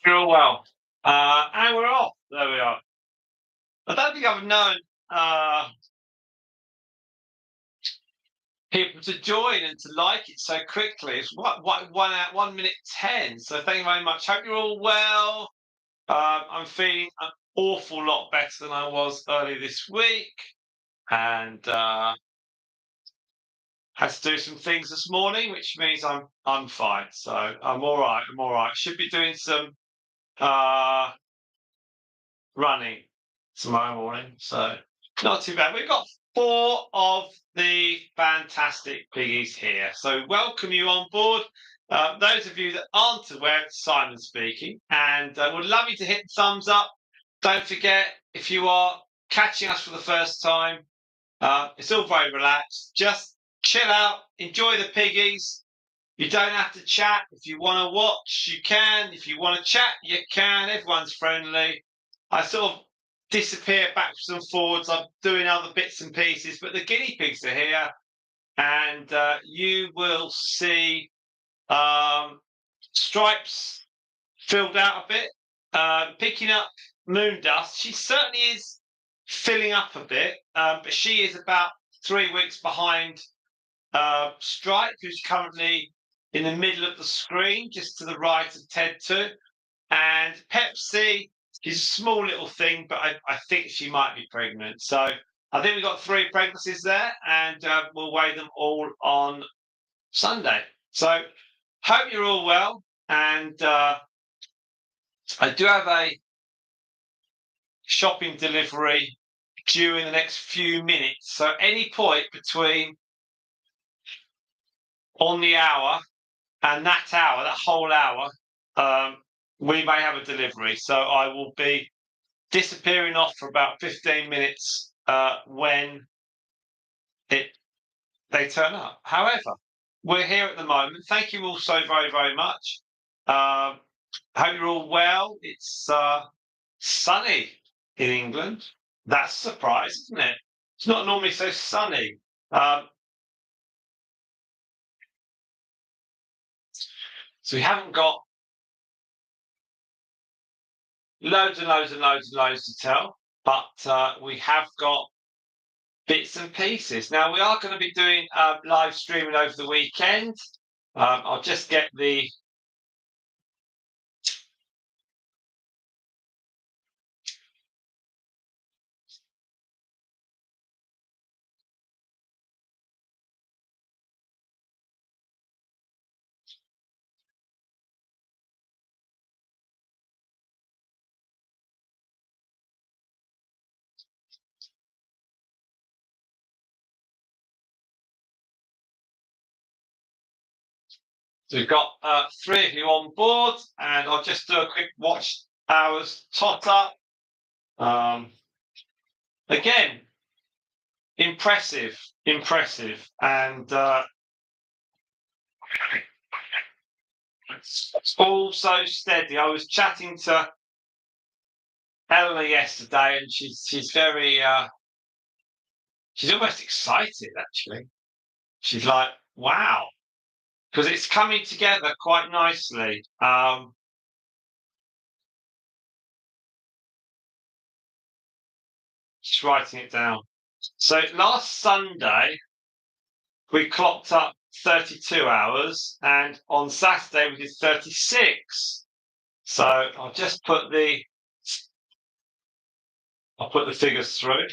You're all well. And we're off. There we are. I don't think I've known people to join and to like it so quickly. It's 1 minute 10. So thank you very much. Hope you're all well. I'm feeling an awful lot better than I was earlier this week. And had to do some things this morning, which means I'm fine. So I'm all right. I'm all right. Should be doing some running tomorrow morning. So not too bad. We've got 4 of the fantastic piggies here. So welcome you on board. Those of you that aren't aware, it's Simon speaking, and would love you to hit the thumbs up. Don't forget, if you are catching us for the first time, it's all very relaxed. Just chill out, enjoy the piggies. You don't have to chat. If you want to watch, you can. If you want to chat, you can. Everyone's friendly. I sort of disappear backwards and forwards. I'm doing other bits and pieces, but the guinea pigs are here, and you will see Stripes filled out a bit, picking up Moondust. She certainly is filling up a bit, but she is about 3 weeks behind Stripe, who's currently in the middle of the screen, just to the right of Ted 2. And Pepsi, she's a small little thing, but I think she might be pregnant. So I think we've got 3 pregnancies there, and we'll weigh them all on Sunday. So hope you're all well. And I do have a shopping delivery due in the next few minutes. So any point between on the hour and that hour, that whole hour, we may have a delivery. So I will be disappearing off for about 15 minutes when they turn up. However, we're here at the moment. Thank you all so very, very much. I hope you're all well. It's sunny in England. That's a surprise, isn't it? It's not normally so sunny. So we haven't got loads and loads and loads and loads to tell, but we have got bits and pieces. Now, we are going to be doing live streaming over the weekend. I'll just get the So we've got 3 of you on board, and I'll just do a quick watch hours tot up. Again, impressive, and it's all so steady. I was chatting to Eleanor yesterday, and she's very she's almost excited actually. She's like, wow, because it's coming together quite nicely. Just writing it down. So last Sunday, we clocked up 32 hours, and on Saturday we did 36. So I'll put the figures through.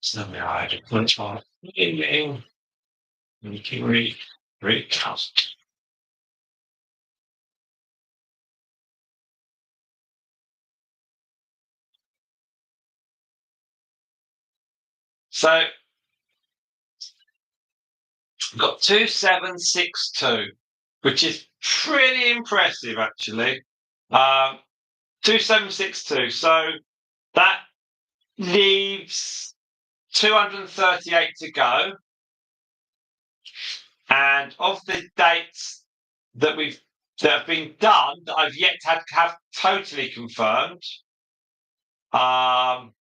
So I had a punch on evening. You can recast. So we've got 2762, which is pretty impressive actually. 2762. So that leaves 238 to go. And of the dates that have been done that I've yet to have totally confirmed, I'm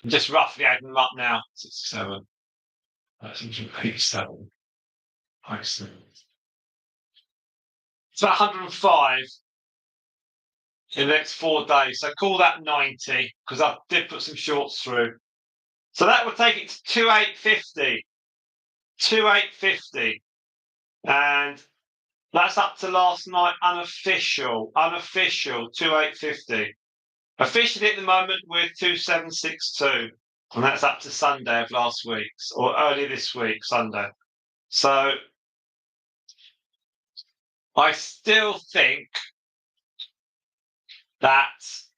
just roughly adding them up now. 67, 87, it's about 105 in the next 4 days. So call that 90 because I did put some shorts through. So that would take it to 2850. 2850. And that's up to last night, unofficial 2850. Officially at the moment, we're 2762. And that's up to Sunday of last week's or early this week, Sunday. So I still think that, let's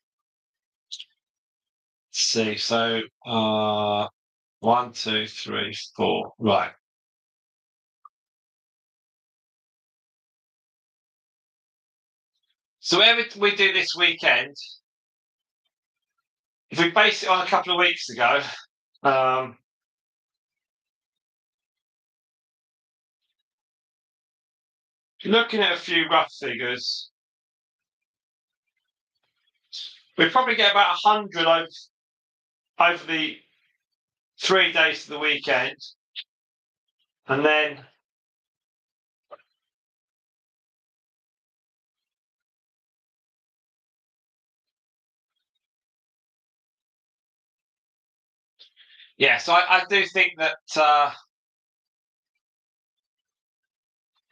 see, so 1, 2, 3, 4. Right. So whatever we do this weekend, if we base it on a couple of weeks ago, looking at a few rough figures, we probably get about 100 over the 3 days to the weekend, and then yeah. So I do think that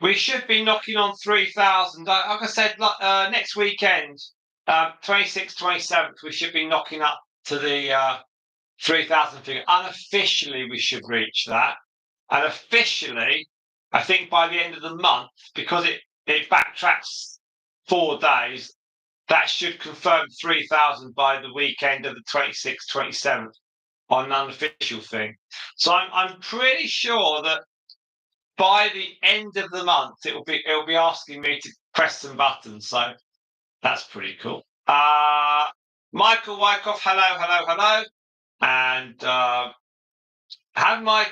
we should be knocking on 3,000. Like I said, next weekend, 26th, 27th, we should be knocking up to the 3,000 figure. Unofficially, we should reach that. And officially, I think by the end of the month, because it backtracks 4 days, that should confirm 3,000 by the weekend of the 26th, 27th on an unofficial thing. So I'm pretty sure that by the end of the month, it'll be asking me to press some buttons. So that's pretty cool. Michael Wyckoff, hello. And have my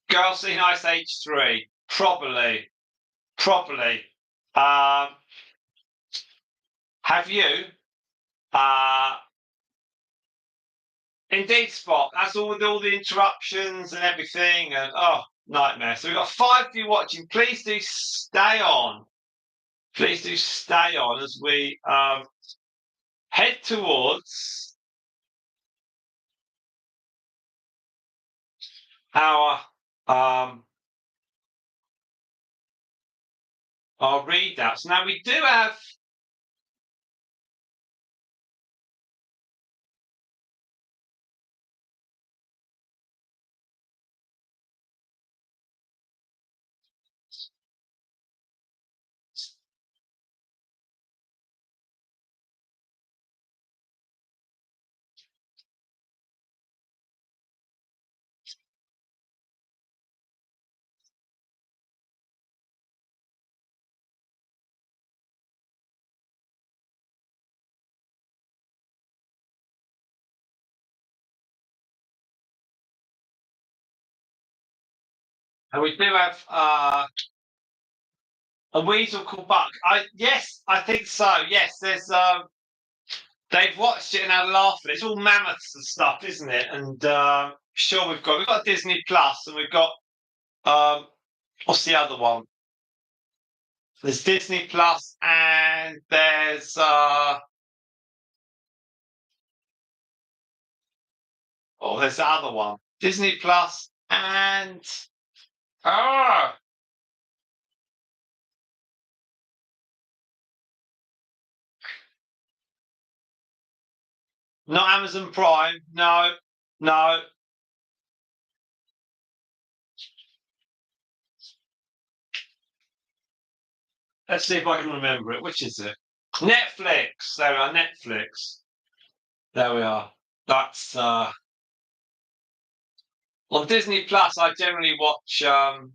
girl seen Ice Age 3? Probably. Have you? Indeed, Spot. That's all with all the interruptions and everything, and nightmare. So we've got 5 of you watching. Please do stay on. Please do stay on as we head towards our readouts. Now we do have and we do have a weasel called Buck. Yes, I think so. Yes, there's they've watched it and had a laugh at it. It's all mammoths and stuff, isn't it? And sure, we've got Disney Plus, and we've got what's the other one? There's Disney Plus, and there's there's the other one. Disney Plus and not Amazon Prime. No. Let's see if I can remember it. Which is it? Netflix. There we are. Netflix. There we are. That's on Disney Plus. I generally watch the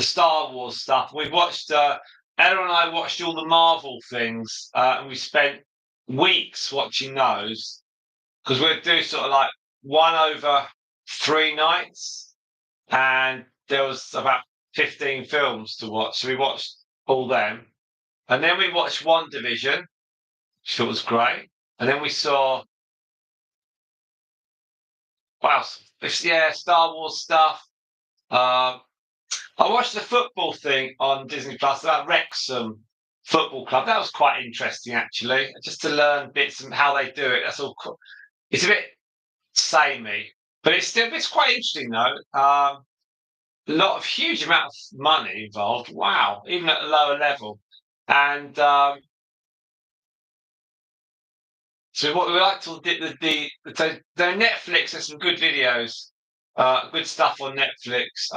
Star Wars stuff. We've watched. Ella and I watched all the Marvel things, and we spent weeks watching those because we'd do sort of like 1 over 3 nights, and there was about 15 films to watch. So we watched all them, and then we watched One Division, which was great, and then we saw wow, yeah, Star Wars stuff. Um, I watched the football thing on Disney Plus about Wrexham Football Club. That was quite interesting, actually, just to learn bits and how they do it. That's all. It's a bit samey, but it's quite interesting though. A lot of huge amount of money involved. Wow, even at a lower level, and so what we like to the Netflix. There's some good videos, good stuff on Netflix.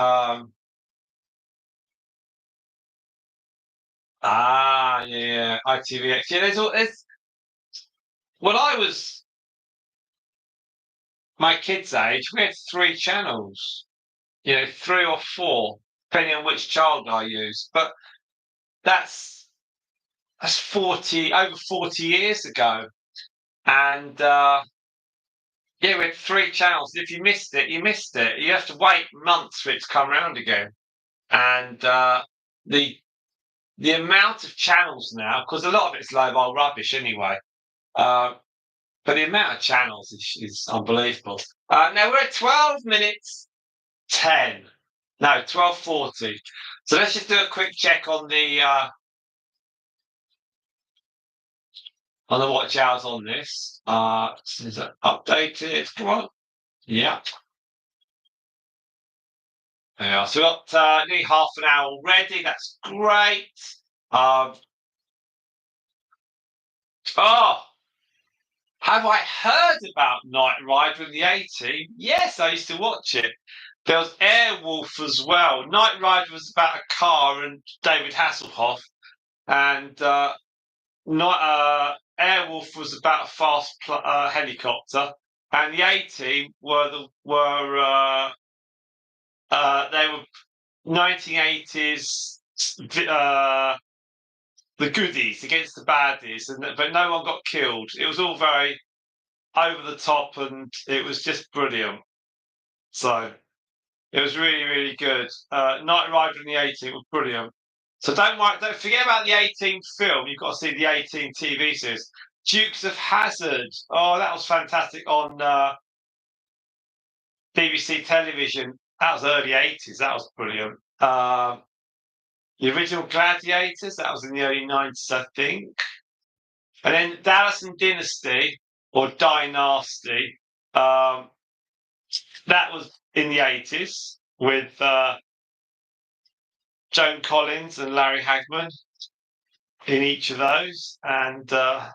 Yeah, ITVX. Yeah, there's when I was my kid's age, we had 3 channels, 3 or 4, depending on which child I used. But that's that's 40 over 40 years ago, and yeah, we had 3 channels. If you missed it, you missed it. You have to wait months for it to come around again, and the the amount of channels now, because a lot of it's mobile rubbish anyway. Uh, But the amount of channels is unbelievable. Now we're at 12 minutes 10. No, 12:40. So let's just do a quick check on the watch hours on this. Is it updated? Come on. Yeah. Yeah. So we've got nearly half an hour already. That's great. Um, oh, have I heard about Knight Rider in the 80s? Yes, I used to watch it. There was Airwolf as well. Knight Rider was about a car and David Hasselhoff, and Airwolf was about a fast helicopter. And the 80 they were 1980s the goodies against the baddies, but no one got killed. It was all very over the top, and it was just brilliant. So it was really, really good. Knight Rider in the 18 was brilliant. So don't forget about the 18 film. You've got to see the 18 TV series. Dukes of Hazzard. Oh, that was fantastic on BBC television. That was early 80s. That was brilliant. The original Gladiators. That was in the early 90s, I think. And then Dallas and Dynasty or Dynasty. That was in the 80s with Joan Collins and Larry Hagman in each of those. And there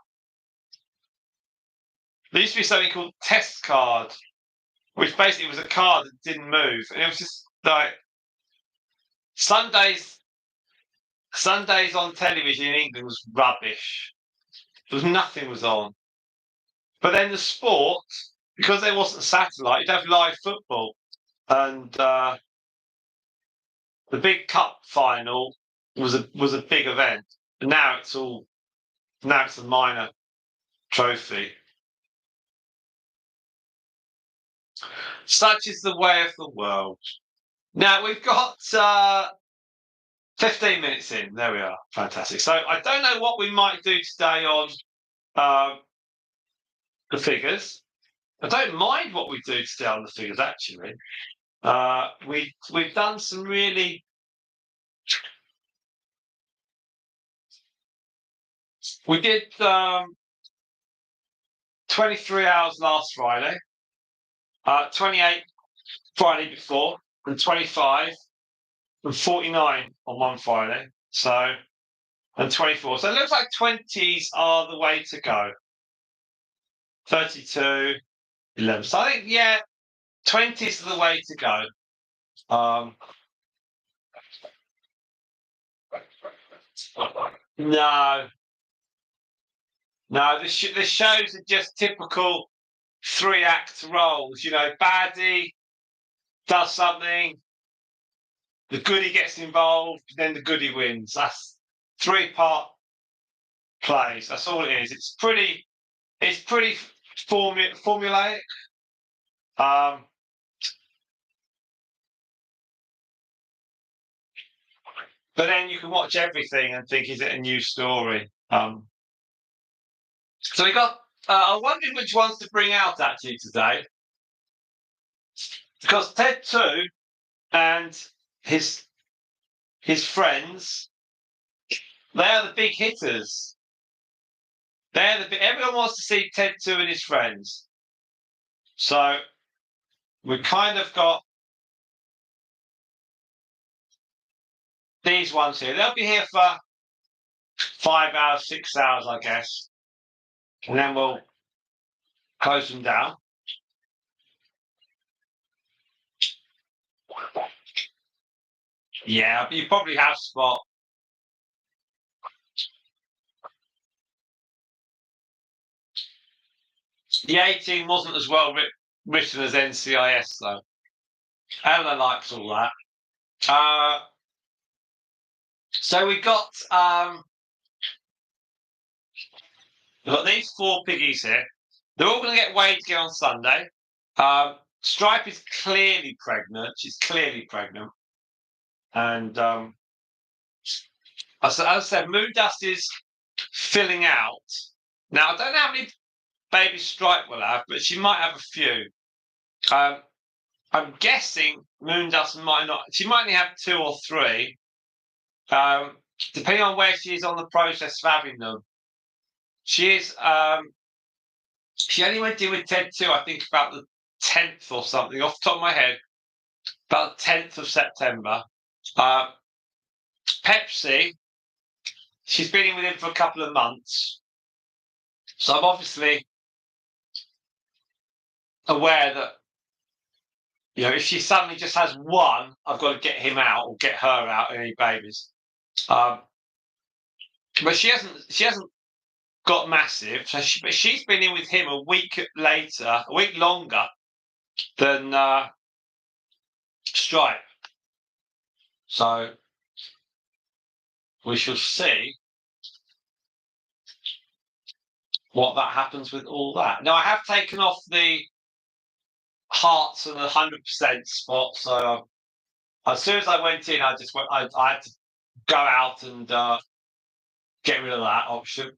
used to be something called Test Card, which basically was a card that didn't move. And it was just like Sundays on television in England was rubbish. There was nothing was on. But then the sport, because there wasn't satellite, you'd have live football. And the big cup final was a big event. And now it's a minor trophy. Such is the way of the world. Now we've got 15 minutes in. There we are. Fantastic. So I don't know what we might do today on the figures. I don't mind what we do today on the figures, actually. We've done some really we did 23 hours last Friday, 28 Friday before, and 25 and 49 on one Friday. So and 24. So it looks like 20s are the way to go. 32, 11. So I think, yeah, 20s are the way to go. No, no, the shows are just typical 3-act roles. Baddie does something, the goodie gets involved, then the goodie wins. That's 3-part plays. That's all it is. It's pretty formulaic. but then you can watch everything and think, is it a new story? So we got. I wondered which ones to bring out actually today, because Ted 2 and his friends, they are the big hitters. Everyone wants to see Ted 2 and his friends. So we kind of got these ones here. They'll be here for 5 hours, 6 hours, I guess. And then we'll close them down. Yeah, you probably have spot. The 18 wasn't as well written as NCIS, though. Ella likes all that. So we've got these 4 piggies here. They're all going to get weighed again on Sunday. Stripe is clearly pregnant. She's clearly pregnant. And as I said, Moondust is filling out. Now, I don't know how many baby Stripe will have, but she might have a few. I'm guessing Moondust might not. She might only have 2 or 3, depending on where she is on the process of having them. She is. She only went in with Ted 2, I think, about the 10th or something, off the top of my head, about the 10th of September. Pepsi, she's been in with him for a couple of months. So I'm obviously aware that, if she suddenly just has one, I've got to get him out or get her out, any babies. But she hasn't got massive. So but she's been in with him a week longer than Stripe. So we shall see what that happens with all that. Now I have taken off the hearts and the 100% spot. So as soon as I went in, I had to go out and get rid of that option.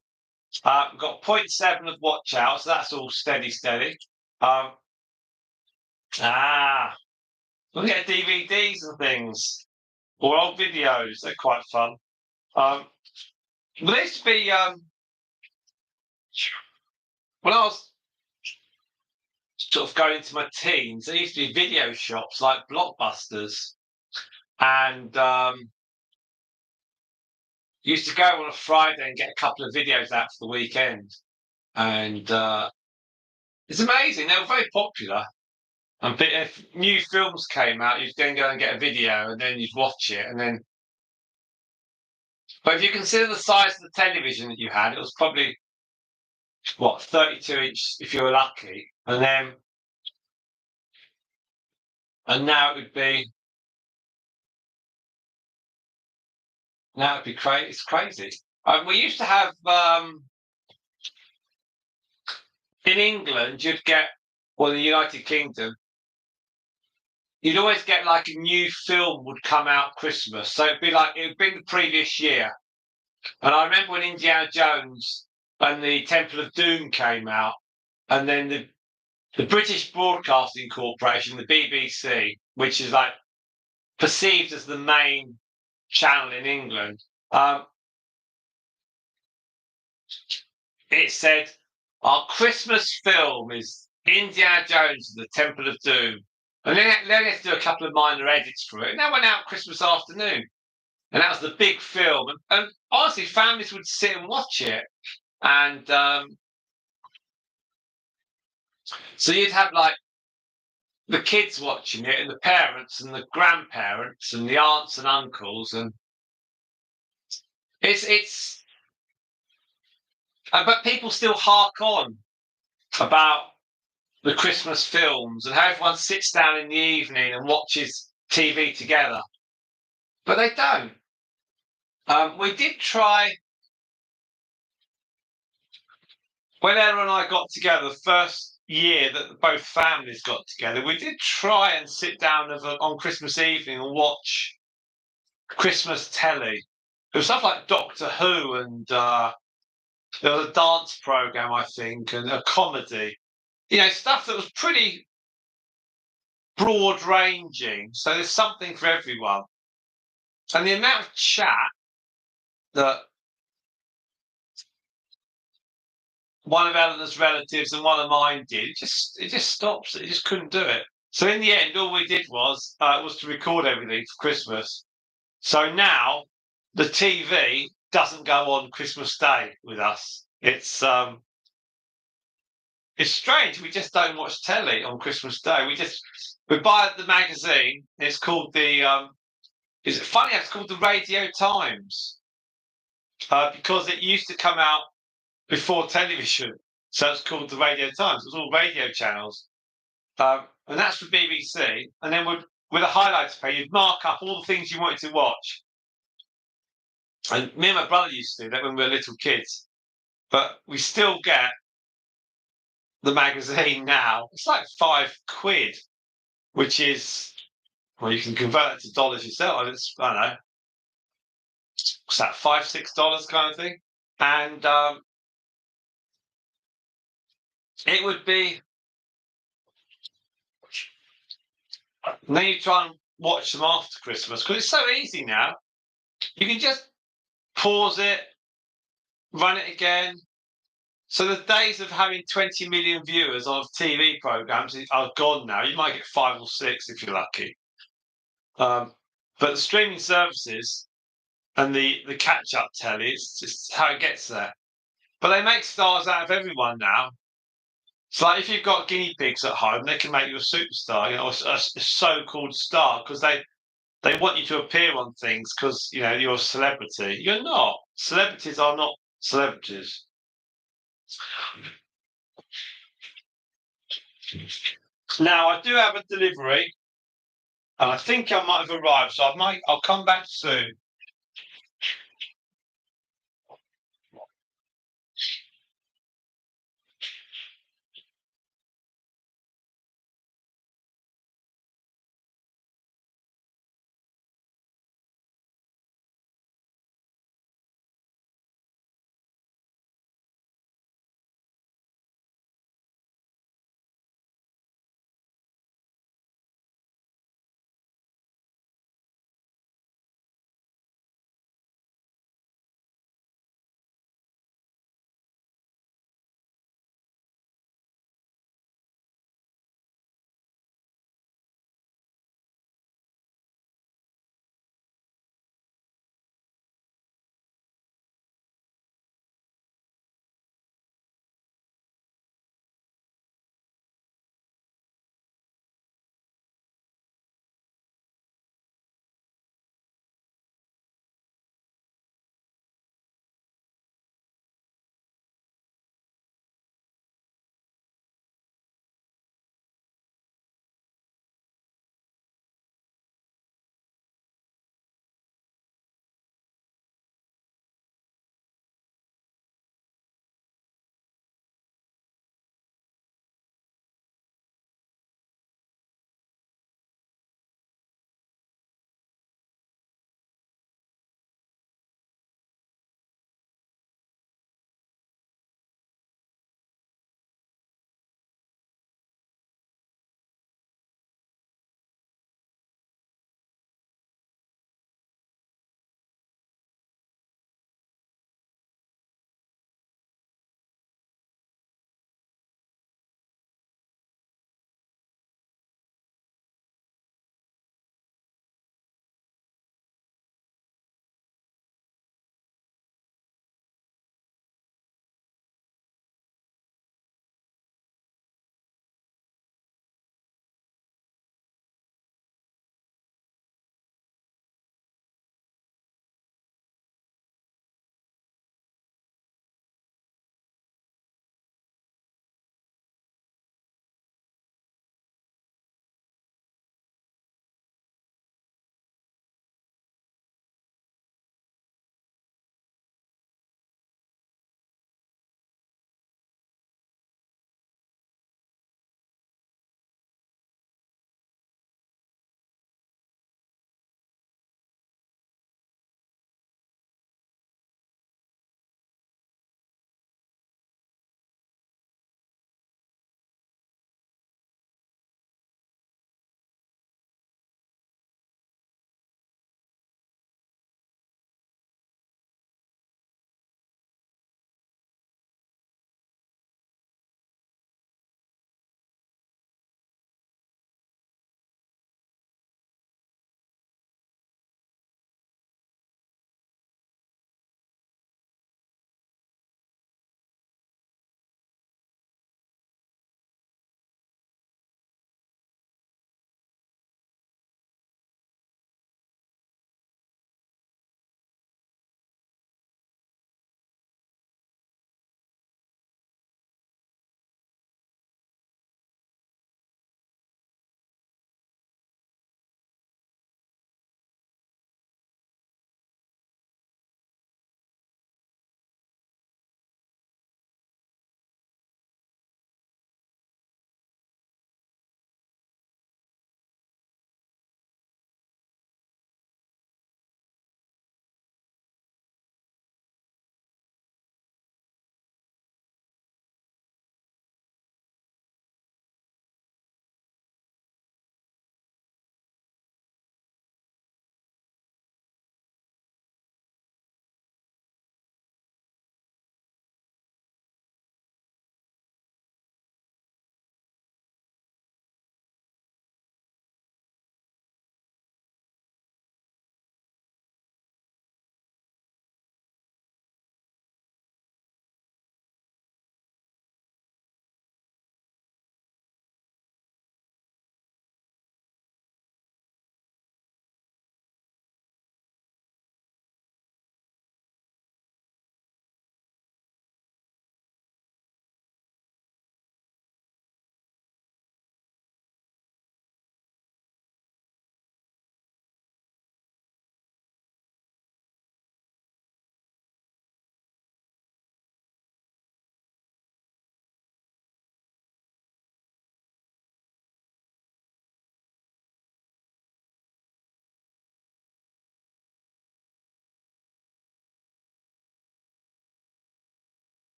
We've got 0.7 of watch out, so that's all steady. We'll get DVDs and things, or old videos. They're quite fun. There used to be when I was sort of going into my teens, there used to be video shops like Blockbusters, and used to go on a Friday and get a couple of videos out for the weekend, and it's amazing. They were very popular. And if new films came out, you'd then go and get a video, and then you'd watch it, and then. But if you consider the size of the television that you had, it was probably 32-inch if you were lucky, and now it would be. Now it'd be crazy. It's crazy. We used to have in England, you'd get, or the United Kingdom, you'd always get like a new film would come out Christmas. So it would be the previous year. And I remember when Indiana Jones and the Temple of Doom came out, and then the British Broadcasting Corporation, the BBC, which is like perceived as the main channel in England, it said, our Christmas film is Indiana Jones and the Temple of Doom. And then they had to do a couple of minor edits for it. And that went out Christmas afternoon. And that was the big film. And honestly, families would sit and watch it. And so you'd have like the kids watching it, and the parents and the grandparents and the aunts and uncles. And it's but people still hark on about the Christmas films and how everyone sits down in the evening and watches TV together. But they don't. We did try, when Ella and I got together, the first year that both families got together, we did try and sit down on Christmas evening and watch Christmas telly. It was stuff like Doctor Who, and there was a dance program, I think, and a comedy. Stuff that was pretty broad ranging. So there's something for everyone. And the amount of chat that one of Eleanor's relatives and one of mine did, it just stops. It just couldn't do it. So in the end, all we did was to record everything for Christmas. So now the TV doesn't go on Christmas Day with us. It's strange. We just don't watch telly on Christmas Day. We buy the magazine. It's called the is it funny? It's called the Radio Times because it used to come out before television, so it's called the Radio Times. It was all radio channels, and that's for BBC. And then with a highlights page, you'd mark up all the things you wanted to watch. And me and my brother used to do that when we were little kids, but we still get the magazine now. It's like £5, which is, well, you can convert it to dollars yourself. I don't know, what's that, $5, $6 kind of thing. And it would be, and then you try and watch them after Christmas because it's so easy now. You can just pause it, run it again. So the days of having 20 million viewers of TV programs are gone now. You might get 5 or 6 if you're lucky. But the streaming services and the catch-up telly, it's just how it gets there. But they make stars out of everyone now. It's like if you've got guinea pigs at home, they can make you a superstar, a so-called star, because they want you to appear on things because you're a celebrity. You're not. Celebrities are not celebrities. Now I do have a delivery, and I think I might have arrived, so I'll come back soon.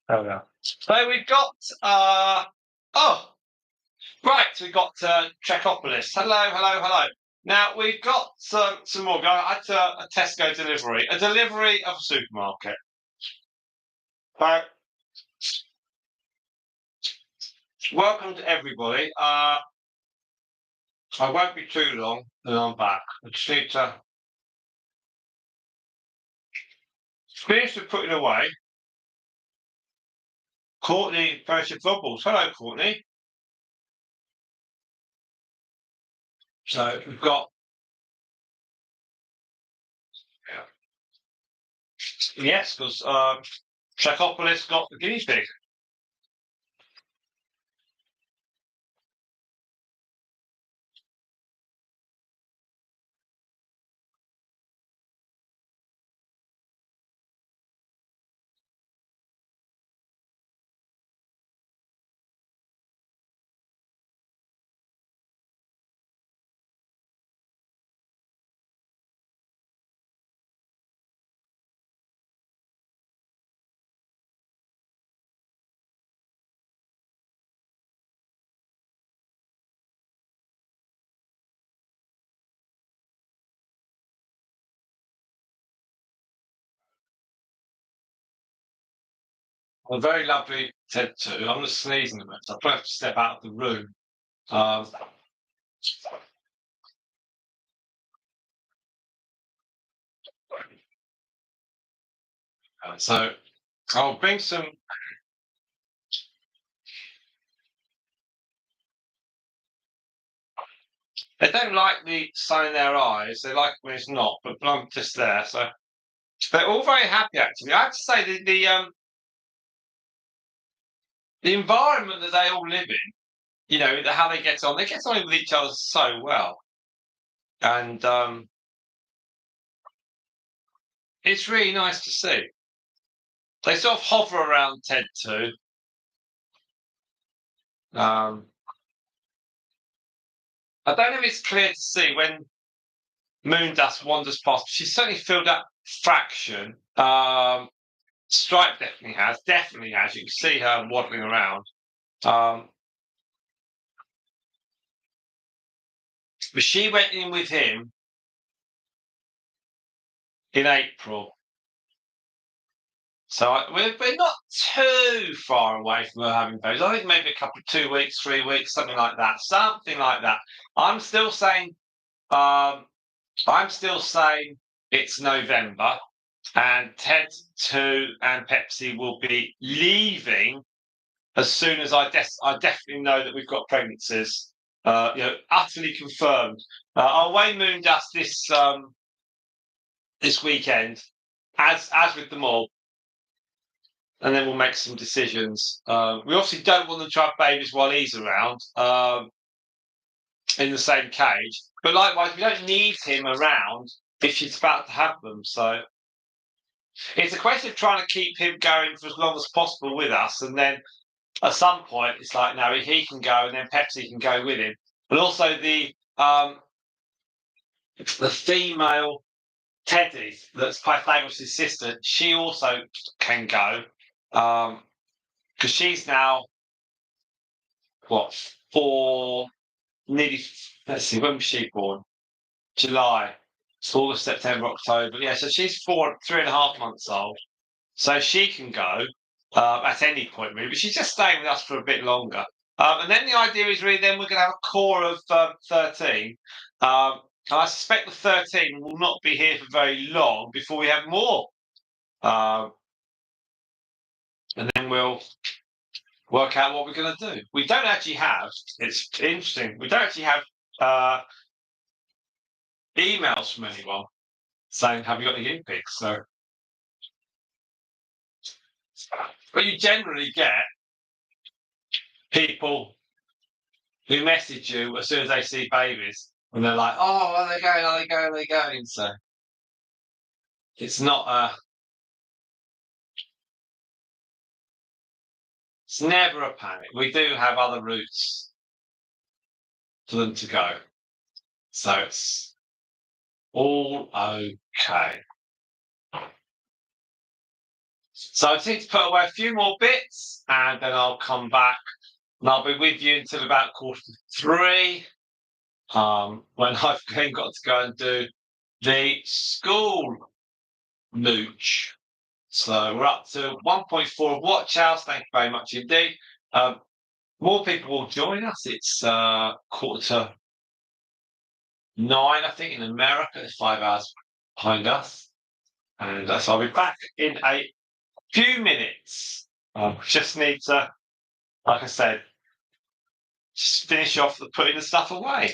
There we are. So we've got oh right, we've got Checopolis. Hello. Now we've got some more. I had a Tesco delivery, a delivery of a supermarket. So welcome to everybody. I won't be too long, and I'm back. I just need to finish with putting away. Courtney Friendship Bubbles. Hello, Courtney. So we've got yes, because Checopolis got the guinea pig. A very lovely Ted too. I'm just sneezing a minute. So I probably have to step out of the room. Um, so I'll bring some. They don't like the sun in their eyes. They like it when it's not, but I'm just there. So they're all very happy actually. I have to say the environment that they all live in, how they get on with each other so well. And it's really nice to see. They sort of hover around Ted too. I don't know if it's clear to see when Moondust wanders past. She's certainly filled up fraction. Stripe definitely has. You can see her waddling around. But she went in with him in April. So we're not too far away from her having babies. I think maybe a couple of 2 weeks, 3 weeks, something like that. Something like that. I'm still saying it's November, and Ted 2 and Pepsi will be leaving as soon as I definitely know that we've got pregnancies. Utterly confirmed. I'll weigh Moondust this weekend, as with them all, and then we'll make some decisions. We obviously don't want them to have babies while he's around in the same cage, but likewise, we don't need him around if she's about to have them. So it's a question of trying to keep him going for as long as possible with us, and then at some point it's like, no, he can go, and then Pepsi can go with him. But also the female Teddy that's Pythagoras' sister, she also can go because she's now what nearly. Let's see, when was she born? July, so August, September, October. Yeah, so she's 3.5 months old, so she can go at any point really. But she's just staying with us for a bit longer. And then the idea is really then we're going to have a core of 13. And I suspect the 13 will not be here for very long before we have more. And then we'll work out what we're going to do. We don't actually have, it's interesting, we don't actually have emails from anyone saying, have you got the guinea pigs? So, but you generally get people who message you as soon as they see babies. And they're like, oh, are they going? Are they going? Are they going? So it's not it's never a panic. We do have other routes for them to go. So it's all okay. So I just need to put away a few more bits, and then I'll come back, and I'll be with you until about 2:45, when I've then got to go and do the school mooch. So we're up to 1.4 watch hours. Thank you very much indeed. More people will join us. It's 8:45, I think, in America. It's 5 hours behind us. And so I'll be back in a few minutes. Just need to, like I said, just finish off the putting the stuff away.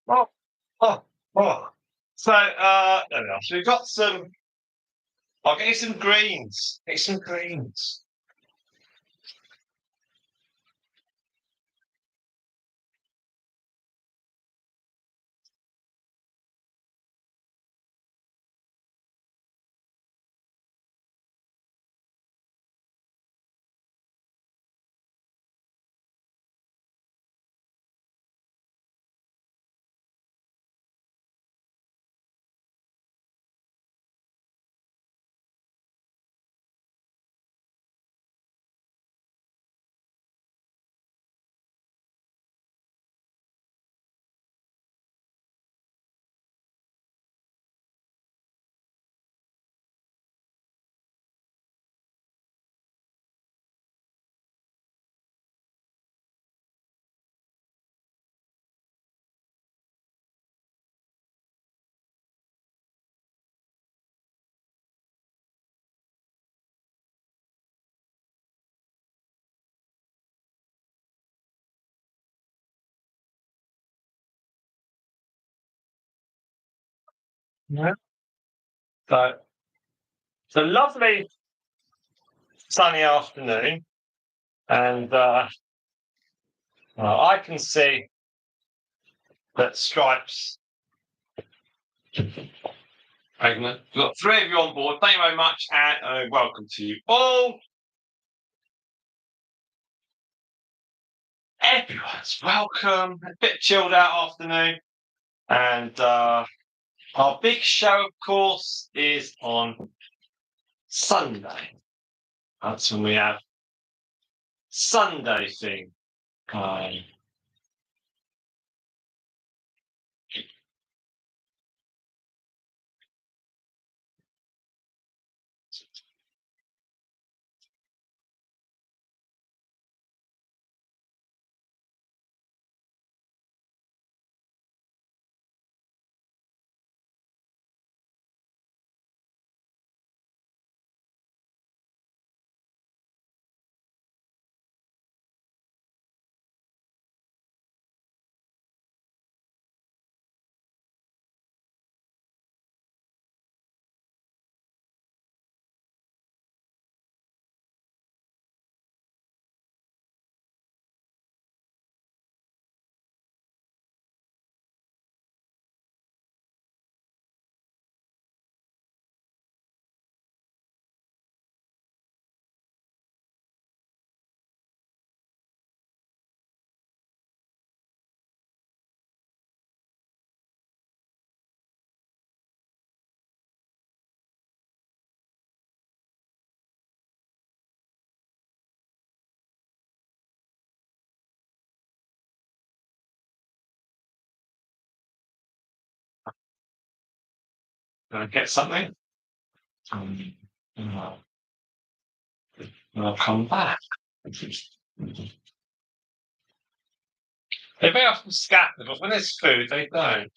Oh, oh, oh. So, there we are. So we've got some. I'll get you some greens. Get you some greens. Yeah. So, it's a lovely sunny afternoon, and well, I can see that Stripes. We've got three of you on board. Thank you very much, and welcome to you all. Everyone's welcome. A bit chilled out afternoon, and our big show, of course, is on Sunday. That's when we have Sunday thing. Um, Gonna get something. Um, and I'll come back. They very often scatter, but when there's food, they don't.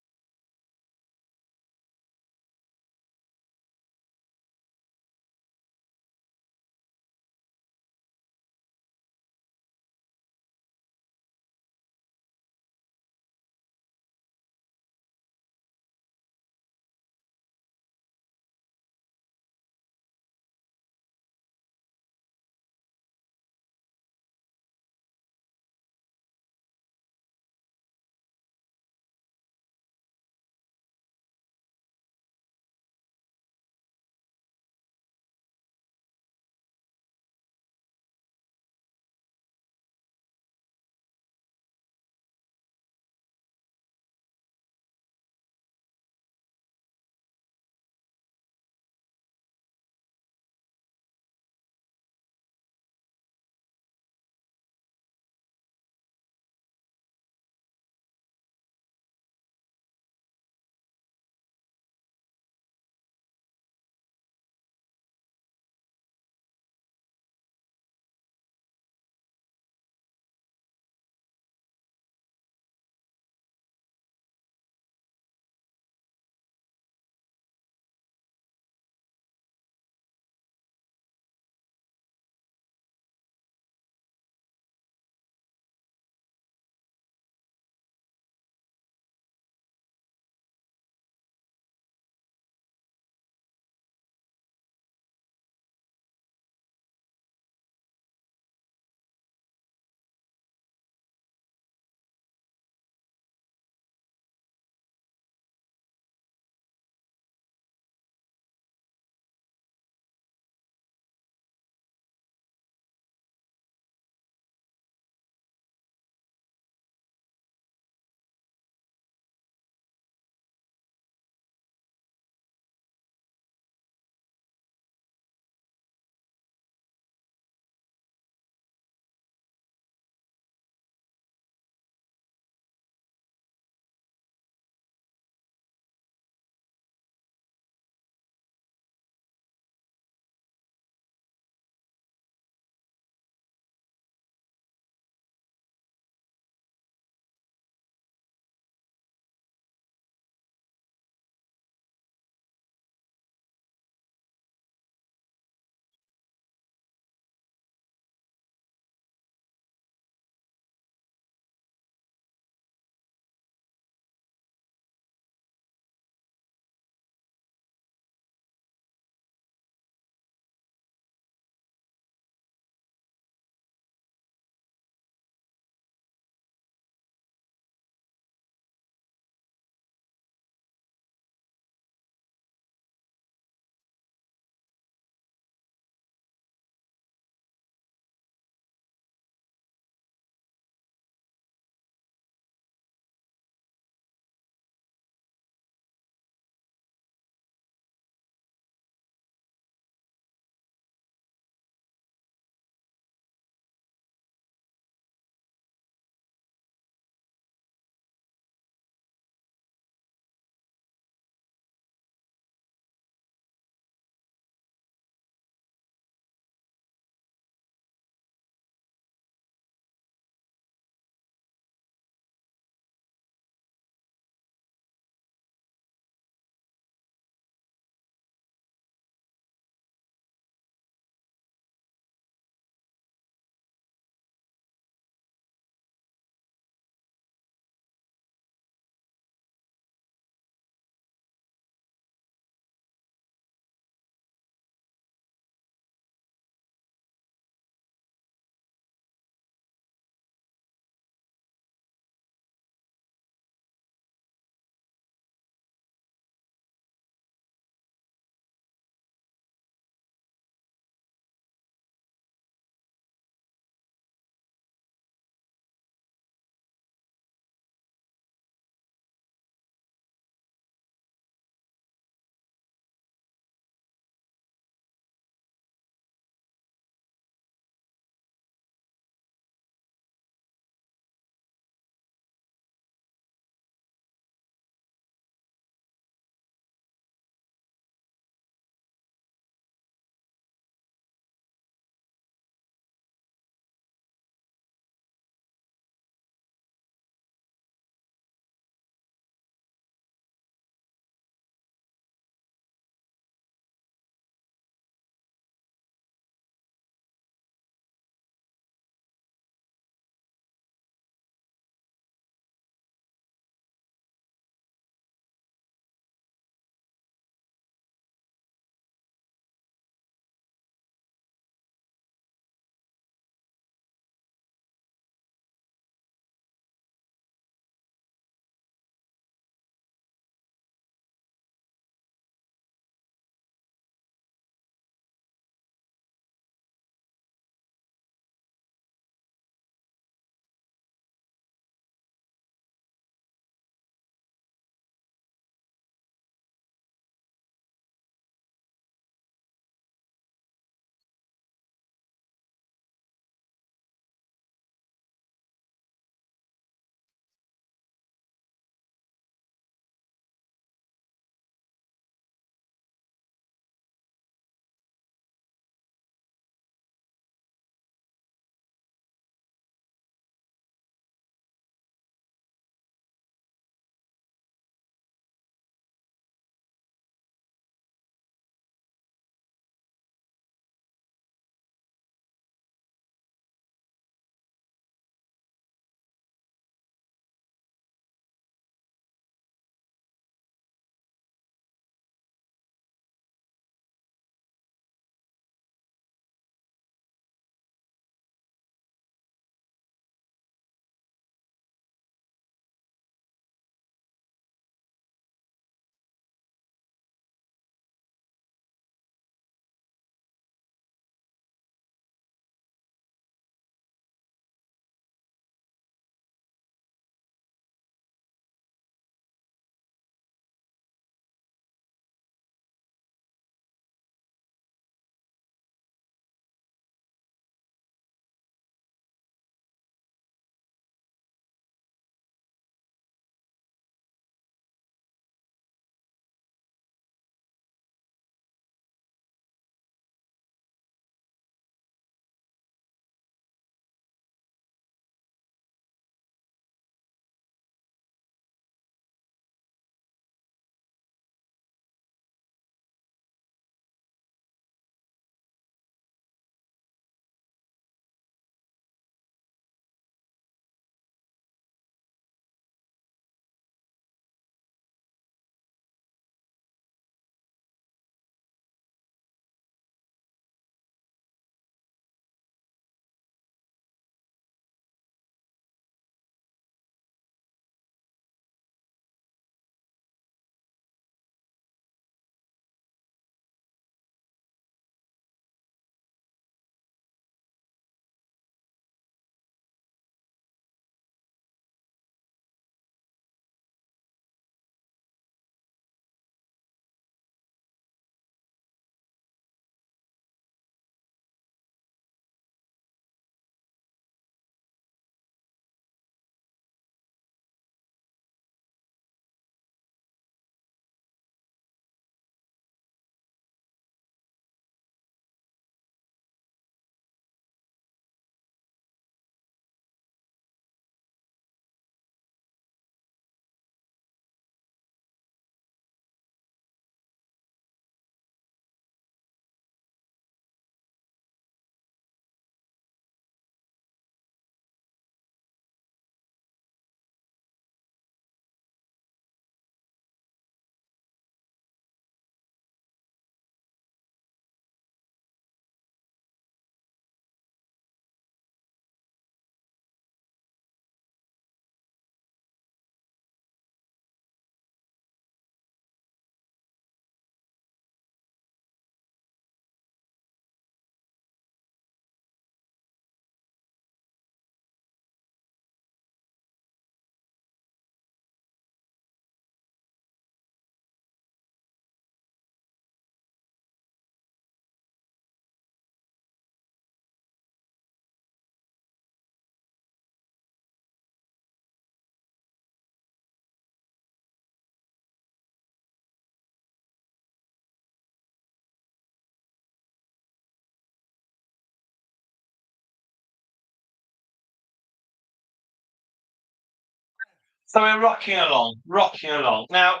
So we're rocking along, rocking along. Now,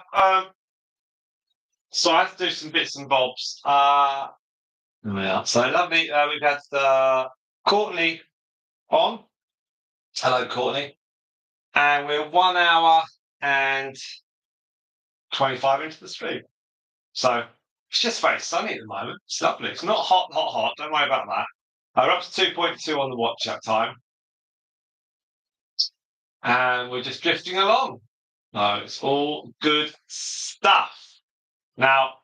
so I have to do some bits and bobs. Yeah. So lovely. We've had Courtney on. Hello, Courtney. And we're 1 hour and 25 into the stream. So it's just very sunny at the moment. It's lovely. It's not hot, hot, hot. Don't worry about that. We're up to 2.2 on the watch up time. And we're just drifting along. No, it's all good stuff. Now,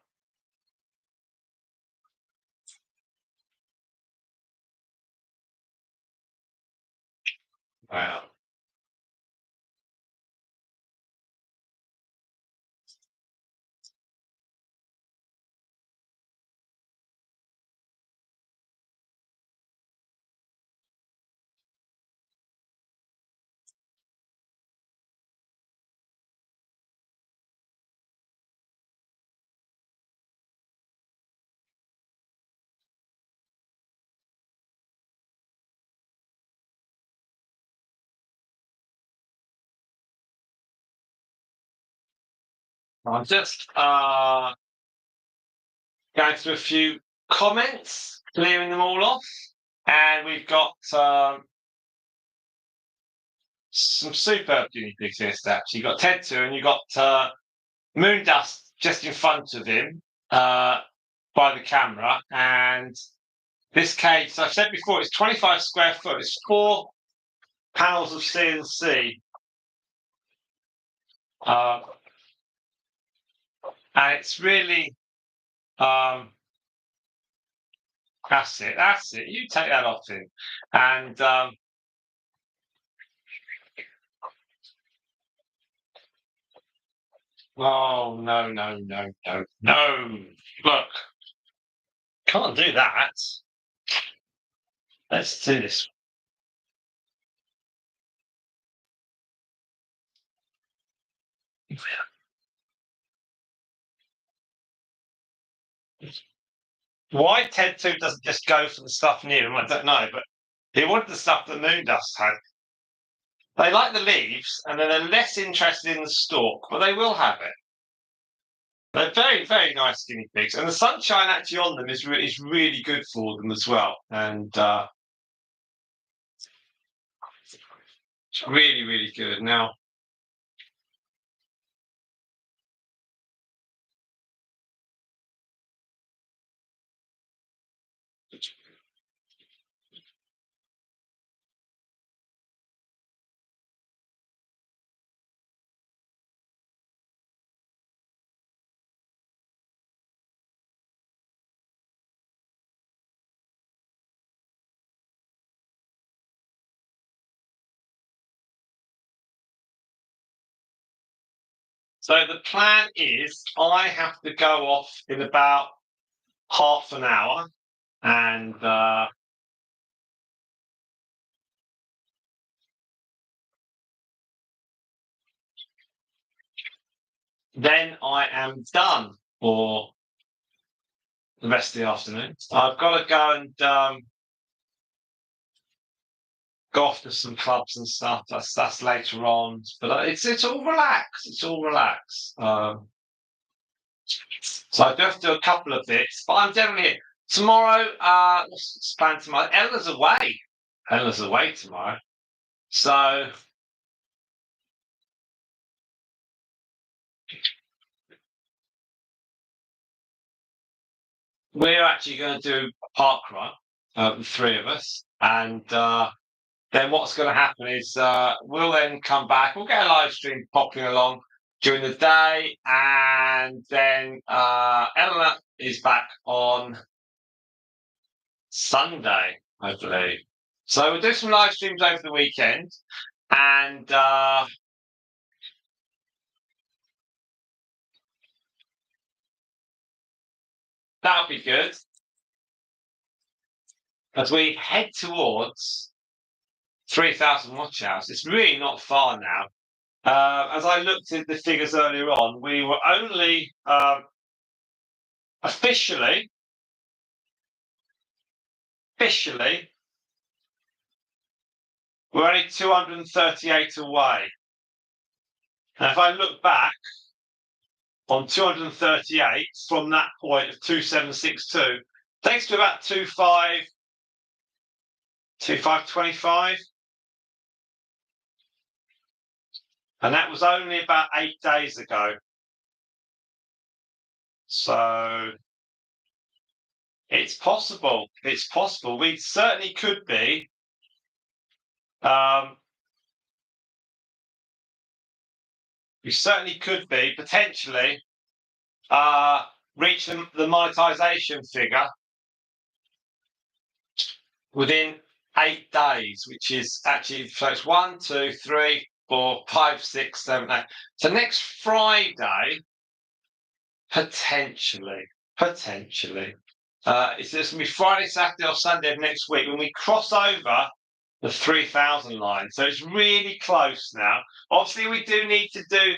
well, I'm just going through a few comments, clearing them all off. And we've got some superb guinea pigs here, Steps. You've got Ted2 and you've got Moondust just in front of him by the camera. And this cage, so I've said before, it's 25 square foot. It's 4 panels of CNC. And it's really, that's it. You take that off him. And oh, no. Look, can't do that. Let's do this. Why Ted2 doesn't just go for the stuff near him, I don't know, but he wanted the stuff that Moondust had. They like the leaves, and then they're less interested in the stalk, but they will have it. They're very, very nice guinea pigs, and the sunshine actually on them is really good for them as well. And it's really, really good. Now, so the plan is I have to go off in about half an hour, and then I am done for the rest of the afternoon. I've got to go and go off to some clubs and stuff. That's later on, but it's all relaxed. It's all relaxed. So I do have to do a couple of bits, but I'm definitely here. Tomorrow, what's planned tomorrow? Ella's away. Ella's away tomorrow. So we're actually going to do a park run, the three of us. And then what's going to happen is we'll then come back. We'll get a live stream popping along during the day. And then Ella is back on Sunday, I believe. So we'll do some live streams over the weekend. And that'll be good as we head towards 3,000 watch hours. It's really not far now. As I looked at the figures earlier on, we were only officially, we're only 238 away And if I look back on 238 from that point of 2762, takes to about 2525. And that was only about 8 days ago. So it's possible. It's possible. We certainly could be. We certainly could be potentially reach the monetization figure within 8 days, which is actually, so it's 1, 2, 3, 4, 5, 6, 7, 8. So next Friday, potentially. It's just going to be Friday, Saturday, or Sunday of next week when we cross over the 3,000 line. So it's really close now. Obviously, we do need to do,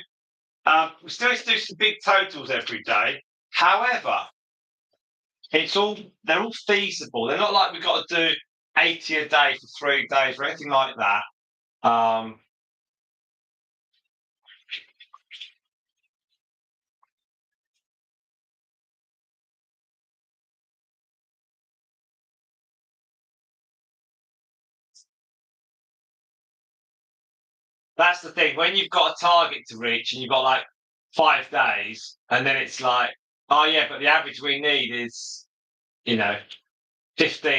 we still need to do some big totals every day. However, they're all feasible. They're not like we've got to do 80 a day for 3 days or anything like that. That's the thing. When you've got a target to reach and you've got like 5 days, and then it's like, oh yeah, but the average we need is, 15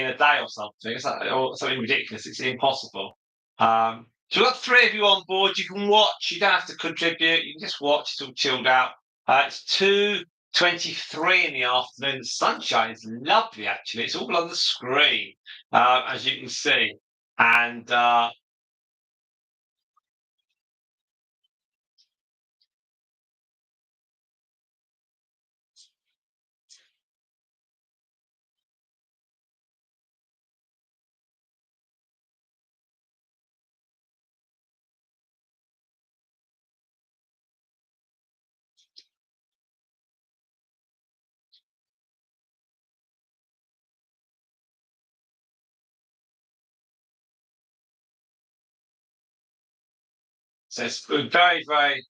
a day or something. It's like, or something ridiculous. It's impossible. So we've got 3 of you on board. You can watch. You don't have to contribute. You can just watch. It's all chilled out. It's 2:23 in the afternoon. The sunshine is lovely, actually. It's all on the screen, as you can see. And so it's very, very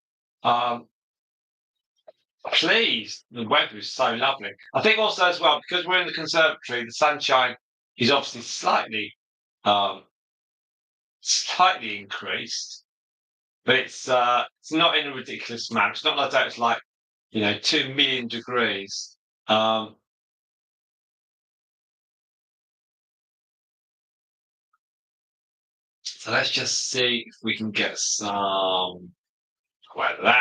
pleased. The weather is so lovely. I think also as well, because we're in the conservatory, the sunshine is obviously um, slightly increased, but it's not in a ridiculous manner. It's not like that. It's like 2 million degrees. So let's just see if we can get some weather.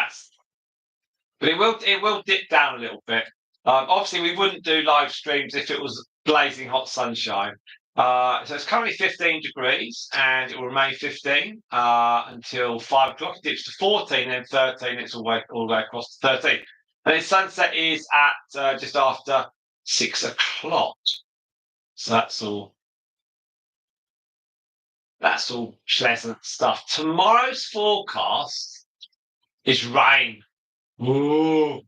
But it will dip down a little bit. Obviously, we wouldn't do live streams if it was blazing hot sunshine. So it's currently 15 degrees, and it will remain 15 until 5 o'clock. It dips to 14, then 13. It's all the way across to 13. And the sunset is at just after 6 o'clock. So that's all. That's all pleasant stuff. Tomorrow's forecast is rain. Ooh,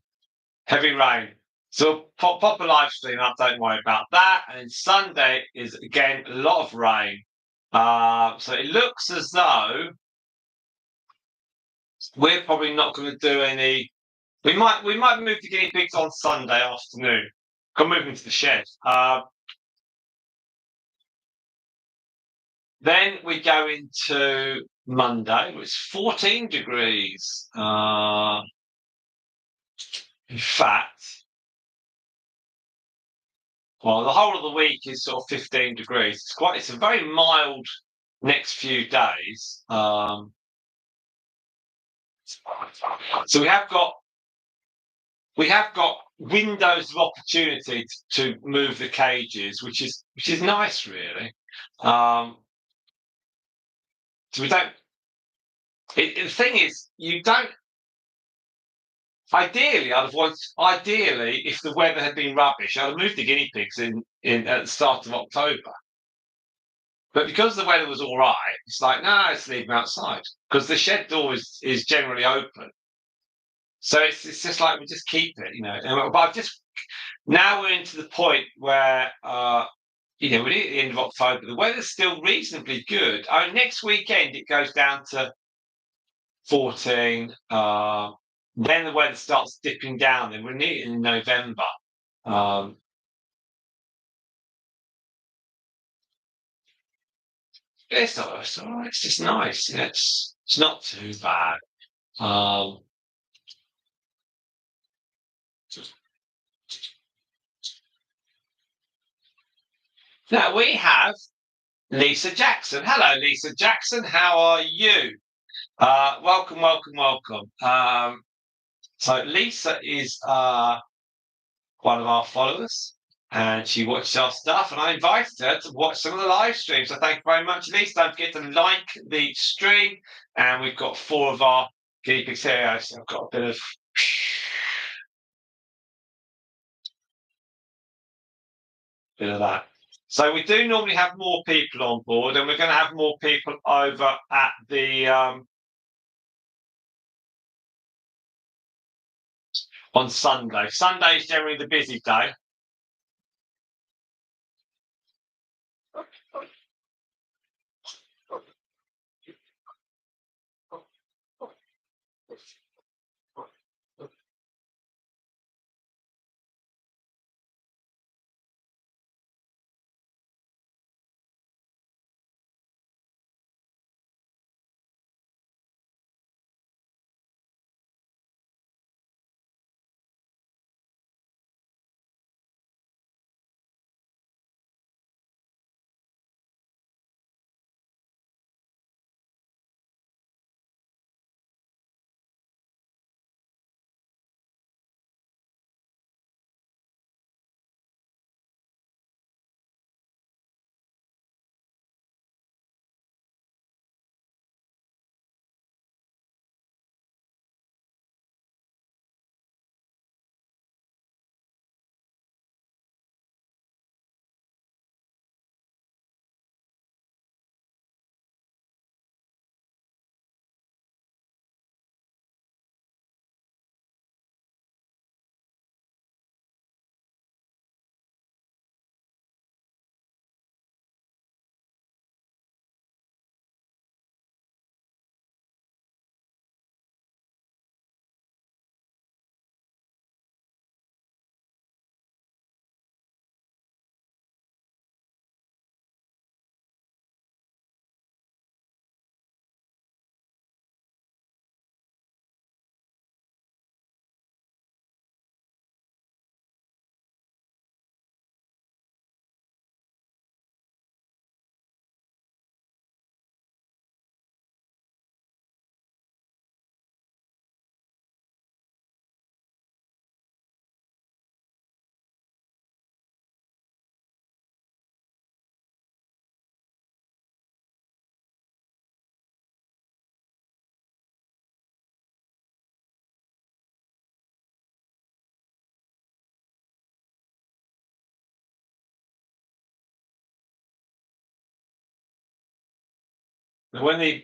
heavy rain. So pop a live stream up, don't worry about that. And then Sunday is again a lot of rain. So it looks as though we're probably not going to do any. We might move the guinea pigs on Sunday afternoon. Go move into the shed. Then we go into Monday, which is 14 degrees. In fact, well, the whole of the week is sort of 15 degrees. It's a very mild next few days. So we have got windows of opportunity to move the cages, which is nice, really. So we don't. The thing is, you don't. Ideally, if the weather had been rubbish, I'd have moved the guinea pigs in at the start of October. But because the weather was all right, it's like, no, let's leave them outside because the shed door is generally open. So it's just like we just keep it. But now we're into the point where we're at the end of October. The weather's still reasonably good. Next weekend it goes down to 14. Then the weather starts dipping down. Then we're near in November. It's all right. It's just nice. Yeah, it's not too bad. Um, Now we have Lisa Jackson. Hello, Lisa Jackson. How are you? Welcome, welcome, welcome. So Lisa is one of our followers, and she watches our stuff, and I invited her to watch some of the live streams. So thank you very much, Lisa. Don't forget to like the stream, and we've got 4 of our guinea pigs here. So I've got a bit of that. So we do normally have more people on board, and we're going to have more people over at the on Sunday. Sunday is generally the busy day. When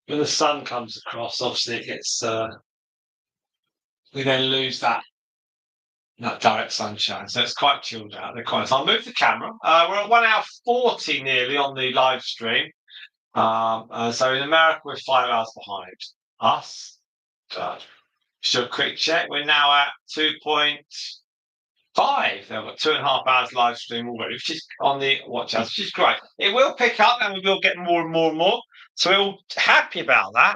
the sun comes across, obviously it gets we then lose that direct sunshine, so it's quite chilled out. They're quite. So I'll move the camera. We're at 1 hour 40 nearly on the live stream. So in America we're 5 hours behind us. So quick check. We're now at 2.5. They've got 2.5 hours live stream already, which is on the watch hours, which is great. It will pick up, and we will get more and more and more. So we're all happy about that.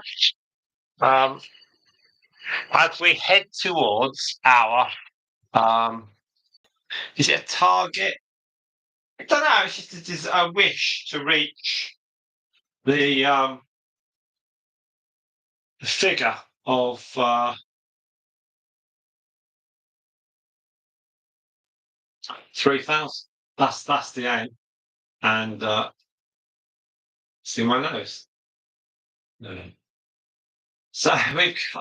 As we head towards our is it a target? I don't know. It's just a wish to reach the figure of 3,000. That's the aim. And see my nose. No. So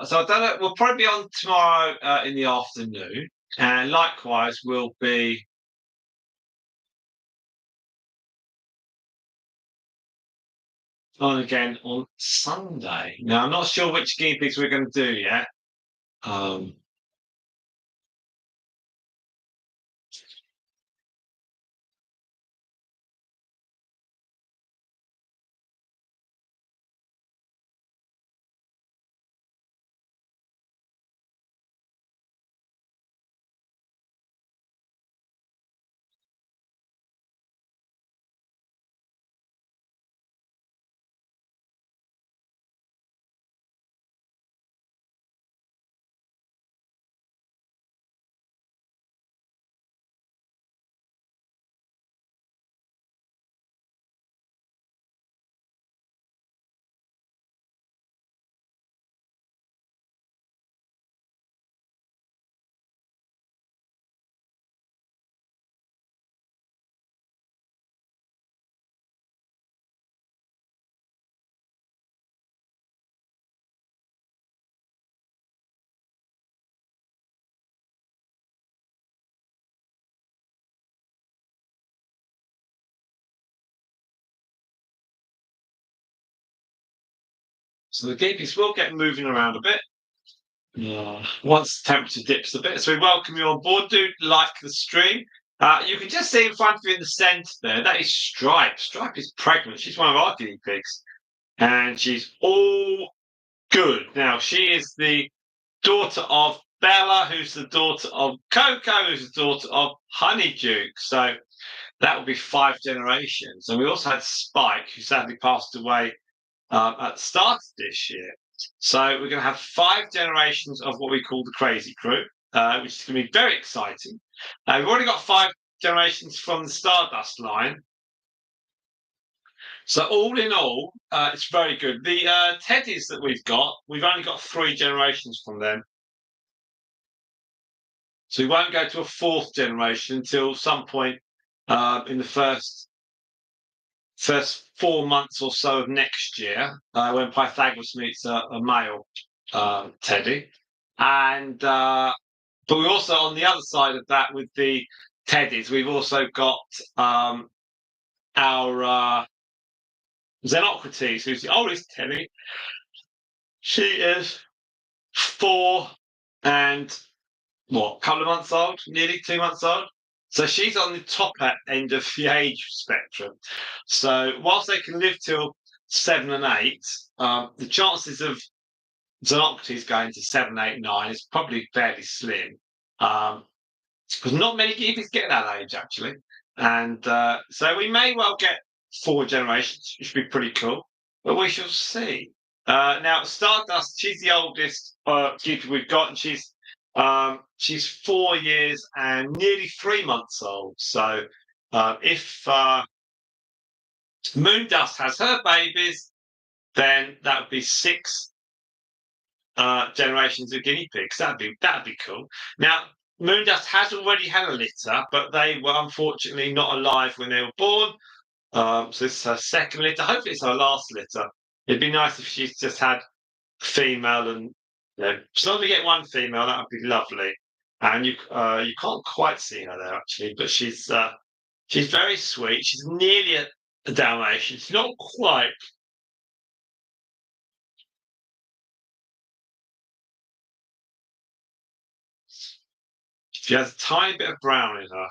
so I don't know. We'll probably be on tomorrow in the afternoon, and likewise we'll be on again on Sunday. Now I'm not sure which guinea pigs we're going to do yet. Um, So the guinea pigs will get moving around a bit. Once the temperature dips a bit. So we welcome you on board. Do like the stream. You can just see in front of you in the centre there, that is Stripe. Stripe is pregnant. She's one of our guinea pigs. And she's all good. Now, she is the daughter of Bella, who's the daughter of Coco, who's the daughter of Honeydew. So that will be 5 generations. And we also had Spike, who sadly passed away at the start of this year. So we're going to have 5 generations of what we call the Crazy Crew, which is going to be very exciting. We've already got 5 generations from the Stardust line. So all in all, it's very good. The teddies that we've only got 3 generations from them. So we won't go to a 4th generation until some point in the first 4 months or so of next year, when Pythagoras meets a male teddy. And but we also, on the other side of that, with the teddies, we've also got our Xenocrates, who's the oldest teddy. She is 4 and a couple of months old, nearly 2 months old. So she's on the top end of the age spectrum. So whilst they can live till 7 and 8, the chances of Xenocrates going to 7, 8, 9 is probably fairly slim. Because not many guinea pigs get that age, actually. And so we may well get 4 generations, which would be pretty cool. But we shall see. Now, Stardust, she's the oldest guinea pig we've got, and she's 4 years and nearly 3 months old. So if Moondust has her babies, then that would be 6 generations of guinea pigs. That'd be cool. Now, Moondust has already had a litter, but they were unfortunately not alive when they were born. So this is her 2nd litter. Hopefully, it's her last litter. It'd be nice if she's just had a female, and as long as we get 1 female, that would be lovely. And you can't quite see her there actually, but she's very sweet. She's nearly a Dalmatian. She's not quite. She has a tiny bit of brown in her.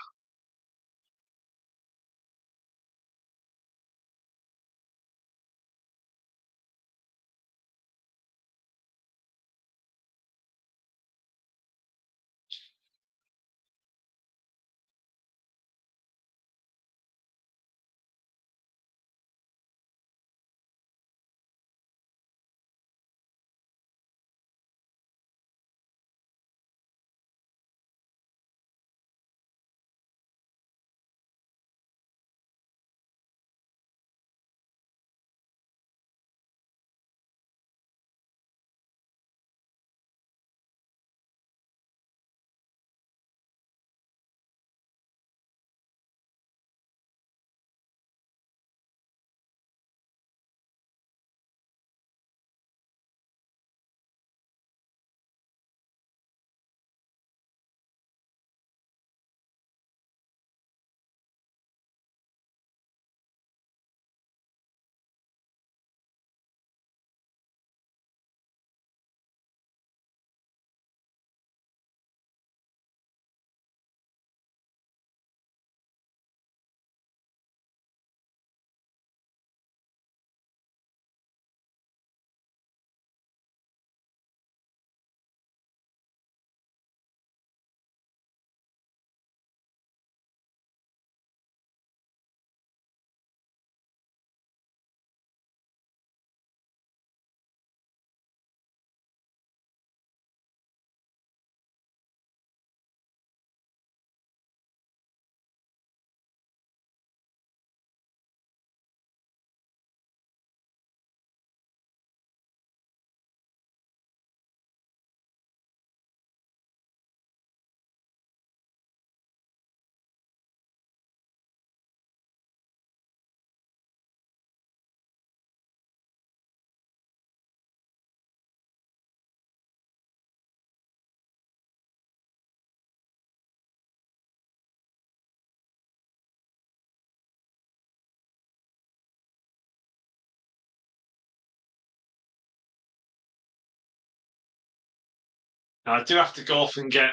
I do have to go off and get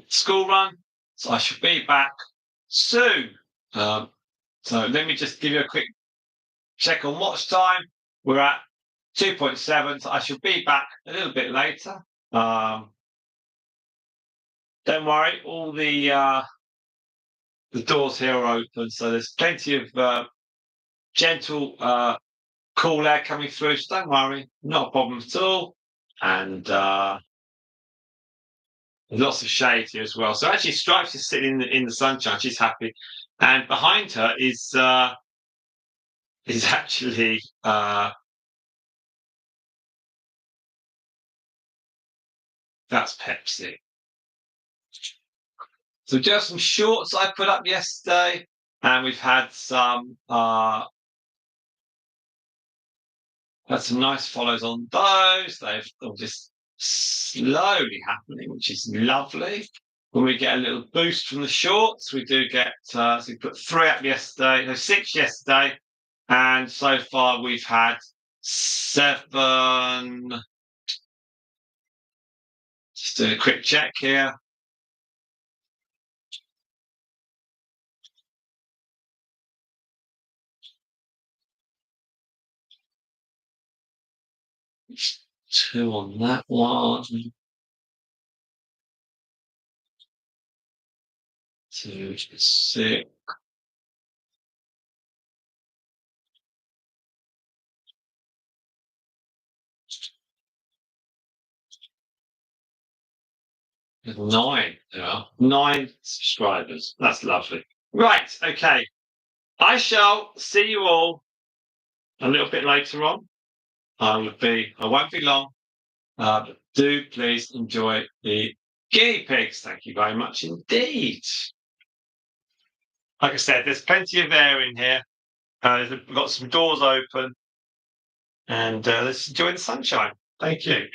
school run, so I should be back soon. Um, so let me just give you a quick check on watch time. We're at 2.7, so I should be back a little bit later. Don't worry, all the doors here are open, so there's plenty of gentle, cool air coming through. So don't worry, not a problem at all. And there's lots of shade here as well. So actually, Stripes is sitting in the sunshine. She's happy, and behind her is actually that's Pepsi. So just some shorts I put up yesterday, and we've had some nice follows on those. They've all just slowly happening, which is lovely. When we get a little boost from the shorts, we do get. So we put 3 up yesterday, no 6 yesterday, and so far we've had 7. Just do a quick check here. It's 2 on that one. 2, 6. 9. There are 9 subscribers. That's lovely. Right. Okay. I shall see you all a little bit later on. I won't be long. But do please enjoy the guinea pigs. Thank you very much indeed. Like I said, there's plenty of air in here. We've got some doors open, and let's enjoy the sunshine. Thank you.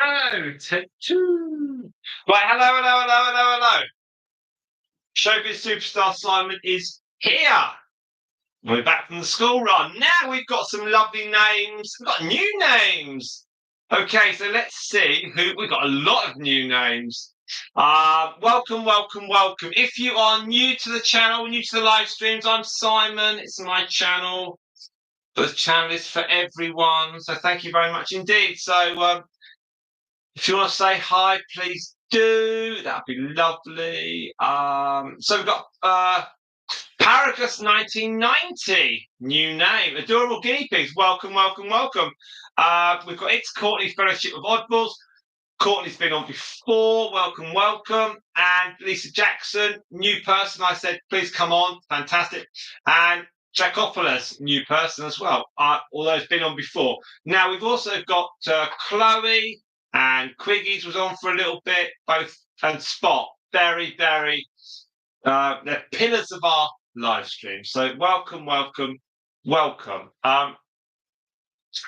Oh, two. Right, hello. Showbiz superstar Simon is here. We're back from the school run. Now we've got some lovely names. We've got new names. Okay, so let's see who we've got a lot of new names. Welcome. If you are new to the channel, new to the live streams, I'm Simon. It's my channel. The channel is for everyone. So thank you very much indeed. So if you want to say hi, please do. That'd be lovely. So we've got Paragus 1990, new name. Adorable Guinea Pigs, welcome. We've got It's Courtney Fellowship of Oddballs. Courtney's been on before, welcome. And Lisa Jackson, new person. I said, please come on, fantastic. And Jacopoulos, new person as well, although it's been on before. Now, we've also got Chloe and Quiggies was on for a little bit, both, and Spot. Very, they're pillars of our live stream. So welcome.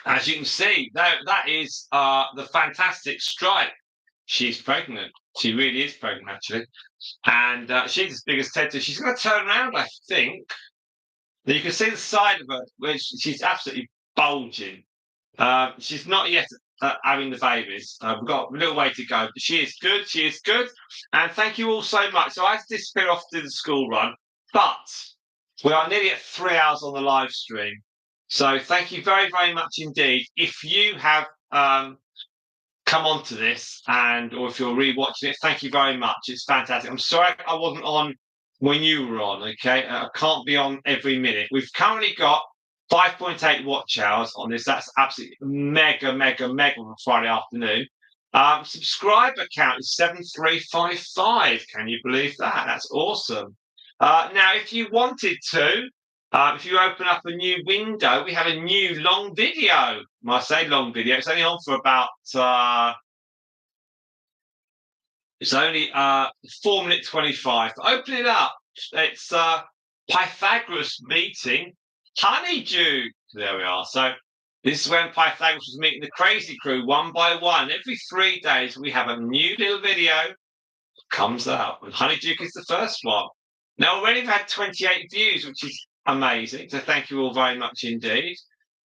As you can see, that is the fantastic Stripe. She's pregnant. She really is pregnant, actually. And she's as big as Ted. She's going to turn around, I think. Now you can see the side of her, which she's absolutely bulging. She's not yet having the babies. We've got a little way to go, but she is good. And thank you all so much. So I had to disappear off to the school run, but we are nearly at 3 hours on the live stream. So thank you very much indeed. If you have come onto this or if you're rewatching it, thank you very much. It's fantastic. I'm sorry I wasn't on when you were on, okay? I can't be on every minute. We've currently got 5.8 watch hours on this. That's absolutely mega on Friday afternoon. Subscriber count is 7355. Can you believe that? That's awesome. Now, if you wanted to, if you open up a new window, we have a new long video. When I say long video, it's only on for about it's only 4 minutes 25. Open it up. It's Pythagoras meeting Honeydew. There we are. So this is when Pythagoras was meeting the crazy crew one by one. Every 3 days we have a new little video comes out, and Honeydew is the first one. Now already we've had 28 views, which is amazing. So thank you all very much indeed.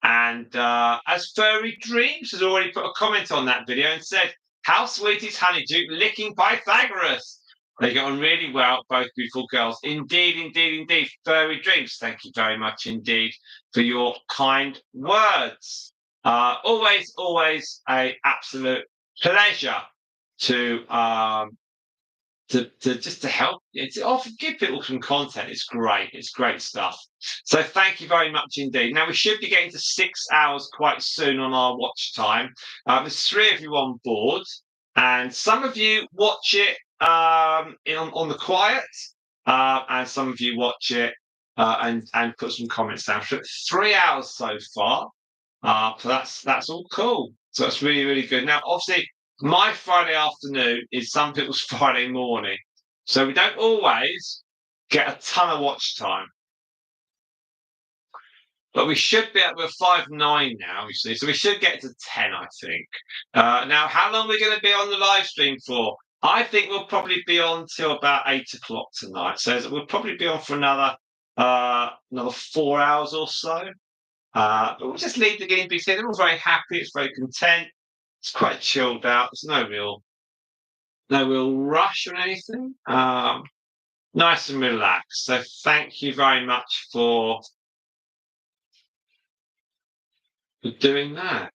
And as Furry Dreams has already put a comment on that video and said, how sweet is Honeydew licking Pythagoras? They get on really well, both beautiful girls. Indeed. Furry Dreams, thank you very much indeed for your kind words. Always a absolute pleasure to just to help. It's often give people some content. It's great stuff. So thank you very much indeed. Now we should be getting to 6 hours quite soon on our watch time. There's 3 of you on board, and some of you watch it on the quiet, and some of you watch it and put some comments down. So 3 hours so far. So that's all cool. So that's really good. Now, obviously, my Friday afternoon is some people's Friday morning, so we don't always get a ton of watch time. But we should be at 5.9 now, you see, so we should get to 10, I think. Now, how long are we going to be on the live stream for? I think we'll probably be on till about 8 o'clock tonight. So we'll probably be on for another 4 hours or so. But we'll just leave the guinea pigs here. They're all very happy. It's very content. It's quite chilled out. There's no real rush or anything. Nice and relaxed. So thank you very much for doing that.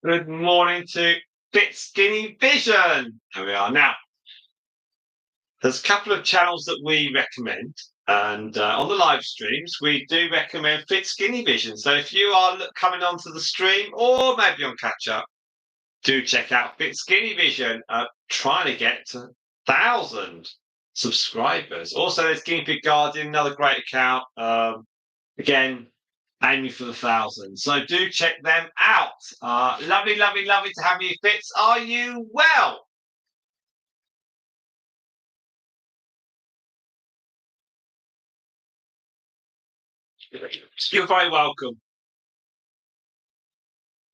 Good morning to Fit Skinny Vision. There we are. Now, there's a couple of channels that we recommend, and on the live streams, we do recommend Fit Skinny Vision. So if you are coming onto the stream or maybe on catch up, do check out Fit Skinny Vision. Trying to get to 1,000 subscribers. Also, there's Guinea Pig Guardian, another great account. Again, aiming for the 1,000. So do check them out. Lovely, lovely, lovely to have you, Fitz. Are you well? You're very welcome.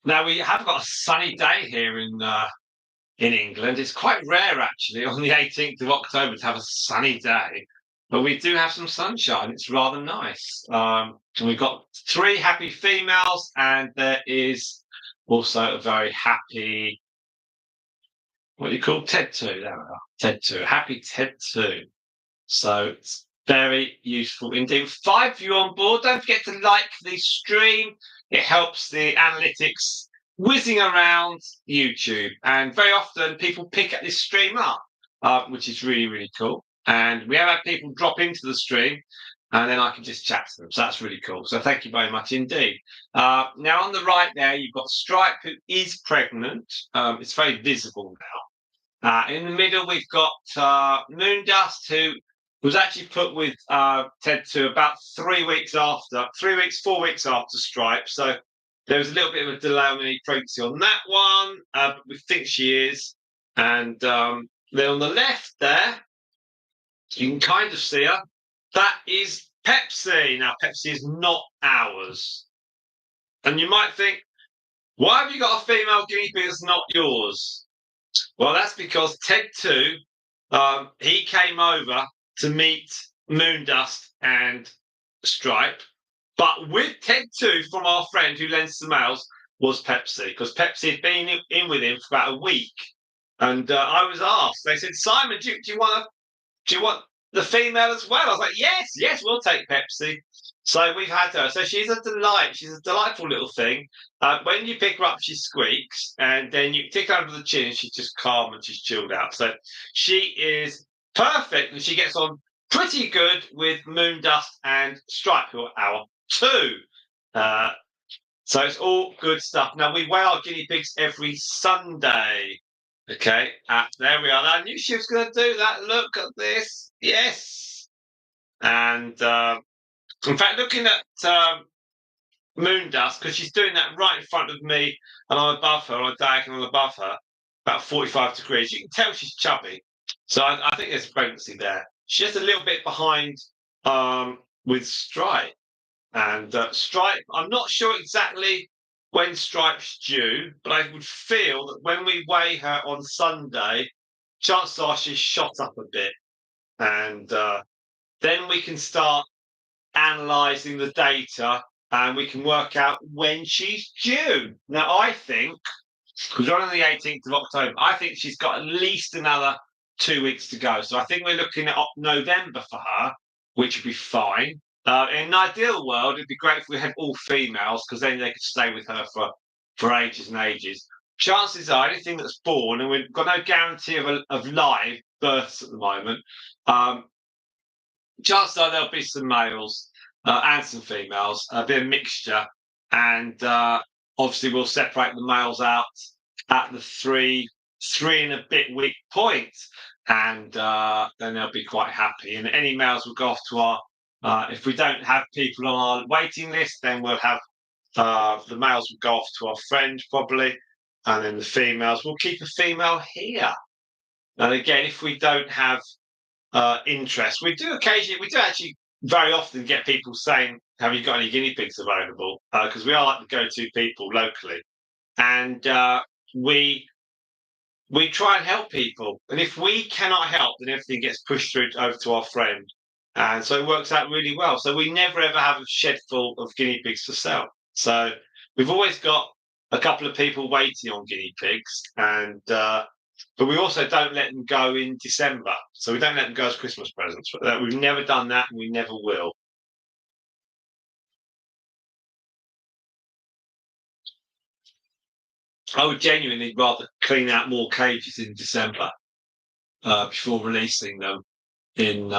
Now we have got a sunny day here in England. It's quite rare actually on the 18th of October to have a sunny day, but we do have some sunshine. It's rather nice. And we've got 3 happy females, and there is also a very happy, what do you call Ted 2? There we are. Ted 2. Happy Ted 2. So it's very useful indeed. 5 of you on board. Don't forget to like the stream. It helps the analytics whizzing around YouTube. And very often people pick at this stream up, which is really, really cool. And we have had people drop into the stream, and then I can just chat to them. So that's really cool. So thank you very much indeed. Now on the right there, you've got Stripe, who is pregnant. It's very visible now. In the middle, we've got Moondust, who was actually put with Ted 2 about 3 weeks after, 3 weeks, 4 weeks after Stripe. So there was a little bit of a delay on the pregnancy on that one, but we think she is. And then on the left there, you can kind of see her. That is Pepsi. Now, Pepsi is not ours. And you might think, why have you got a female guinea pig that's not yours? Well, that's because Ted 2, he came over to meet Moondust and Stripe. But with Ted 2 from our friend who lends the males was Pepsi, because Pepsi had been in with him for about a week. And I was asked, they said, Simon, do you want the female as well? I was like, yes, we'll take Pepsi. So we've had her. So she's a delight. She's a delightful little thing. When you pick her up, she squeaks, and then you tick her under the chin, and she's just calm and she's chilled out. So she is perfect, and she gets on pretty good with Moondust and Stripe, who are our 2. So it's all good stuff. Now we weigh our guinea pigs every Sunday. Okay, there we are. I knew she was going to do that. Look at this. Yes. And in fact, looking at Moondust, because she's doing that right in front of me, and I'm above her, on a diagonal above her, about 45 degrees. You can tell she's chubby. So I think there's pregnancy there. She's just a little bit behind with Stripe. And Stripe, I'm not sure exactly when Stripe's due, but I would feel that when we weigh her on Sunday, chances are she's shot up a bit. And then we can start analysing the data, and we can work out when she's due. Now, I think, because we're on the 18th of October, I think she's got at least another 2 weeks to go. So I think we're looking at November for her, which would be fine. In an ideal world, it'd be great if we had all females, because then they could stay with her for ages and ages. Chances are, anything that's born, and we've got no guarantee of live births at the moment, chances are there'll be some males and some females, a bit of mixture, and obviously we'll separate the males out at the three and a bit week point, and then they'll be quite happy. And any males will go off to our. If we don't have people on our waiting list, then we'll have the males will go off to our friend probably, and then the females, we'll keep a female here. And again, if we don't have interest, we do actually very often get people saying, have you got any guinea pigs available? Because we are like the go-to people locally. And we try and help people. And if we cannot help, then everything gets pushed through over to our friend. And so it works out really well. So we never ever have a shed full of guinea pigs to sell. So we've always got a couple of people waiting on guinea pigs, and but we also don't let them go in December. So we don't let them go as Christmas presents. We've never done that, and we never will. I would genuinely rather clean out more cages in December before releasing them in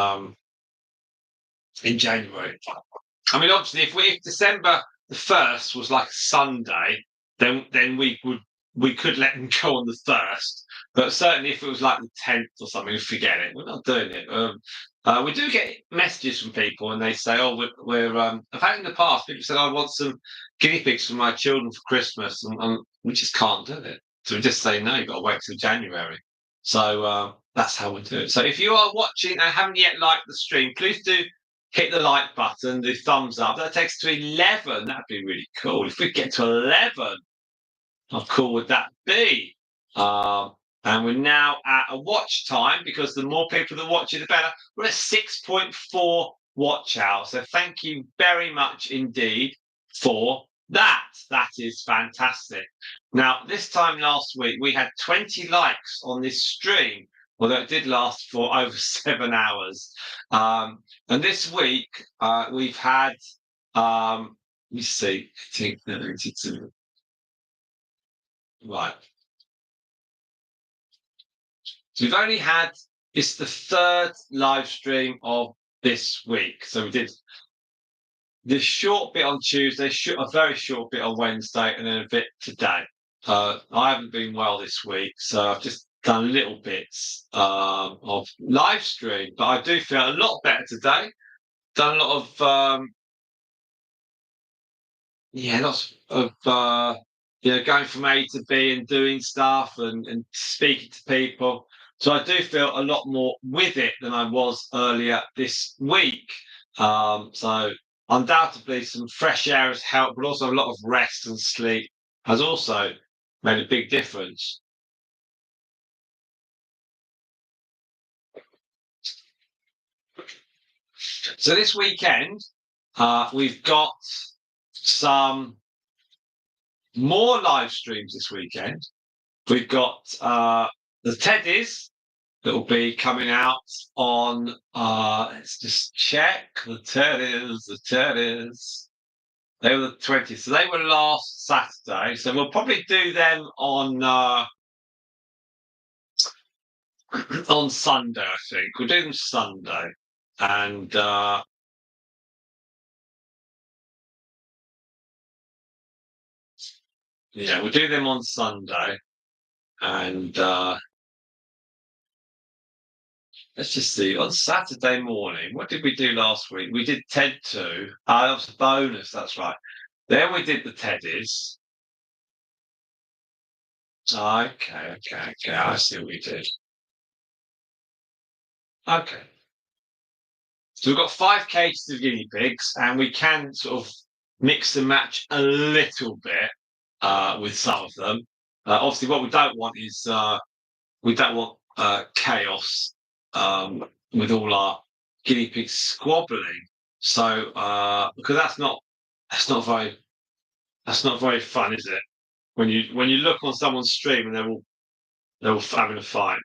January. I mean, obviously, if December the 1st was like a Sunday, then we could let them go on the 1st. But certainly, if it was like the 10th or something, forget it. We're not doing it. We do get messages from people, and they say, "Oh, we're." I've had in the past people said, "I want some guinea pigs for my children for Christmas," and we just can't do it. So we just say, "No, you've got to wait till January." So that's how we do it. So if you are watching and haven't yet liked the stream, please do hit the like button, the thumbs up. That takes to 11. That'd be really cool. If we get to 11, how cool would that be? And we're now at a watch time because the more people that watch it, the better. We're at 6.4 watch hours. So thank you very much indeed for that. That is fantastic. Now, this time last week, we had 20 likes on this stream, although it did last for over 7 hours. And this week, we've had, let me see, I think, right. So we've only had, it's the third live stream of this week. So we did this short bit on Tuesday, a very short bit on Wednesday, and then a bit today. I haven't been well this week, so I've just done little bits of live stream, but I do feel a lot better today. Done a lot of lots of going from A to B and doing stuff and speaking to people. So I do feel a lot more with it than I was earlier this week. So undoubtedly some fresh air has helped, but also a lot of rest and sleep has also made a big difference. So this weekend, we've got some more live streams this weekend. We've got the Teddies that will be coming out on, let's just check, the Teddies. They were the 20th. So they were last Saturday. So we'll probably do them on Sunday, I think. We'll do them Sunday. And we'll do them on Sunday. And let's just see. On Saturday morning, what did we do last week? We did TED 2. That was a bonus, that's right. Then we did the Teddies. Okay. I see what we did. Okay. So we've got 5 cages of guinea pigs, and we can sort of mix and match a little bit with some of them. Obviously, what we don't want is we don't want chaos with all our guinea pigs squabbling. So because that's not very fun, is it? When you look on someone's stream and they're all having a fight.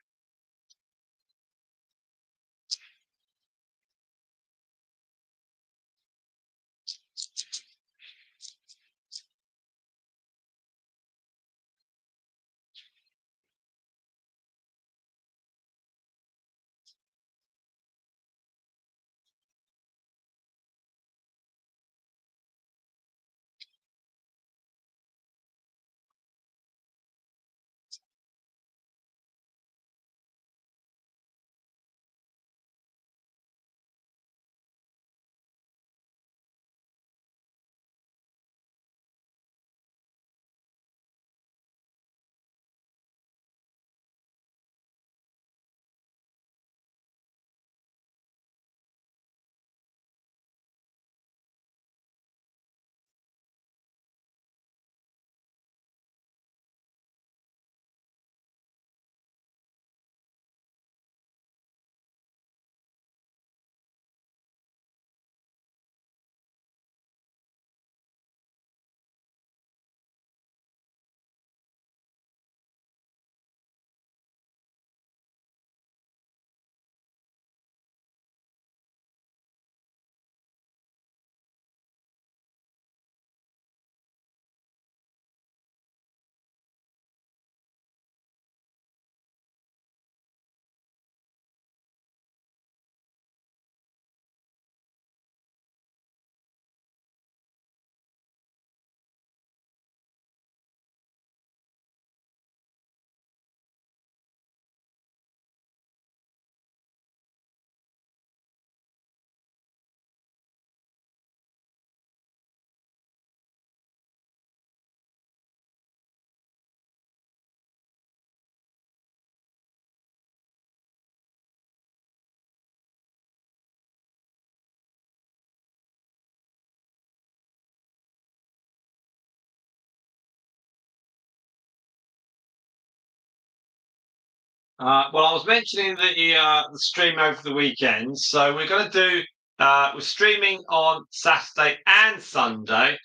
Well, I was mentioning the stream over the weekend, so we're going to do. We're streaming on Saturday and Sunday.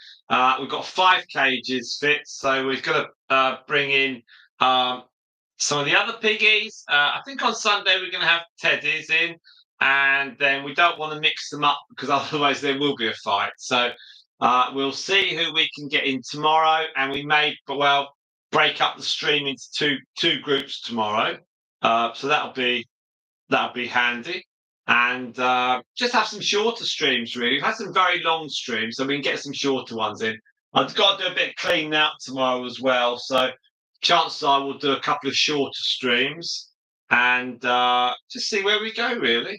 We've got 5 cages fit, so we're going to bring in um, some of the other piggies. I think on Sunday we're going to have teddies in, and then we don't want to mix them up because otherwise there will be a fight. So we'll see who we can get in tomorrow, and we may well break up the stream into two groups tomorrow. So that'll be handy, and just have some shorter streams. Really, we've had some very long streams, so we can get some shorter ones in. I've got to do a bit of cleaning out tomorrow as well, so chances are we'll do a couple of shorter streams and just see where we go. Really.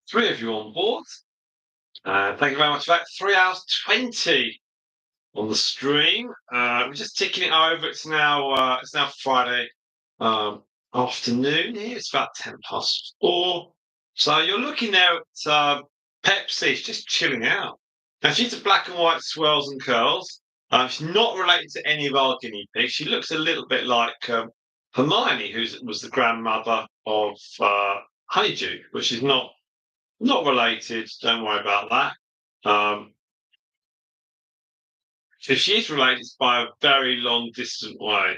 Three of you on board. Thank you very much for that. 3 hours 20 on the stream. We're just ticking it over. It's now Friday afternoon here. It's about 4:10. So you're looking there at Pepsi. She's just chilling out. Now she's a black and white swirls and curls. She's not related to any of our guinea pigs. She looks a little bit like Hermione, who was the grandmother of Honeydew, but she's not related. Don't worry about that. If she is related, it's by a very long distant way.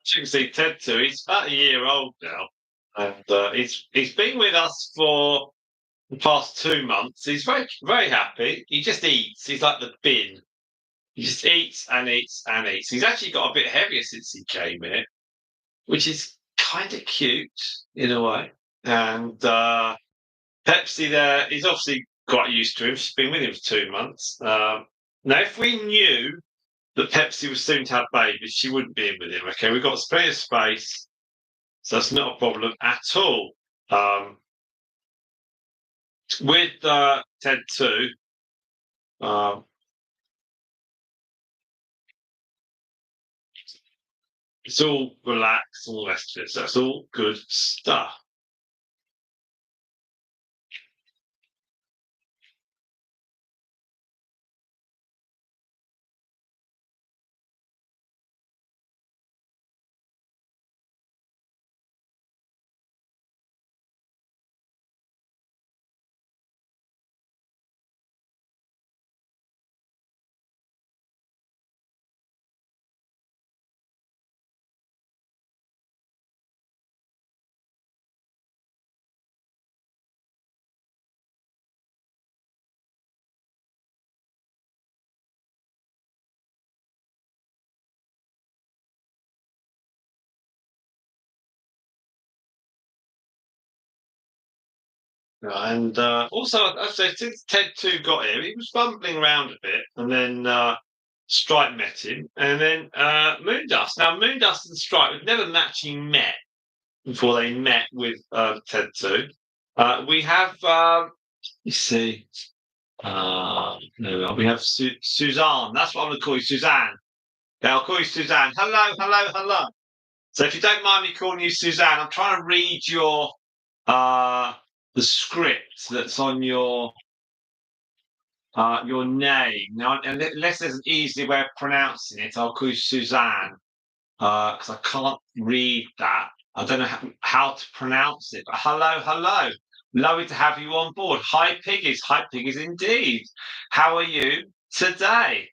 As you can see, Ted too. He's about a year old now, and he's been with us for the past 2 months. He's very very happy. He just eats. He's like the bin. He just eats and eats and eats. He's actually got a bit heavier since he came here, which is kind of cute in a way. And Pepsi there, he's obviously quite used to him. She's been with him for 2 months. Now, if we knew that Pepsi was soon to have babies, she wouldn't be in with him. Okay, we've got plenty of space, so that's not a problem at all. With Ted too, um, it's all relaxed and all the rest of it. So it's all good stuff. And also, I say since Ted 2 got here, he was bumbling around a bit, and then Stripe met him, and then Moondust. Now, Moondust and Stripe had never actually met before they met with Ted 2. We have, you see, no, we have Suzanne. That's what I'm going to call you, Suzanne. Yeah, I'll call you Suzanne. Hello, hello, hello. So if you don't mind me calling you Suzanne, I'm trying to read uh, the script that's on your name. Now, unless there's an easy way of pronouncing it, I'll call you Suzanne because I can't read that. I don't know how to pronounce it, but hello, hello. Lovely to have you on board. Hi, piggies. Hi, piggies indeed. How are you today?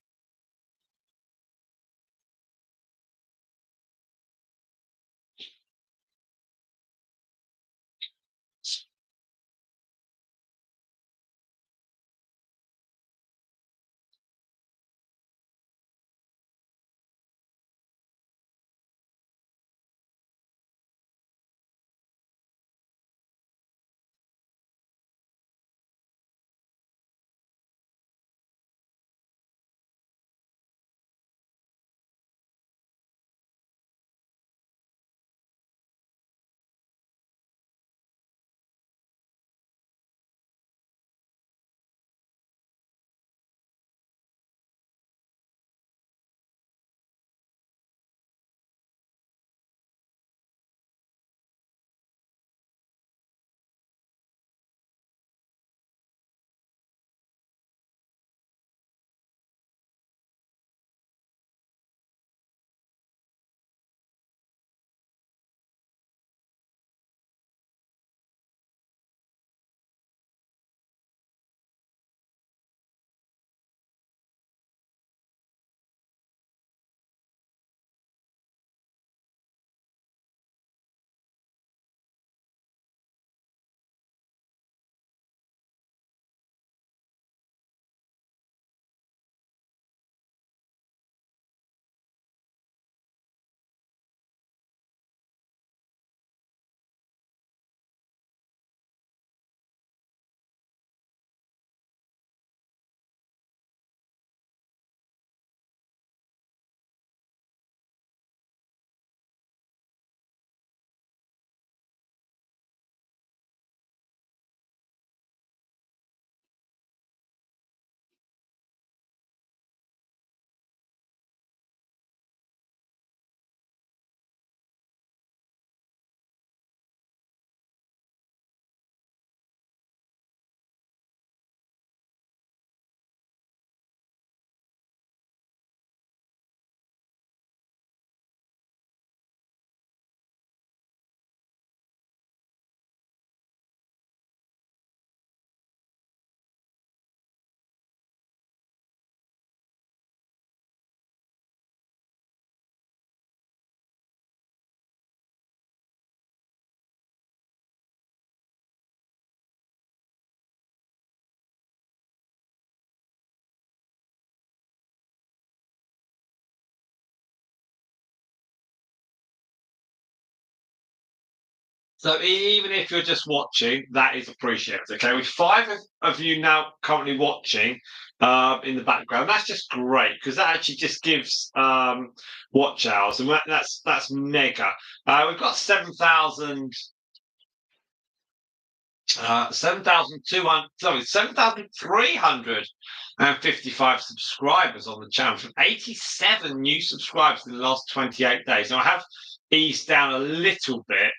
So even if you're just watching, that is appreciated. Okay, with five of you now currently watching in the background, that's just great because that actually just gives watch hours, and that's mega. We've got 7,200, sorry, 7,355 subscribers on the channel from 87 new subscribers in the last 28 days. Now I have eased down a little bit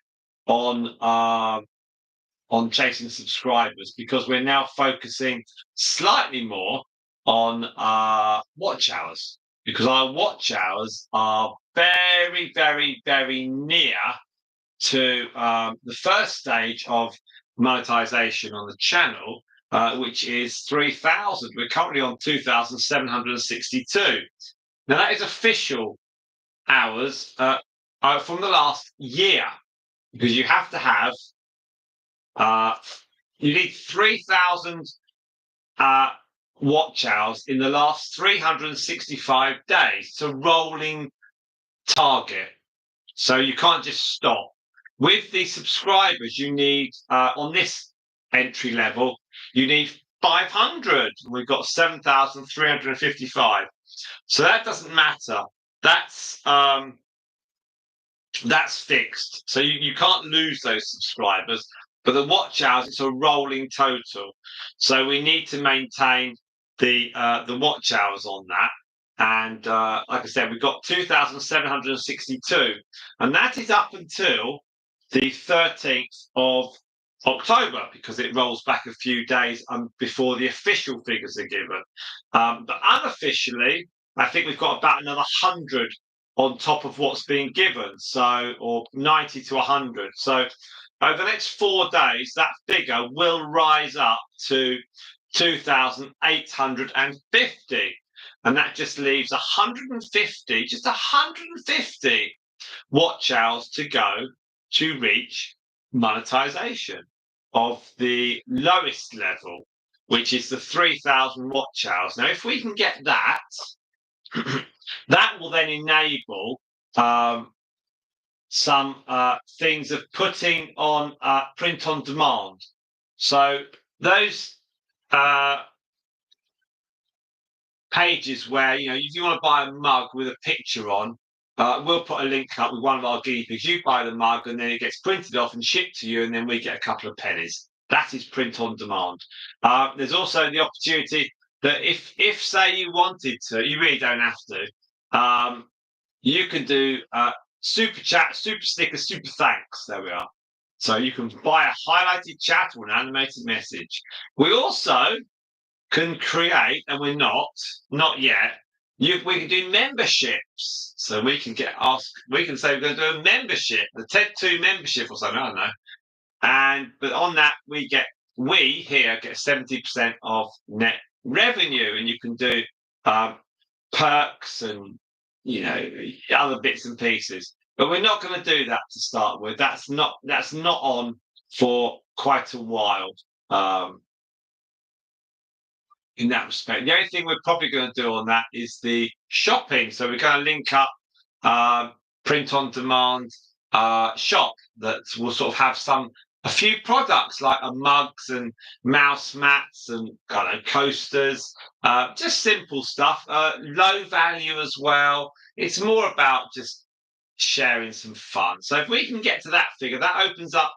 on chasing subscribers because we're now focusing slightly more on watch hours because our watch hours are very, very, very near to the first stage of monetization on the channel, which is 3,000. We're currently on 2,762. Now that is official hours from the last year because you have to have uh, you need 3,000 uh, watch hours in the last 365 days. It's a rolling target. So you can't just stop. With the subscribers, you need, on this entry level, you need 500. We've got 7,355. So that doesn't matter. That's fixed. So you can't lose those subscribers. But the watch hours, it's a rolling total. So we need to maintain the watch hours on that. And like I said, we've got 2,762, and that is up until the 13th of October because it rolls back a few days before the official figures are given. But unofficially, I think we've got about another 100 on top of what's being given, so or 90 to 100. So over the next 4 days, that figure will rise up to 2,850, and that just leaves 150, just 150 watch hours to go to reach monetization of the lowest level, which is the 3,000 watch hours. Now, if we can get that, that will then enable some things of putting on print on demand. So those pages where, if you want to buy a mug with a picture on, we'll put a link up with one of our guinea pigs. You buy the mug and then it gets printed off and shipped to you, and then we get a couple of pennies. That is print on demand. There's also the opportunity that if say you wanted to, you really don't have to, you can do super chat, super sticker, super thanks. There we are. So you can buy a highlighted chat or an animated message. We also can create, and we're not yet. We can do memberships, so we can we can say we're going to do a membership, the TED2 membership or something. I don't know. But on that, we here get 70% of net revenue, and you can do perks and other bits and pieces. But we're not going to do that to start with. That's not on for quite a while. In that respect, the only thing we're probably going to do on that is the shopping. So we're going to link up print on demand shop that will sort of have a few products like mugs and mouse mats and coasters, just simple stuff, low value as well. It's more about just sharing some fun. So if we can get to that figure, that opens up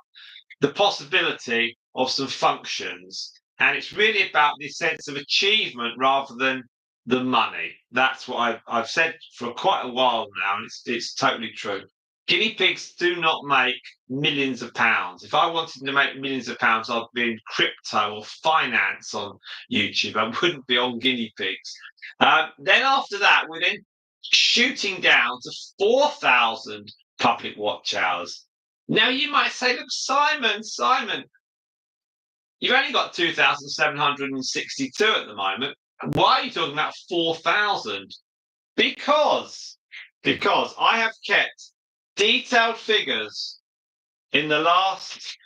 the possibility of some functions. And it's really about the sense of achievement rather than the money. That's what I've said for quite a while now, and it's totally true. Guinea pigs do not make millions of pounds. If I wanted to make millions of pounds, I'd be in crypto or finance on YouTube. I wouldn't be on guinea pigs. Then after that, we're then shooting down to 4,000 public watch hours. Now you might say, look, Simon, you've only got 2,762 at the moment. Why are you talking about 4,000? Because I have kept detailed figures in the last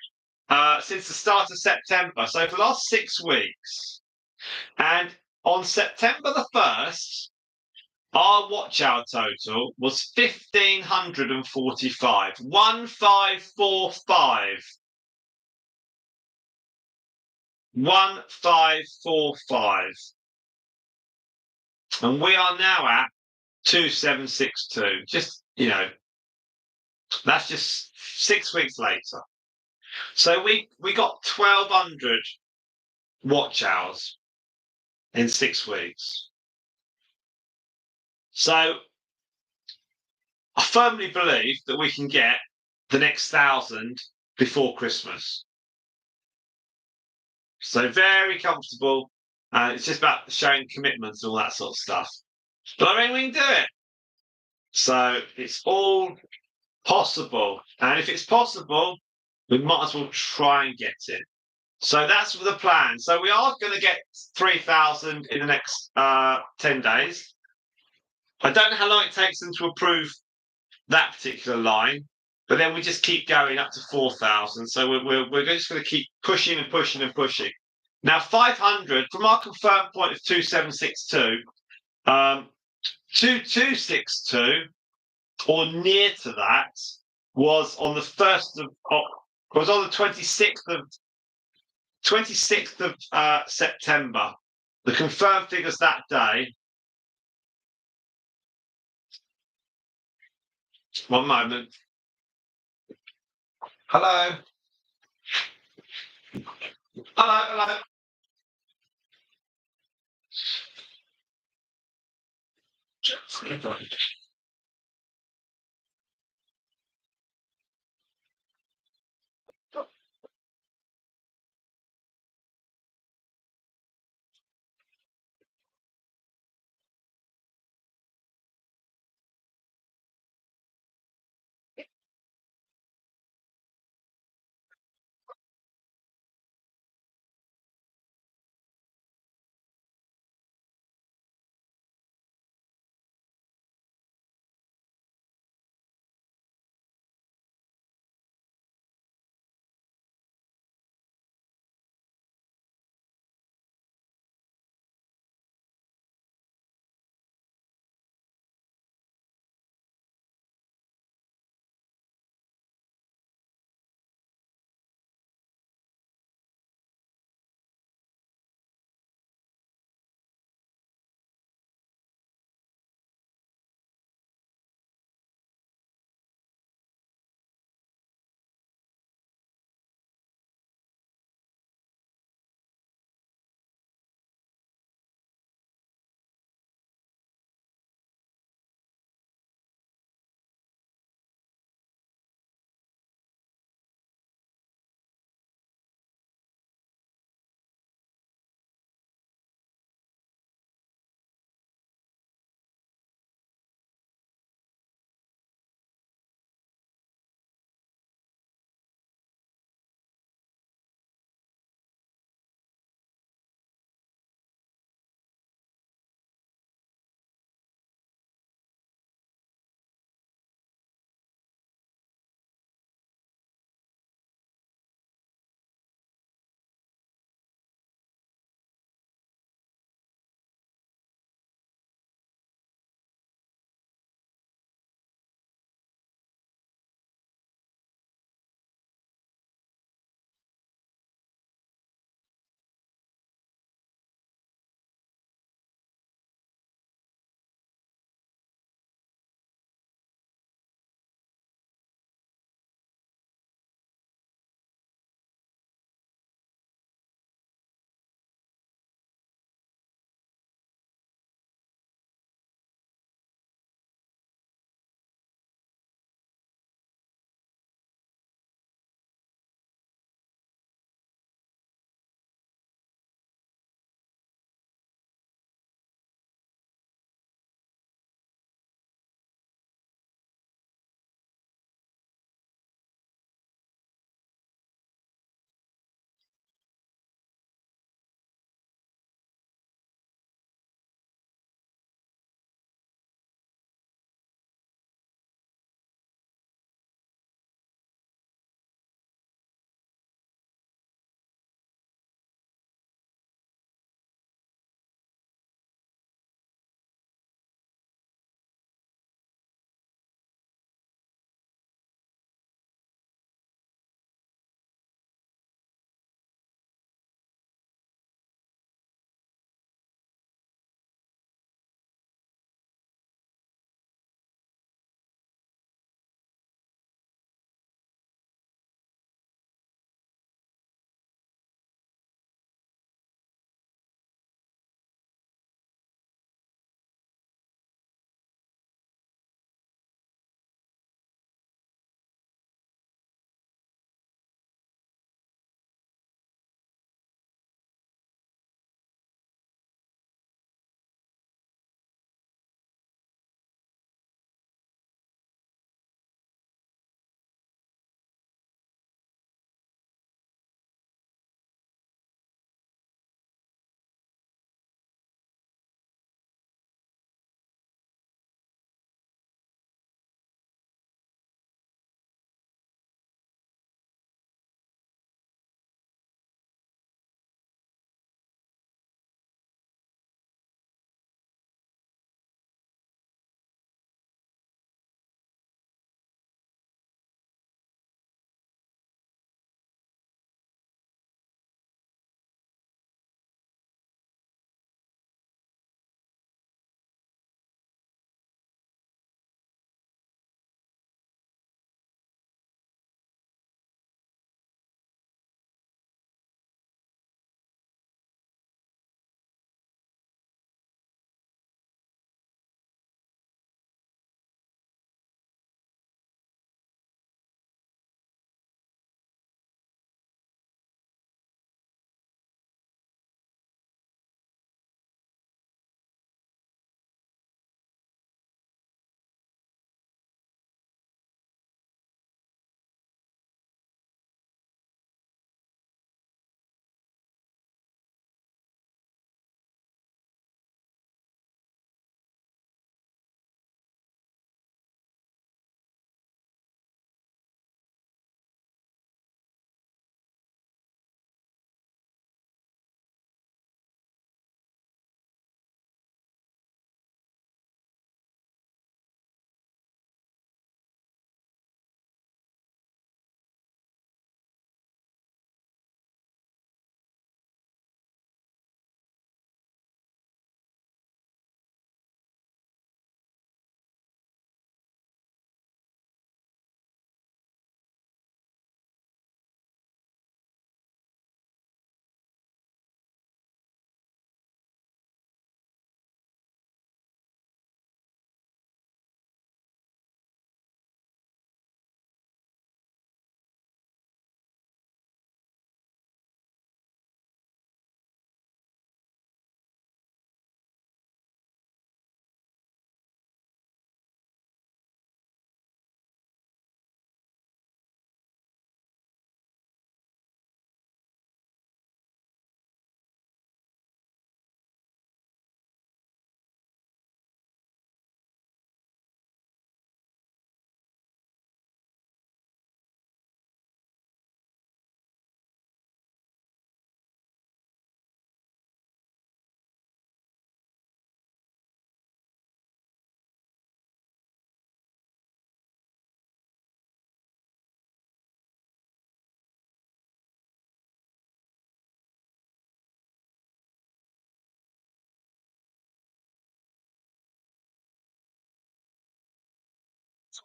since the start of September. So for the last 6 weeks, and on September the 1st, our watch hour total was 1,545. 1545. 1545. And we are now at 2,762. Just, that's just 6 weeks later. So we got 1,200 watch hours in 6 weeks. So I firmly believe that we can get the next 1,000 before Christmas. So very comfortable. It's just about showing commitments and all that sort of stuff. But I mean, we can do it. So it's all possible. And if it's possible, we might as well try and get it. So that's the plan. So we are going to get 3,000 in the next 10 days. I don't know how long it takes them to approve that particular line, but then we just keep going up to 4,000. So we're just going to keep pushing and pushing and pushing. Now 500 from our confirmed point of 2,762, 2,262 or near to that was on the 26th of September. The confirmed figures that day. One moment. Hello. Hello.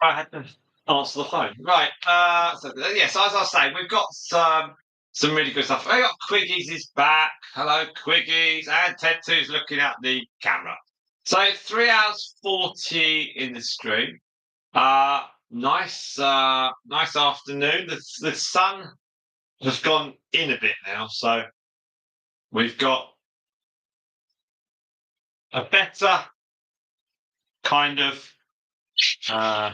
I had to answer the phone. Right. Yes, as I was saying, we've got some really good stuff. I got Quiggies is back. Hello, Quiggies, and Ted 2's looking at the camera. So 3 hours 40 in the stream. Nice afternoon. The sun has gone in a bit now, so we've got a better kind of uh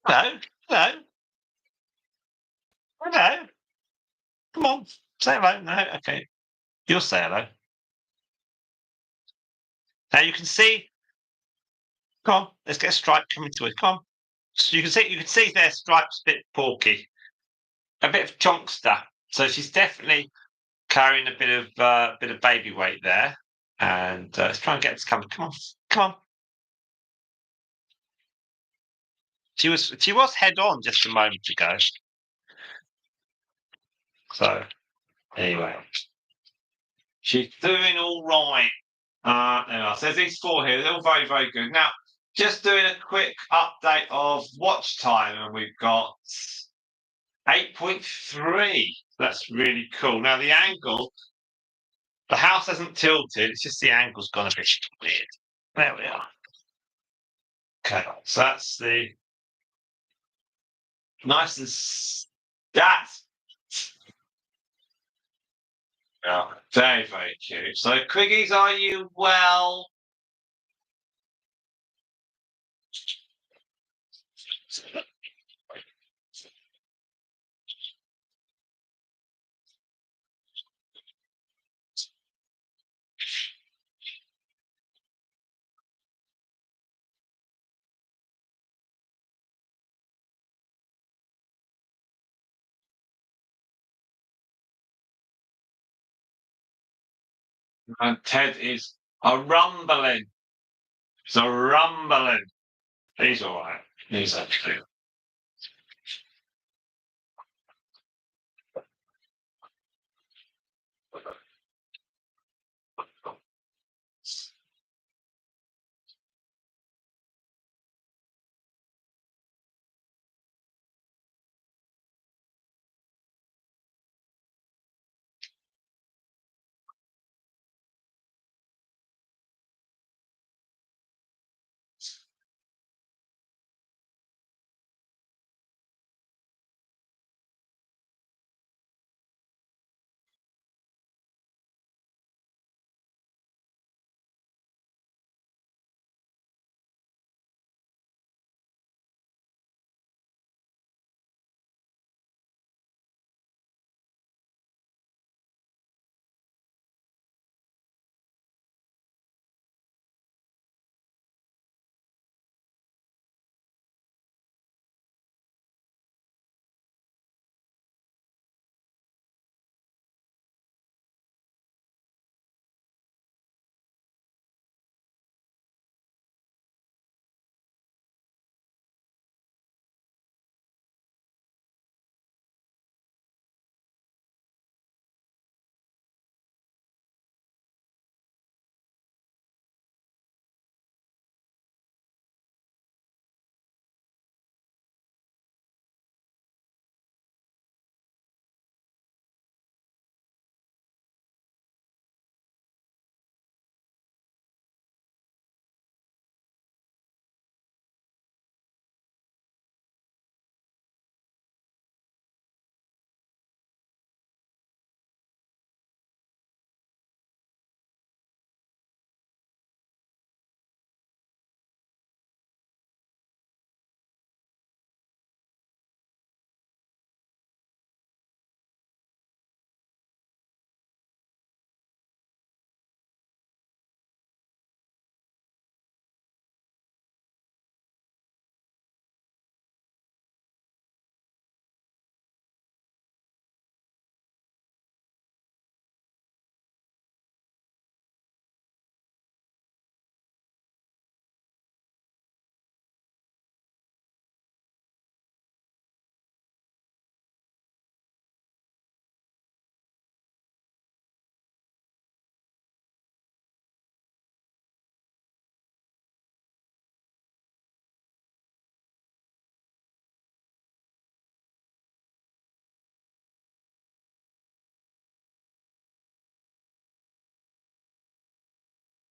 hello, hello, hello. Come on, say hello. No, okay. You'll say hello. Now you can see, come on, let's get a stripe coming to it. Come on. So you can see there Stripe's a bit porky, a bit of chonkster. So she's definitely carrying a bit of baby weight there. And let's try and get this coming. Come on, come on. She was head on just a moment ago. So anyway, she's doing all right. There we are. So there's these four here. They're all very, very good. Now, just doing a quick update of watch time, and we've got 8.3. That's really cool. Now the angle, the house hasn't tilted. It's just the angle's gone a bit weird. There we are. Okay, so that's the nice and that's very, very cute. So Quiggies, are you well? And Ted is a rumbling. He's a rumbling. He's all right. He's actually.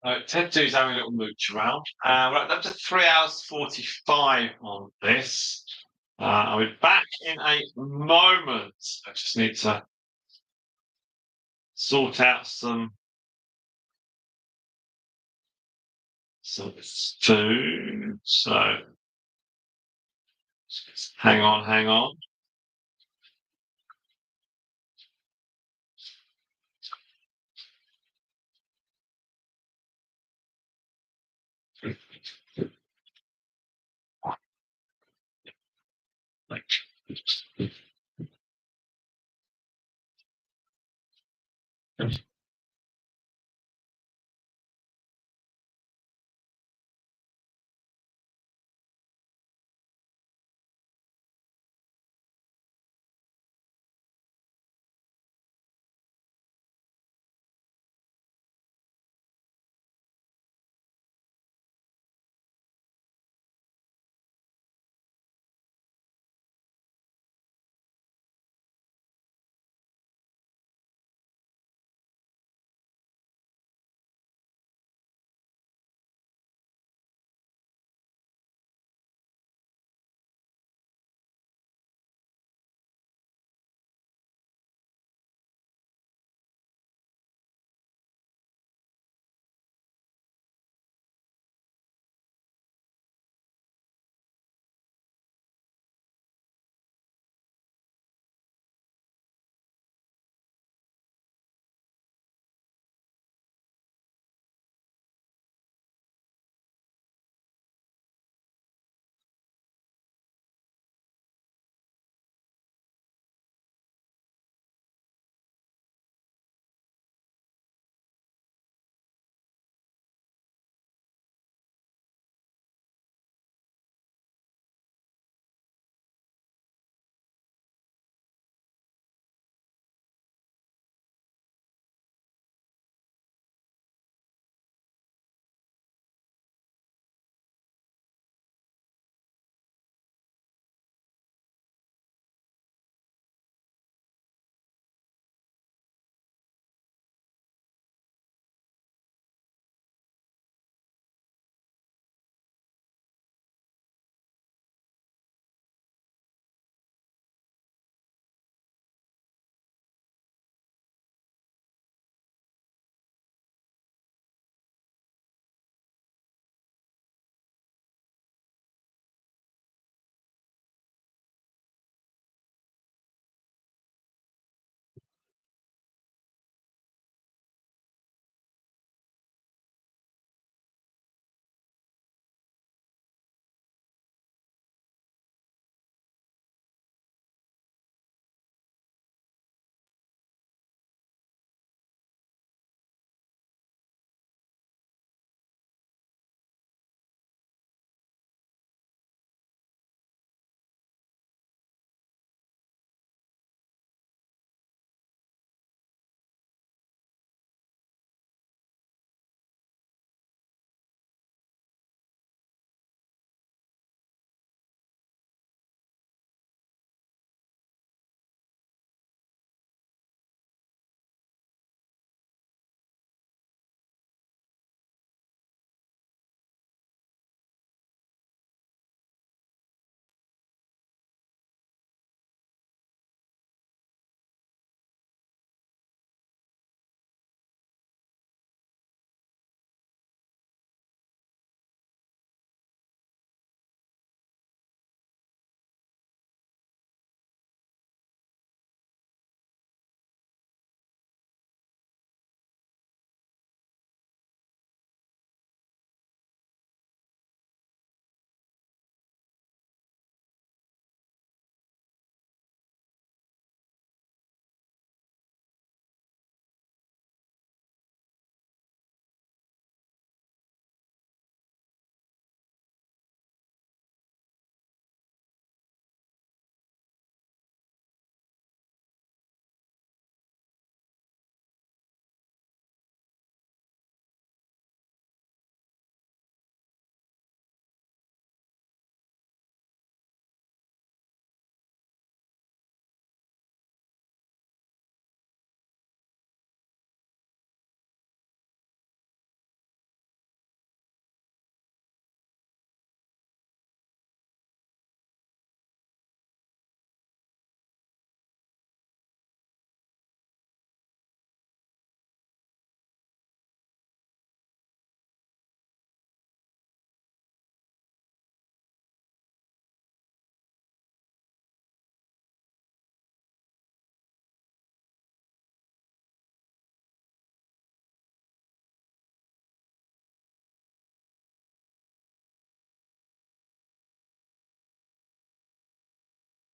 Ted 2's having a little mooch around. We're up to 3 hours 45 on this. I'll be back in a moment. I just need to sort out some food. So hang on, hang on.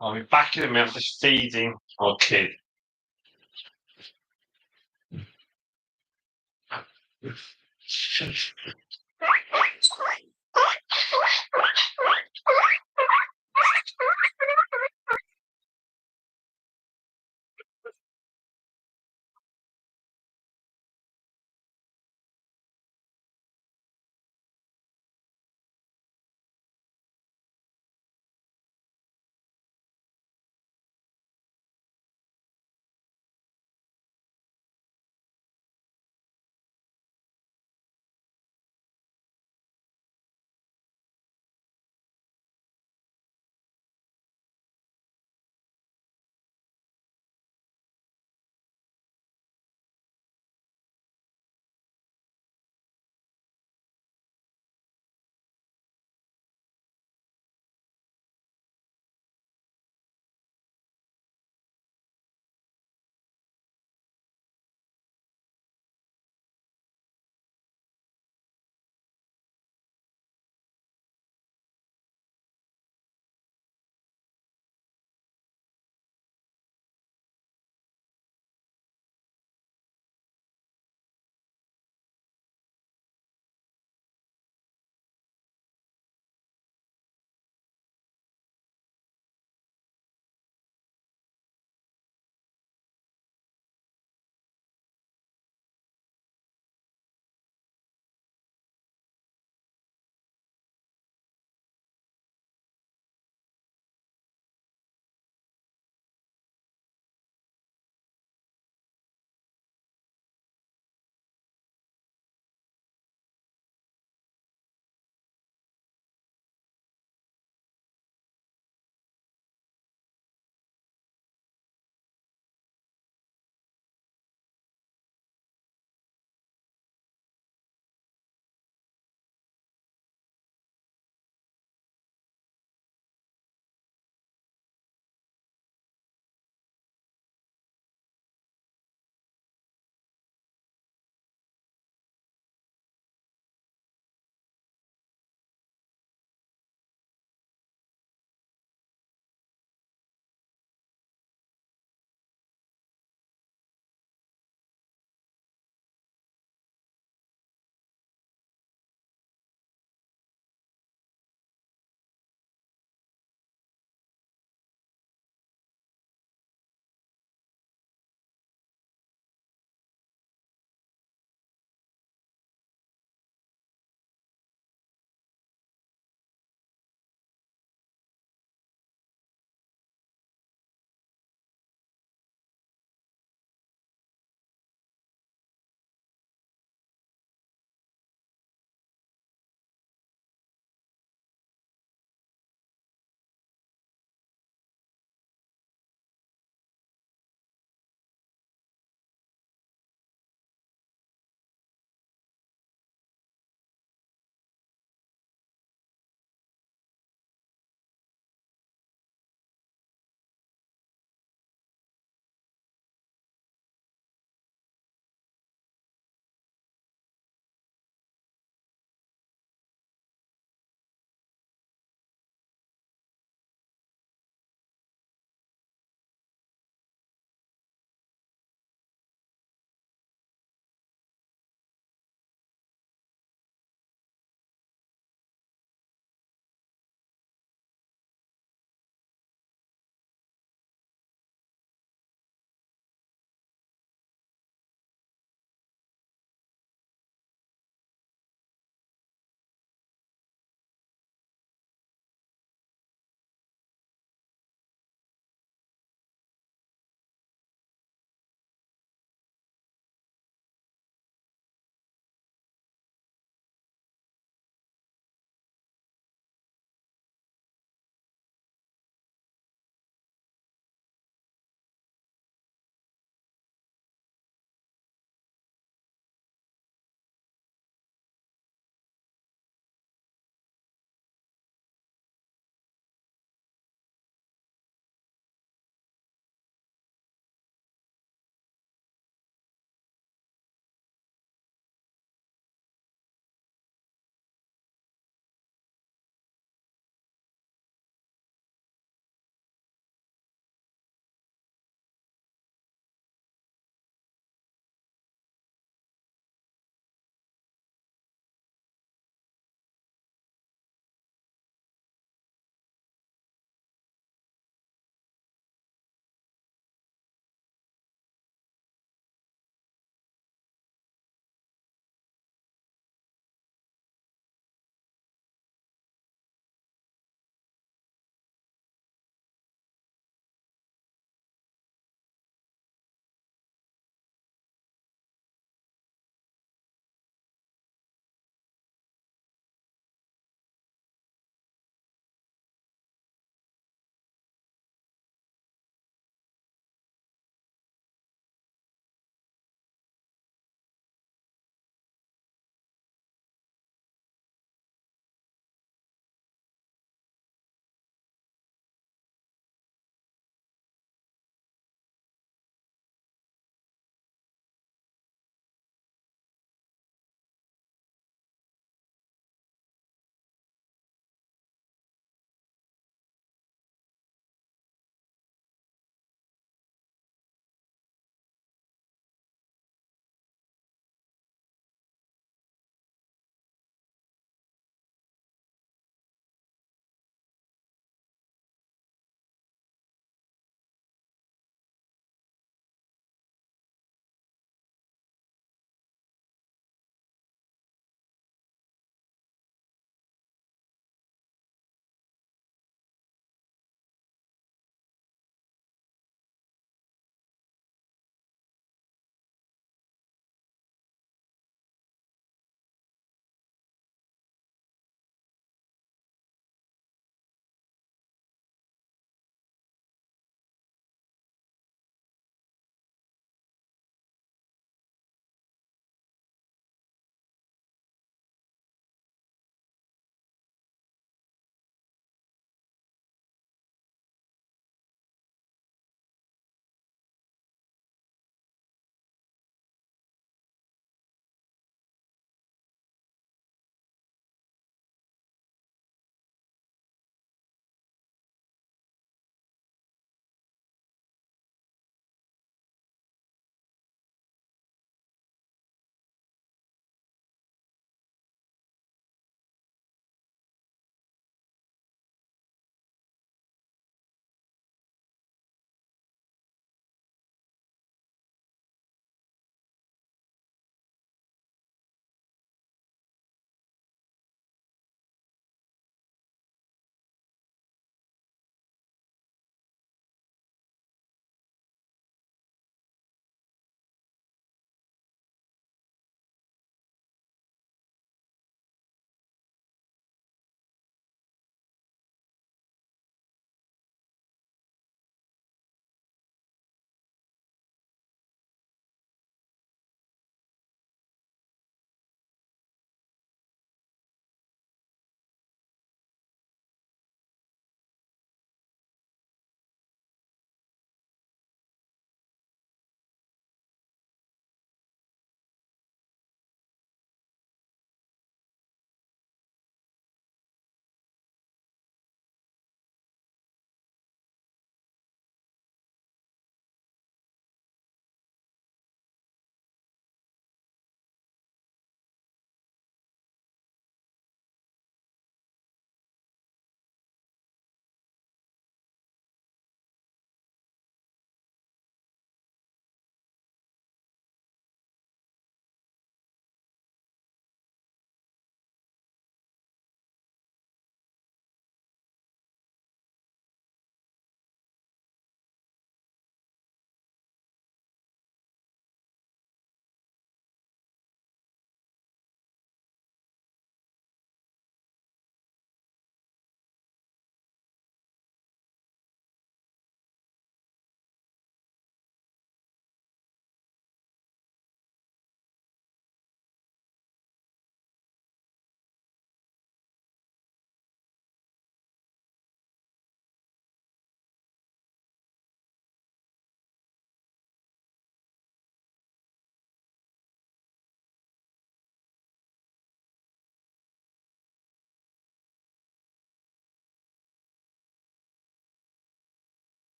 I'll be back in a minute, just feeding our kid.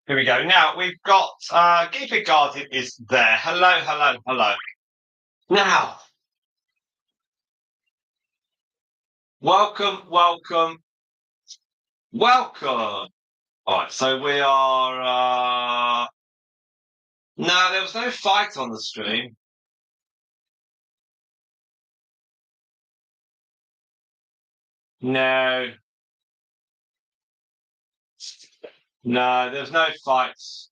Here we go. Now we've got Guinea Pig Guardian is there. Hello, hello, hello. Now, welcome, welcome, welcome. All right, so we are. No, there was no fight on the stream. No, no, there was no fights.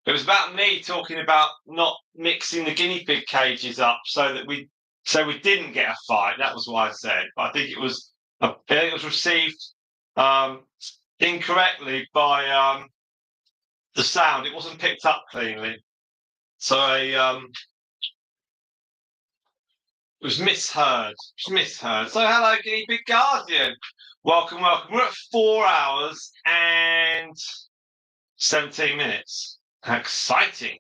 It was about me talking about not mixing the guinea pig cages up so we didn't get a fight. That was what I said. But I think it was received um, incorrectly by the sound. It wasn't picked up cleanly, so it was misheard. It was misheard. So hello, Guinea Pig Guardian. Welcome, welcome. We're at 4 hours and 17 minutes. How exciting!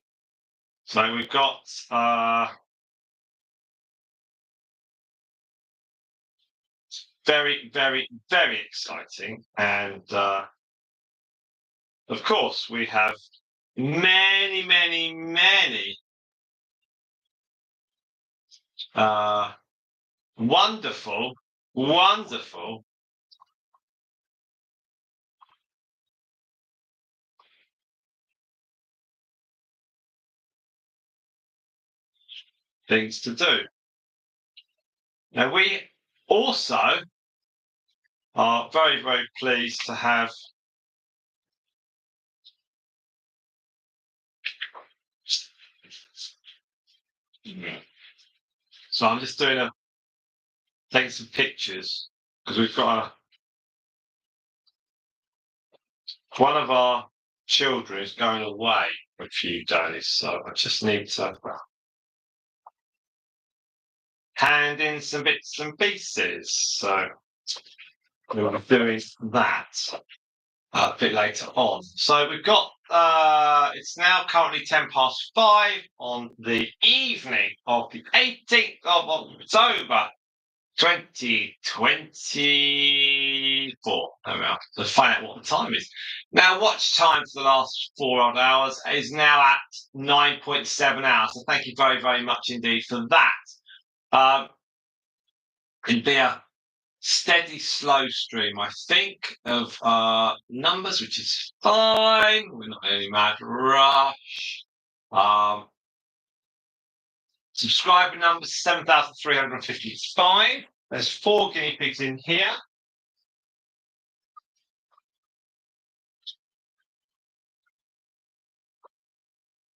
So we've got very, very, very exciting. And of course, we have many, many, many wonderful, wonderful things to do. Now, we also are very, very pleased to have so I'm just taking some pictures because we've got one of our children is going away for a few days, so I just need to hand in some bits and pieces. So we'll be doing that a bit later on. So we've got it's now currently 5:10 on the evening of the 18th of October 2024. There we are. Let's find out what the time is. Now, watch time for the last 4 odd hours is now at 9.7 hours. So thank you very, very much indeed for that. It'll be a steady, slow stream, I think, of numbers, which is fine. We're not in any mad rush. Subscriber numbers 7,355. There's 4 guinea pigs in here.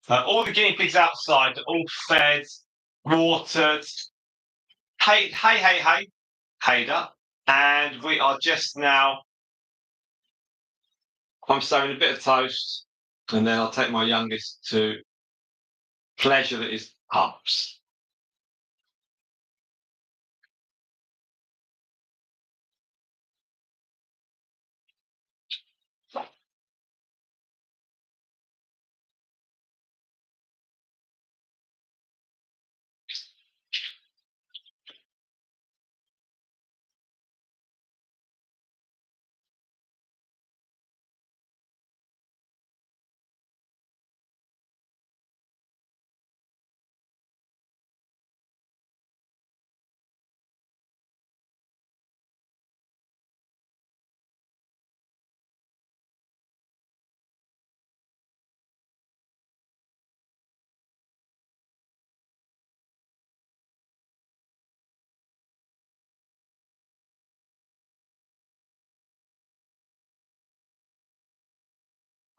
All the guinea pigs outside are all fed, watered. Hey, hey, hey, hey, Hader. And we are just now. I'm sewing a bit of toast, and then I'll take my youngest to pleasure that is pups.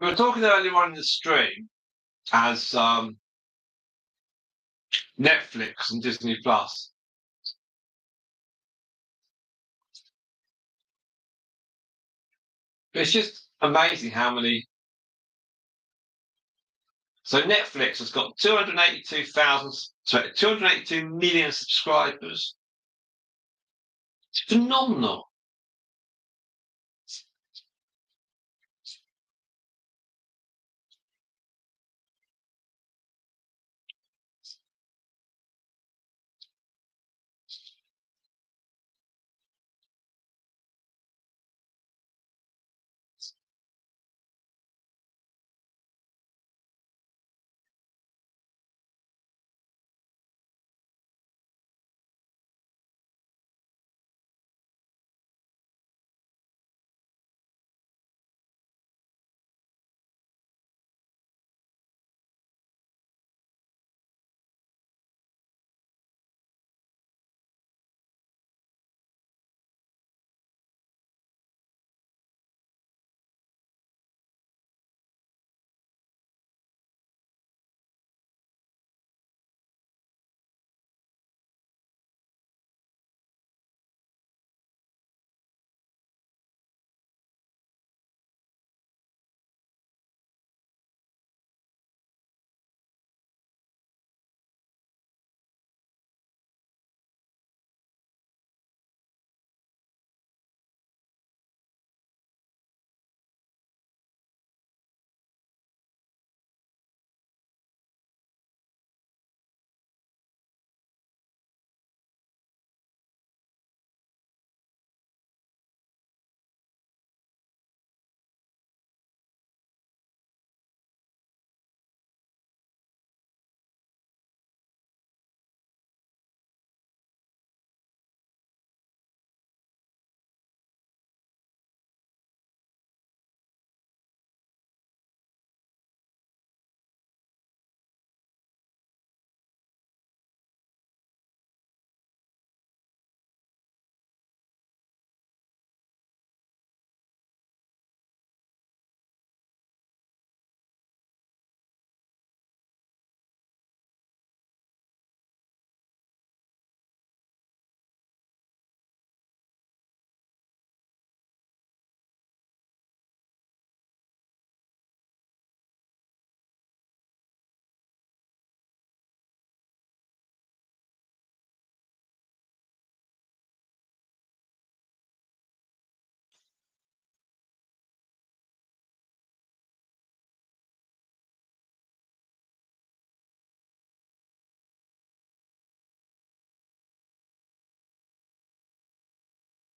We were talking earlier on in the stream as Netflix and Disney Plus. It's just amazing how many. So Netflix has got 282 million subscribers. It's phenomenal.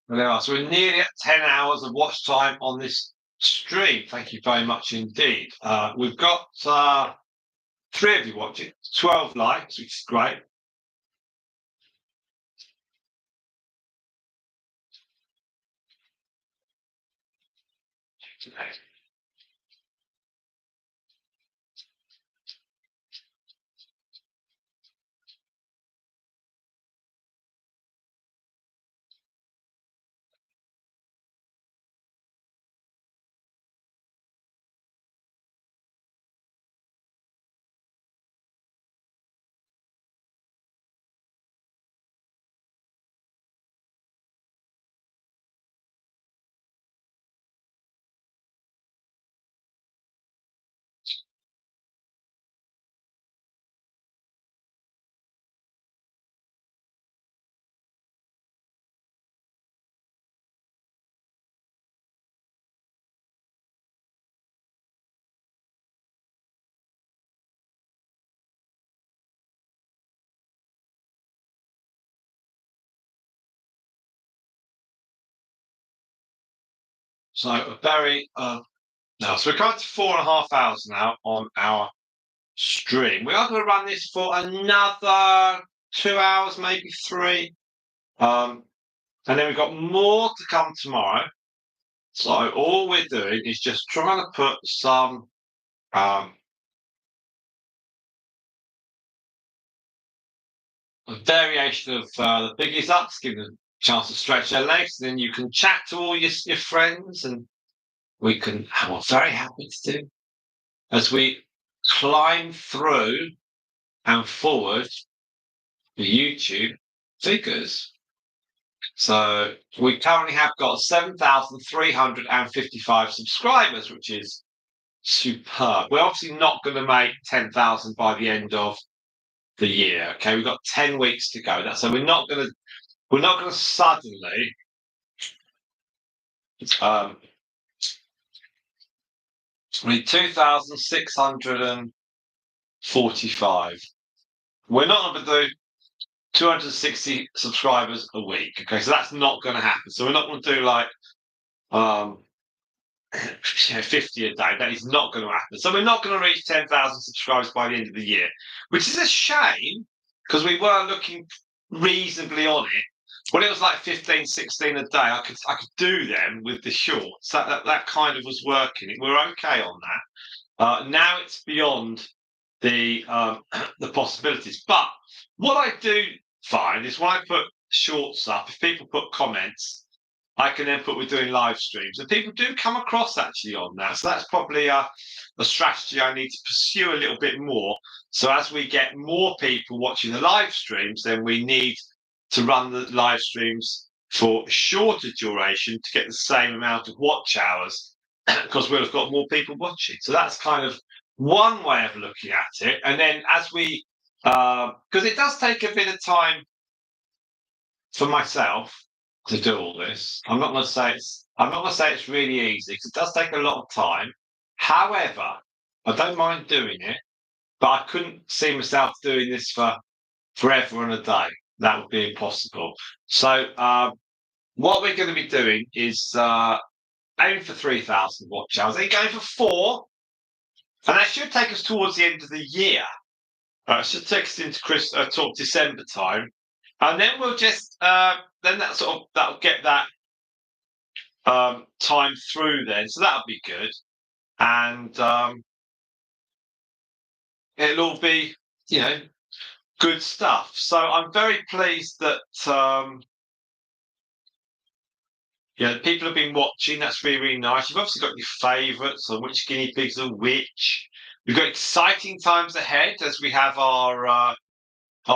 There are. So we're nearly at 10 hours of watch time on this stream. Thank you very much indeed. We've got 3 of you watching, 12 likes, which is great. So a very now, so we're coming to 4.5 hours now on our stream. We are going to run this for another 2 hours, maybe 3. And then we've got more to come tomorrow. So all we're doing is just trying to put some variation of the biggies up, to give them a chance to stretch their legs. Then you can chat to all your friends, and we can, and we're very happy to do, as we climb through and forward the YouTube figures. So we currently have got 7,355 subscribers, which is superb. We're obviously not going to make 10,000 by the end of the year. Okay, we've got 10 weeks to go. So we're not going to suddenly we 2,645. We're not going to do 260 subscribers a week. Okay, so that's not going to happen. So we're not going to do like 50 a day. That is not going to happen. So we're not going to reach 10,000 subscribers by the end of the year, which is a shame because we were looking reasonably on it. When it was like 15, 16 a day, I could do them with the shorts. That kind of was working. We're okay on that. Now it's beyond the the possibilities. But what I do find is when I put shorts up, if people put comments, I can then put we're doing live streams, and people do come across actually on that. So that's probably a strategy I need to pursue a little bit more. So as we get more people watching the live streams, then we need to run the live streams for shorter duration to get the same amount of watch hours because we'll have got more people watching. So that's kind of one way of looking at it. And then as we, because it does take a bit of time for myself to do all this. I'm not going to say it's really easy because it does take a lot of time. However, I don't mind doing it, but I couldn't see myself doing this for forever and a day. That would be impossible. So what we're going to be doing is aiming for 3,000 watch hours. They're going for 4, and that should take us towards the end of the year. It should take us into December time, and then we'll just then that'll get that time through then. So that'll be good, and it'll all be good stuff. So I'm very pleased that people have been watching. That's really, really nice. You've obviously got your favourites on which guinea pigs are which. We've got exciting times ahead as we have our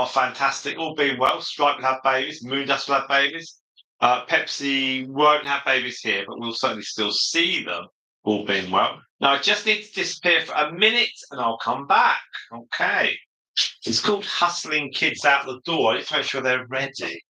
fantastic, all being well, Stripe will have babies, Moondust will have babies. Pepsi won't have babies here, but we'll certainly still see them, all being well. Now, I just need to disappear for a minute and I'll come back. Okay. It's called hustling kids out the door. Let's make sure they're ready.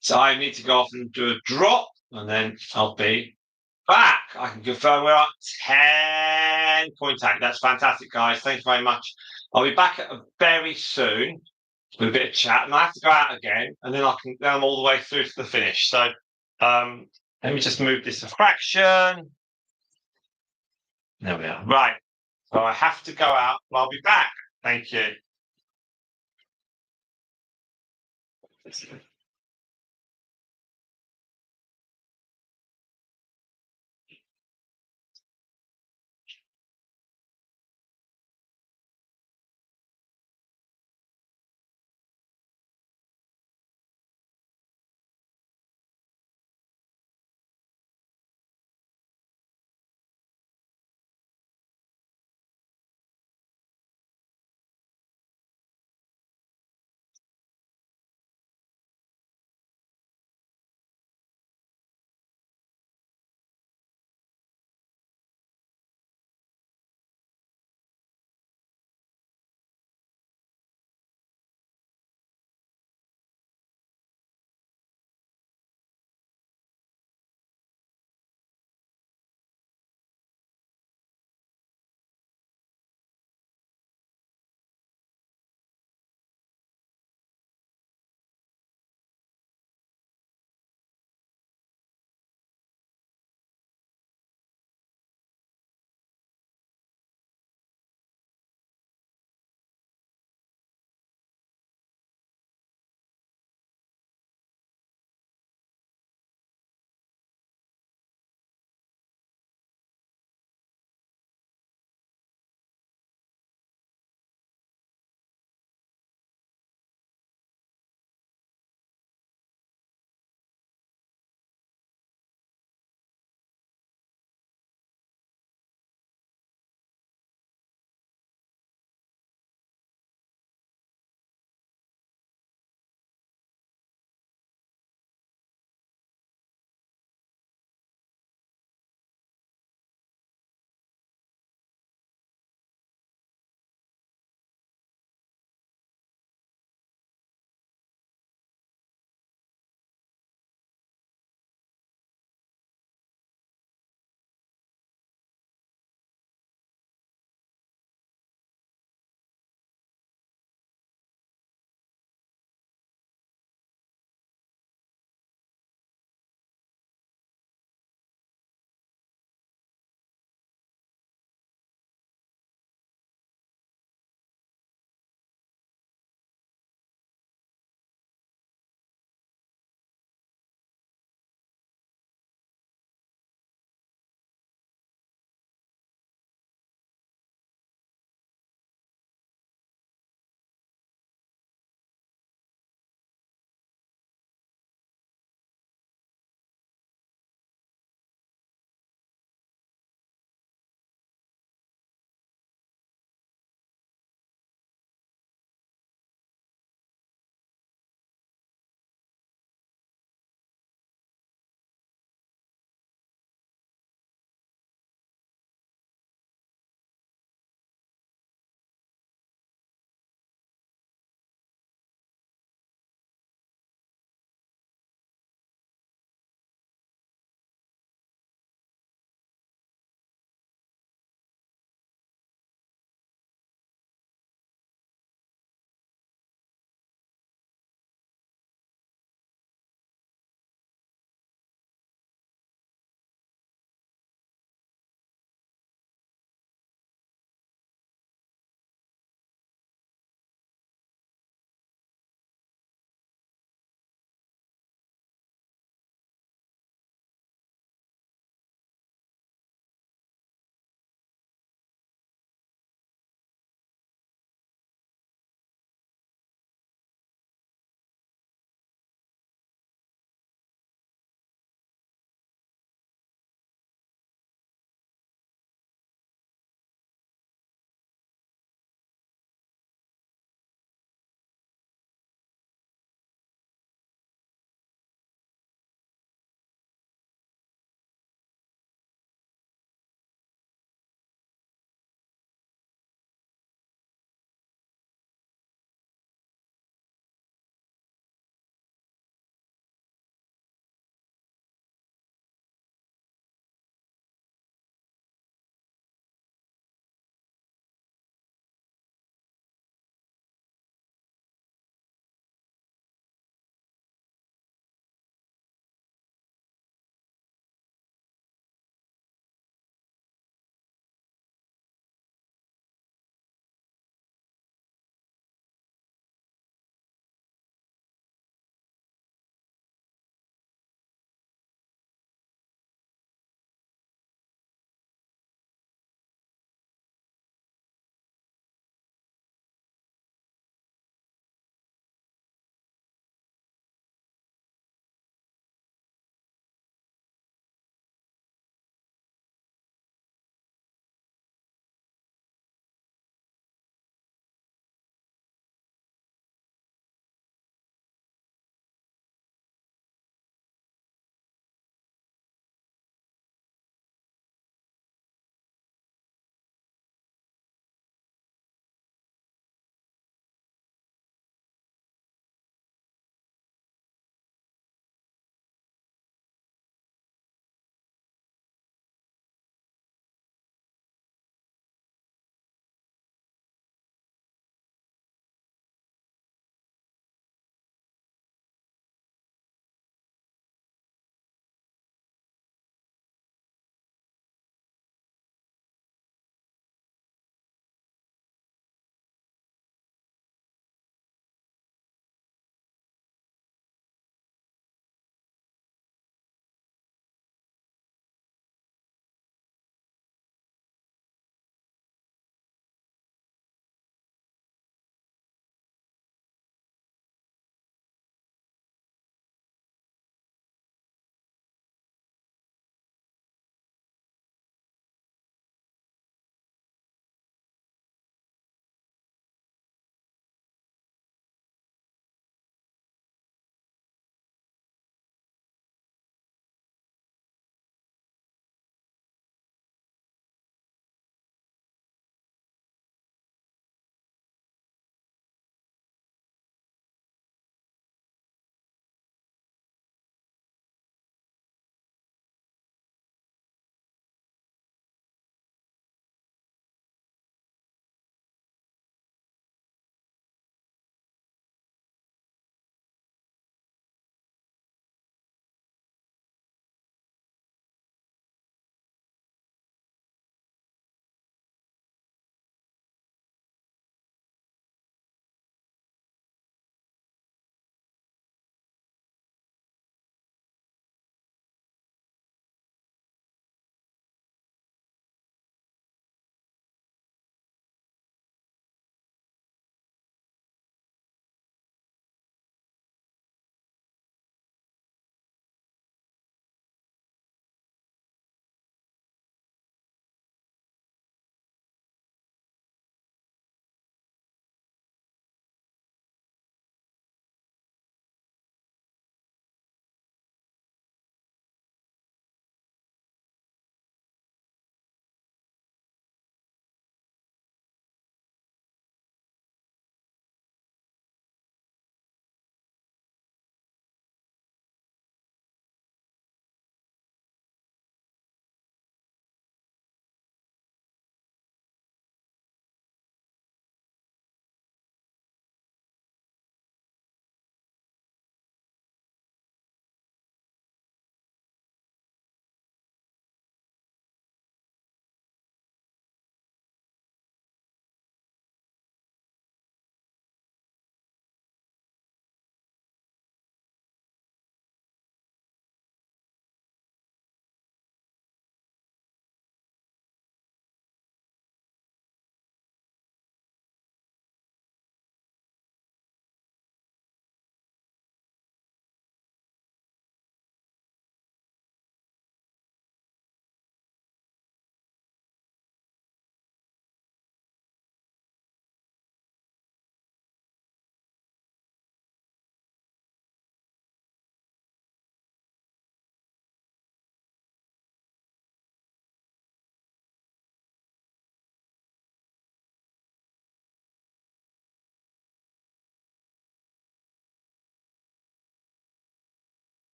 So I need to go off and do a drop, and then I'll be back. I can confirm we're at 10.8. That's fantastic, guys. Thanks very much. I'll be back very soon with a bit of chat, and I have to go out again, and then I'm all the way through to the finish. So let me just move this a fraction. There we are. Right. So I have to go out, but I'll be back. Thank you.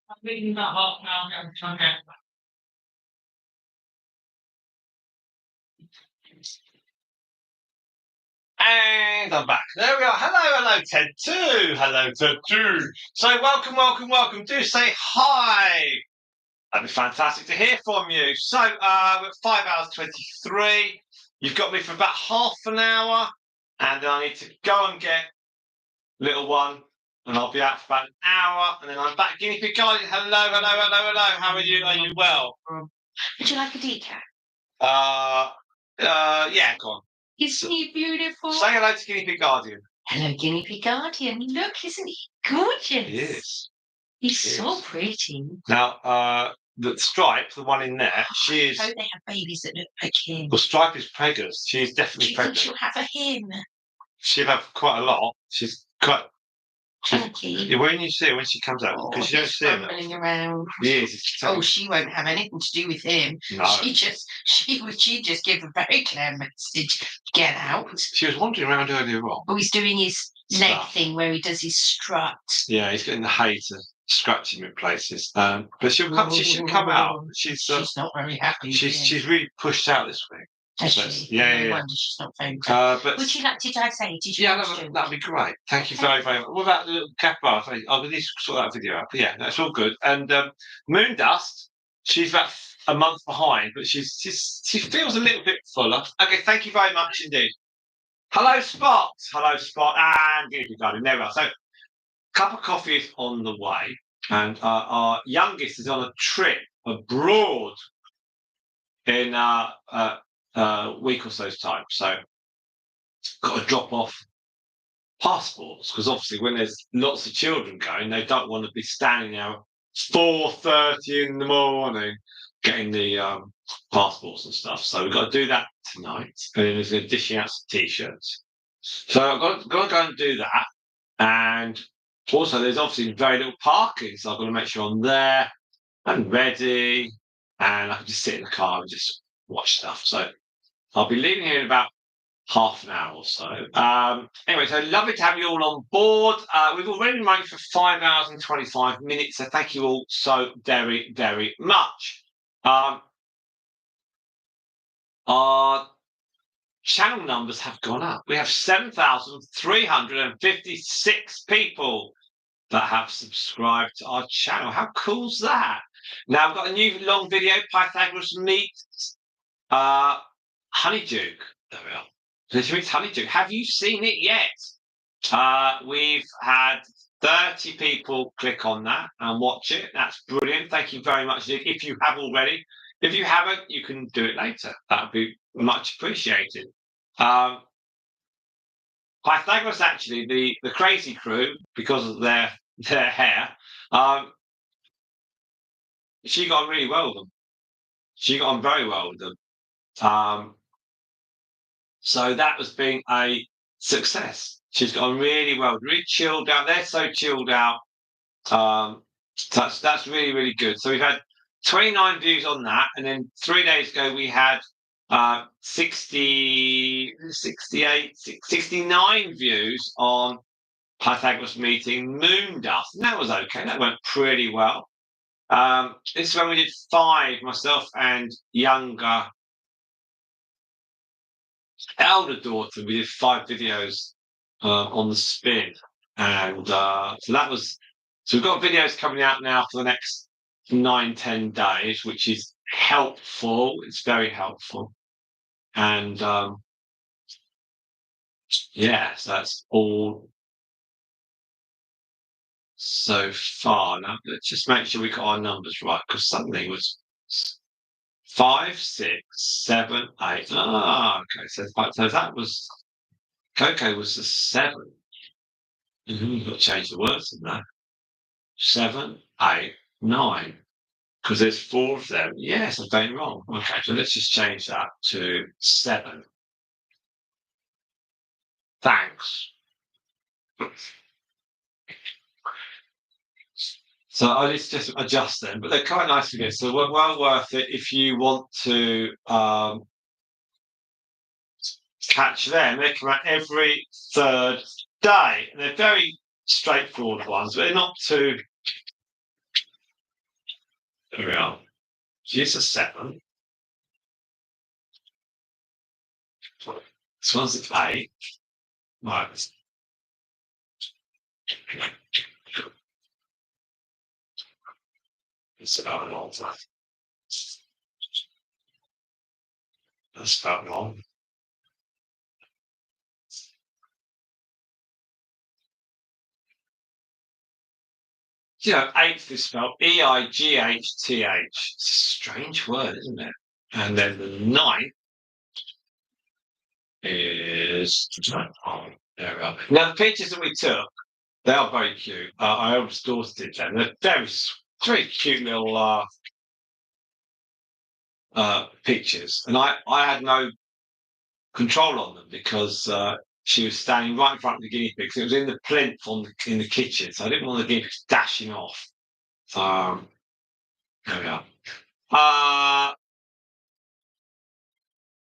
And I'm back. There we are. Hello, Ted too. Hello, Ted too. So welcome. Do say hi. That'd be fantastic to hear from you. So we're at 5 hours 23. You've got me for about half an hour, and then I need to go and get little one, and I'll be out for about an hour, and then I'm back. Guinea Pig Guardian. Hello. How are you? Are you well? Would you like a decaf? Yeah, go on. Isn't he beautiful? Say hello to Guinea Pig Guardian. Hello, Guinea Pig Guardian. Look, isn't he gorgeous? He is. He's so pretty. Now, the Stripe, the one in there, she is. I hope they have babies that look like him. Well, Stripe is pregnant. She's definitely Do you pregnant. think she'll have a him? She'll have quite a lot. She's quite. Thanky. When you see her, when she comes out, because you don't see her. Fumbling around. Yes. Oh, she won't have anything to do with him. No. She just give a very clear message. Get out. She was wandering around earlier on. Oh, he's doing his leg thing where he does his strut. Yeah, he's getting the hay to scratch him in places. But she'll come. She should come out. She's not very happy. She's really pushed out this week. Has she? Yeah. No wonder she's not very good. But would you like? Did I say? Did you? Yeah, that'd be great. Thank you very much. What about the little capybara? I'll at least sort that video out. But yeah, that's all good. And Moondust, she's about a month behind, but she feels a little bit fuller. Okay, thank you very much indeed. Hello, Spot. And Guinea Pig Guardian. There we are. So, cup of coffee is on the way, and our youngest is on a trip abroad in a week or so's time. So, got to drop off passports, because obviously when there's lots of children going, they don't want to be standing there 4:30 in the morning getting the passports and stuff. So we've got to do that tonight, and then there's going to dishing out some t-shirts. So I've got to go and do that, and also there's obviously very little parking, so I've got to make sure I'm there and ready, and I can just sit in the car and just watch stuff. So I'll be leaving here in about half an hour or so. Anyway, so lovely to have you all on board. We've already been running for 5 hours and 25 minutes, so thank you all so very, very much. Our channel numbers have gone up. We have 7,356 people that have subscribed to our channel. How cool's that? Now, I've got a new long video, Pythagoras meets Honeydew. There we are. Honeydew. Have you seen it yet? We've had 30 people click on that and watch it. That's brilliant. Thank you very much. If you have already, if you haven't, you can do it later. That would be much appreciated. Pythagoras, actually, the crazy crew, because of their hair, she got on really well with them. She got on very well with them. So that has been a success. She's gone really well, really chilled out. They're so chilled out. That's really, really good. So we've had 29 views on that, and then 3 days ago we had 69 views on Pythagoras meeting Moondust, and that was okay. That went pretty well. This is when we did 5, myself and younger elder daughter. We did 5 videos on the spin, and so that was. So we've got videos coming out now for the next 9-10 days, which is helpful. It's very helpful, and yeah, so that's all so far. Now let's just make sure we got our numbers right, because something was 5, 6, 7, 8. Okay. So that was Coco was the 7. You've got to change the words in that. 7, 8, 9. Because there's 4 of them. Yes, I'm going wrong. Okay, so let's just change that to 7. Thanks. So I need to just adjust them, but they're quite nice to get. So well worth it if you want to catch them. They come out every 3rd day. And they're very straightforward ones, but they're not too There we are. She's a 7. This one's an 8. Right. It's about an old. That's about wrong. You know, 8th is spelled Eighth. It's a strange word, isn't it? And then the 9th is. Oh, there we are. Now, the pictures that we took, they are very cute. I oldest daughter did them. They're very cute little pictures. And I had no control on them because she was standing right in front of the guinea pigs. It was in the plinth in the kitchen, so I didn't want the guinea pigs dashing off. There we are.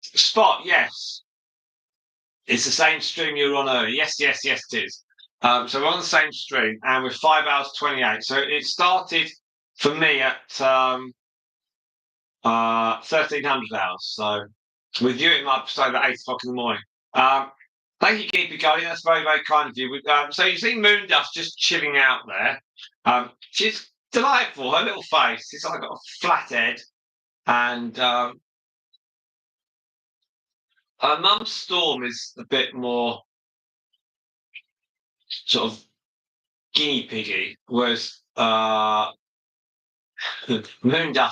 Spot, yes. It's the same stream you were on earlier. Yes, it is. So we're on the same stream, and we're 5 hours 28. So it started for me at 1300 hours. So with you, it might start at 8 o'clock in the morning. Thank you, keep it going. That's very, very kind of you. So you see Moondust just chilling out there. She's delightful. Her little face. It's like got a flat head, and her mum's Storm is a bit more sort of guinea piggy, whereas Moondust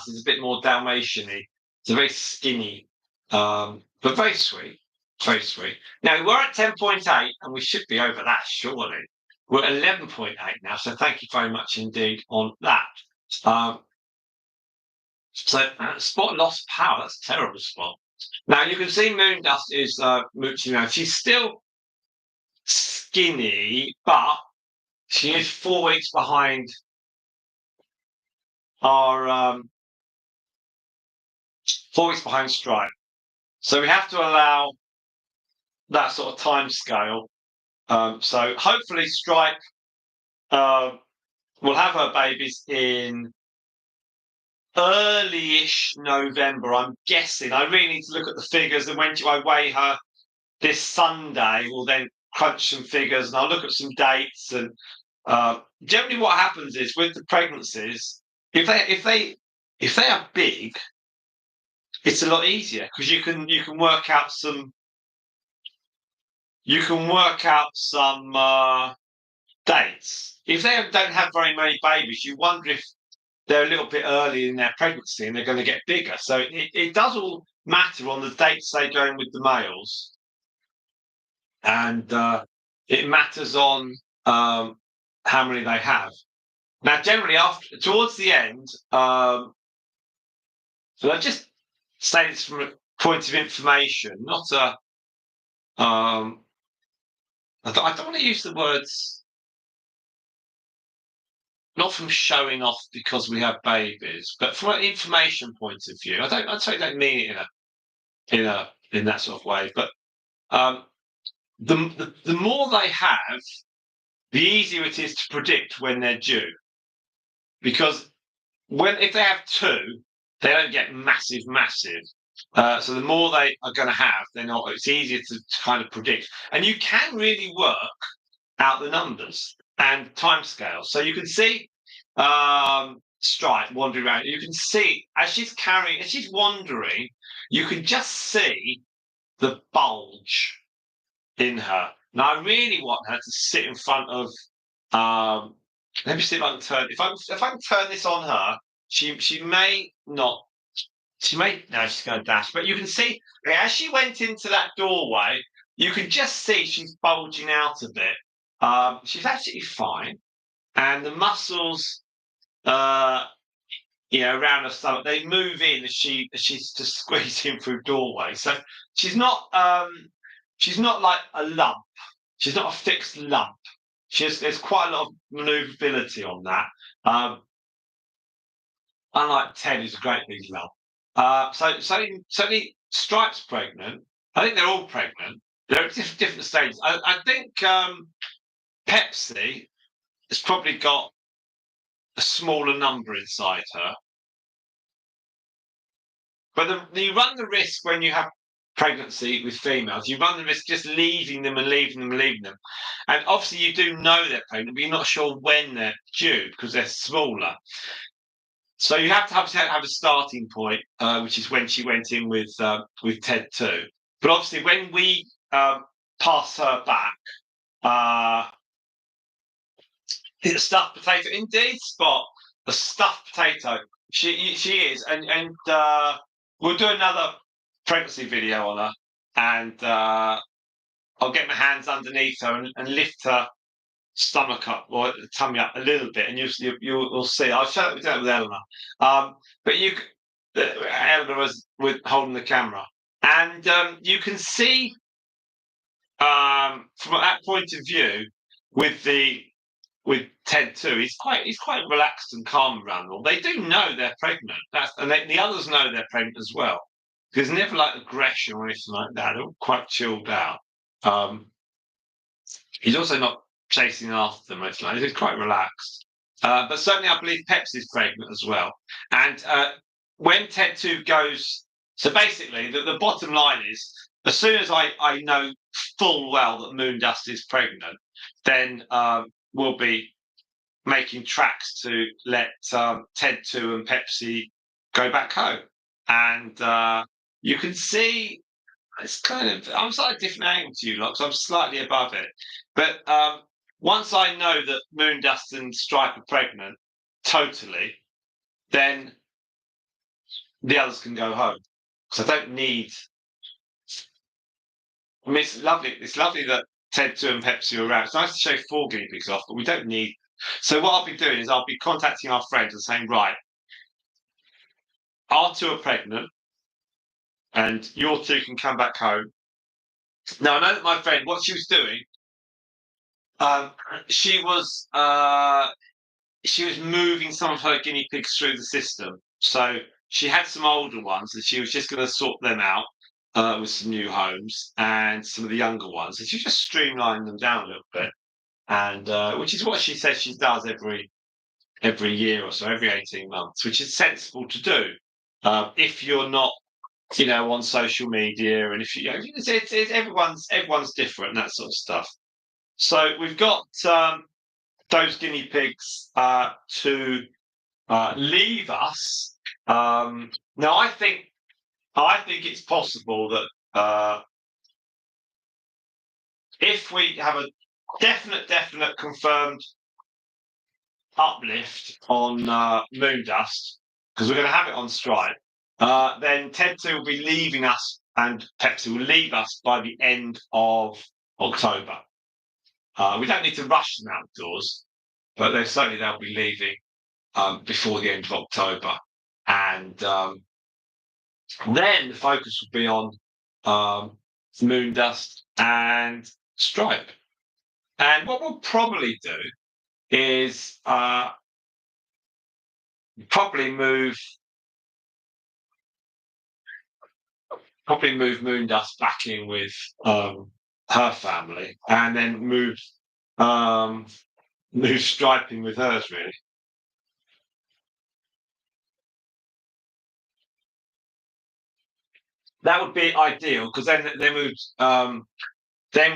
is a bit more Dalmatian-y. It's a very skinny, but very sweet. Very sweet. Now, we're at 10.8, and we should be over that, surely. We're at 11.8 now, so thank you very much indeed on that. Spot lost power. That's a terrible spot. Now, you can see Moondust is mooching around. She's still skinny, but she is 4 weeks behind our 4 weeks behind Stripe. So we have to allow that sort of time scale. So hopefully Stripe will have her babies in early-ish November, I'm guessing. I really need to look at the figures, and when do I weigh her this Sunday? We'll then crunch some figures, and I'll look at some dates. And generally what happens is with the pregnancies, if they are big, it's a lot easier because you can work out some dates. If they don't have very many babies, you wonder if they're a little bit early in their pregnancy and they're going to get bigger. So it does all matter on the dates they go in with the males, and it matters on how many they have. Now, generally, towards the end, so I just say this from a point of information, not a. I don't want to use the words, not from showing off because we have babies, but from an information point of view. I certainly don't mean it in that sort of way. But the more they have, the easier it is to predict when they're due. Because if they have 2, they don't get massive. So the more they are going to have, it's easier to kind of predict. And you can really work out the numbers and timescales. So you can see Stripe wandering around. You can see as she's wandering, you can just see the bulge in her. Now I really want her to sit in front of. Let me see if I can turn. If I can turn this on her, she may not. She may. No, she's going to dash. But you can see as she went into that doorway, you can just see she's bulging out a bit. She's absolutely fine, and the muscles, around her stomach, they move in as she's just squeezing through doorway. So she's not like a lump. She's not a fixed lump. There's quite a lot of manoeuvrability on that. Unlike Ted, who's a great big lump. So certainly Stripe's pregnant. I think they're all pregnant. They're at different stages. I think Pepsi has probably got a smaller number inside her. But you run the risk when you have pregnancy with females. You run the risk just leaving them and leaving them and leaving them. And obviously, you do know they're pregnant, but you're not sure when they're due because they're smaller. So you have to have a starting point, which is when she went in with Ted too. But obviously, when we pass her back, the stuffed potato, indeed, Spot, the stuffed potato. She is, and we'll do another pregnancy video on her, and I'll get my hands underneath her and lift her stomach up or tummy up a little bit, and you'll see. I'll show it with Eleanor. But Eleanor was holding the camera, and you can see from that point of view with Ted too. He's quite relaxed and calm around them all. They do know they're pregnant. The others know they're pregnant as well. There's never like aggression or anything like that. They're all quite chilled out. He's also not chasing after them or anything like that. He's quite relaxed. But certainly, I believe Pepsi's pregnant as well. And when Ted 2 goes, so basically, the bottom line is, as soon as I know full well that Moondust is pregnant, then we'll be making tracks to let Ted 2 and Pepsi go back home. And you can see it's I'm slightly different angle to you lot, so I'm slightly above it. But once I know that Moondust and Stripe are pregnant, totally, then the others can go home. Because I don't need. I mean, it's lovely. It's lovely that Ted 2 and Pepsi are around. It's nice to show 4 guinea pigs off, but we don't need. So what I'll be doing is I'll be contacting our friends and saying, right, our 2 are pregnant, and your 2 can come back home. Now I know that my friend, what she was doing, she was moving some of her guinea pigs through the system. So she had some older ones, and she was just going to sort them out with some new homes, and some of the younger ones, and she just streamlined them down a little bit, and which is what she says she does every year or so, every 18 months, which is sensible to do if you're not, on social media, and if it's everyone's different and that sort of stuff. So we've got those guinea pigs to leave us. Now, I think it's possible that if we have a definite confirmed uplift on Moondust, because we're going to have it on Stripe, then Ted 2 will be leaving us, and Pepsi will leave us by the end of October. We don't need to rush them outdoors, but they'll be leaving before the end of October, and then the focus will be on Moondust and Stripe. And what we'll probably do is probably move Moondust back in with her family, and then move Striping with hers, really. That would be ideal, because then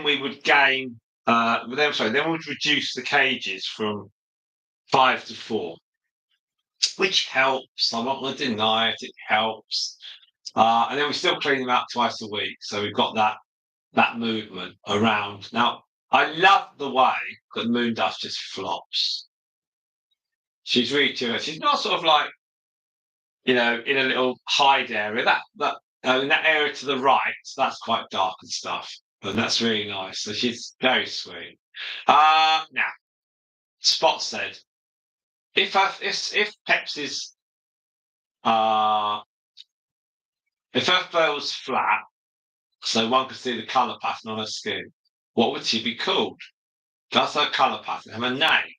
we would gain. Then we would reduce the cages from 5 to 4, which helps. I'm not going to deny it. It helps. And then we still clean them out twice a week, so we've got that movement around. Now, I love the way that Moondust just flops. She's really too. She's not sort of like, in a little hide area. That in that area to the right, that's quite dark and stuff, and that's really nice. So she's very sweet. Now, Spot said, if Pepsi's if her fur was flat, so one could see the colour pattern on her skin, what would she be called? Does her colour pattern have a name?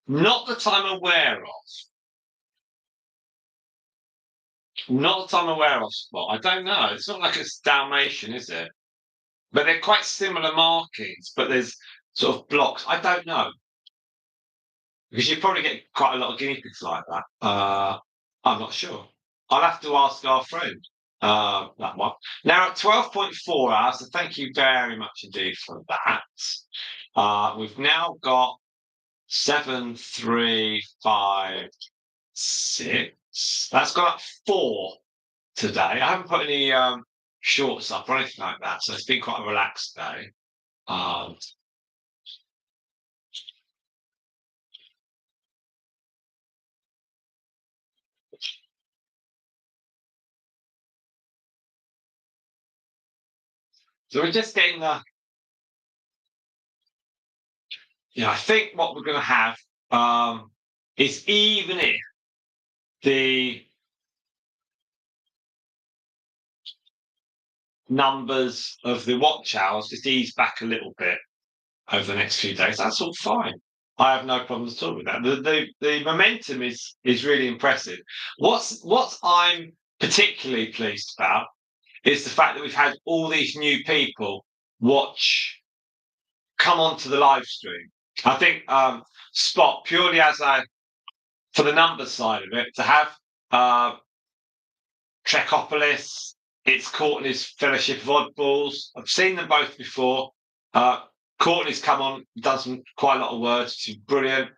Not that I'm aware of. Not that I'm aware of, Spot. I don't know. It's not like it's Dalmatian, is it? But they're quite similar markings, but there's sort of blocks. I don't know. Because you probably get quite a lot of guinea pigs like that. I'm not sure. I'll have to ask our friend that one. Now at 12.4 hours, so thank you very much indeed for that. We've now got 7, 3, 5, 6. That's gone up 4 today. I haven't put any shorts up or anything like that, so it's been quite a relaxed day. Um, so we're just getting the. I think what we're going to have is even if the numbers of the watch hours just ease back a little bit over the next few days, that's all fine. I have no problems at all with that. The momentum is really impressive. What I'm particularly pleased about is the fact that we've had all these new people come onto the live stream. I think Spot purely as for the numbers side of it to have Trekopolis, it's Courtney's Fellowship of Oddballs. I've seen them both before. Courtney's come on, done some quite a lot of words. She's brilliant.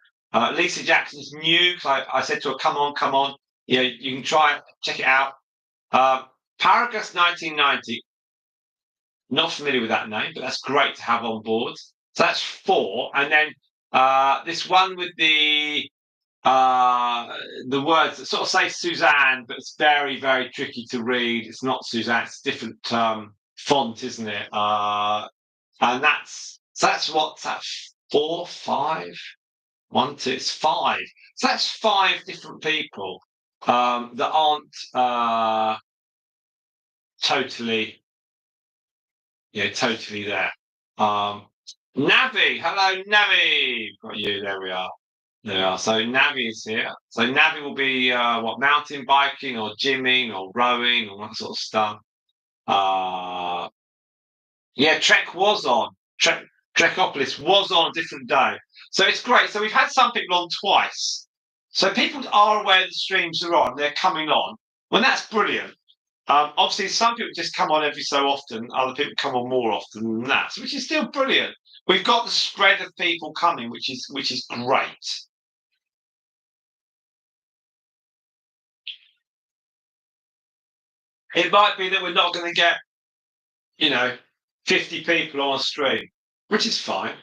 Lisa Jackson's new. I said to her, "Come on, come on. You can try it, check it out." Paragus 1990. Not familiar with that name, but that's great to have on board. So that's 4, and then this one with the words that sort of say Suzanne, but it's very, very tricky to read. It's not Suzanne; it's a different font, isn't it? And that's what's that 4, 5, 1, 2. It's 5. So that's 5 different people that aren't totally, totally there. Navi, hello Navi, got you. There we are. Yeah, so Navi is here. So Navi will be mountain biking or gymming or rowing or that sort of stuff. Yeah, Trek was on. Trekopolis was on a different day. So it's great. So we've had some people on twice. So people are aware the streams are on, they're coming on. Well, that's brilliant. Obviously, some people just come on every so often, other people come on more often than that, which is still brilliant. We've got the spread of people coming, which is great. It might be that we're not going to get, 50 people on a stream, which is fine.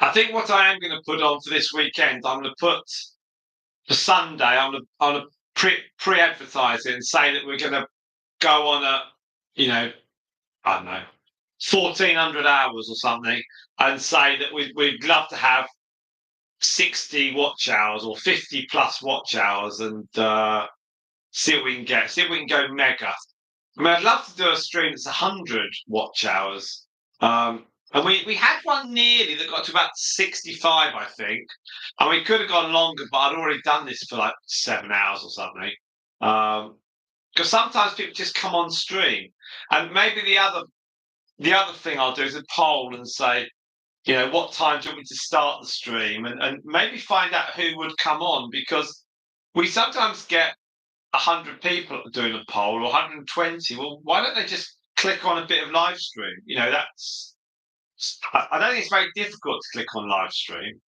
I think what I am going to put on for this weekend, I'm going to put for Sunday, I'm going to pre-advertise it and say that we're going to go on I don't know, 1,400 hours or something, and say that we'd love to have 60 watch hours or 50 plus watch hours and see what we can get. See if we can go mega. I mean, I'd love to do a stream that's 100 watch hours. And we had one nearly that got to about 65, I think. And we could have gone longer, but I'd already done this for like 7 hours or something. Because sometimes people just come on stream. And maybe the other thing I'll do is a poll and say, what time do you want me to start the stream? And maybe find out who would come on, because we sometimes get 100 people doing a poll or 120. Well, why don't they just click on a bit of live stream? I don't think it's very difficult to click on live stream.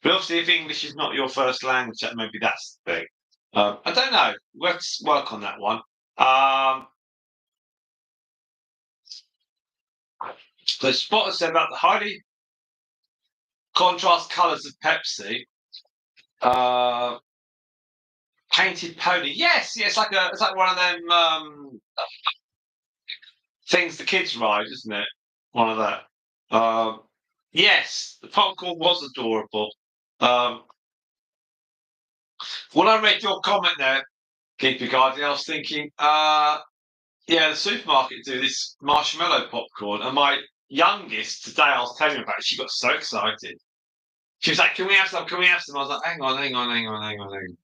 But obviously, if English is not your first language, maybe that's the thing. I don't know. Let's work on that one. So Spot has said about the highly contrast colours of Pepsi. Painted pony. Yes, it's like one of them things the kids ride, isn't it? One of that. Yes, the popcorn was adorable. When I read your comment there, Keeper Guardian, I was thinking, the supermarket do this marshmallow popcorn, and my youngest today, I was telling her about it, she got so excited. She was like, "Can we have some? Can we have some?" I was like, "Hang on, hang on, hang on, hang on, hang on."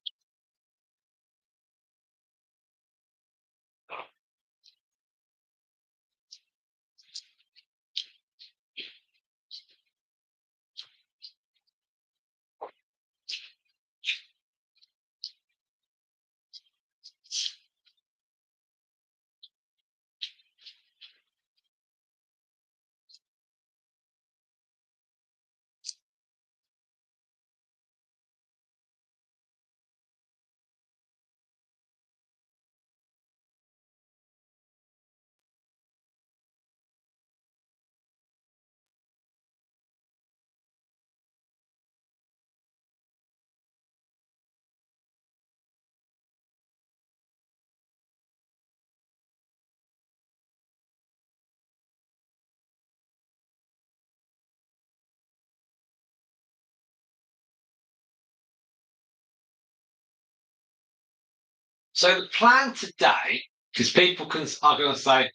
So the plan today, because people are going to say,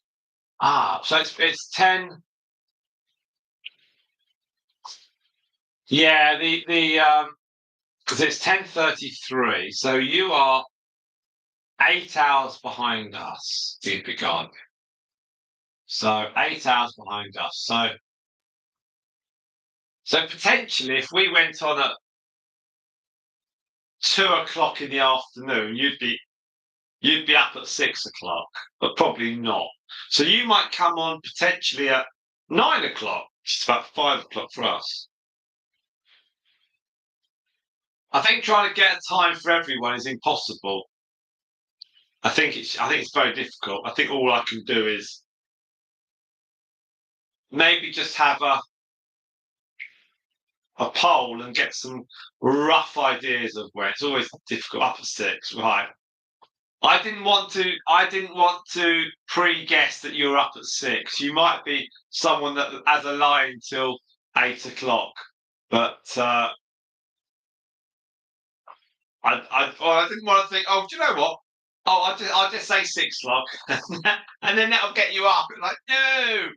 so it's 10. Yeah, because it's 10:33, so you are 8 hours behind us, dear God. So 8 hours behind us. So potentially, if we went on at 2 o'clock in the afternoon, you'd be up at 6 o'clock, but probably not. So you might come on potentially at 9 o'clock, which is about 5 o'clock for us. I think trying to get a time for everyone is impossible. I think it's very difficult. I think all I can do is maybe just have a poll and get some rough ideas of where. It's always difficult. Up at 6, right? I didn't want to pre-guess that you're up at 6. You might be someone that has a line till 8 o'clock, but I didn't want to think. Oh, do you know what? Oh, I'll just say 6 o'clock, and then that'll get you up. Like no.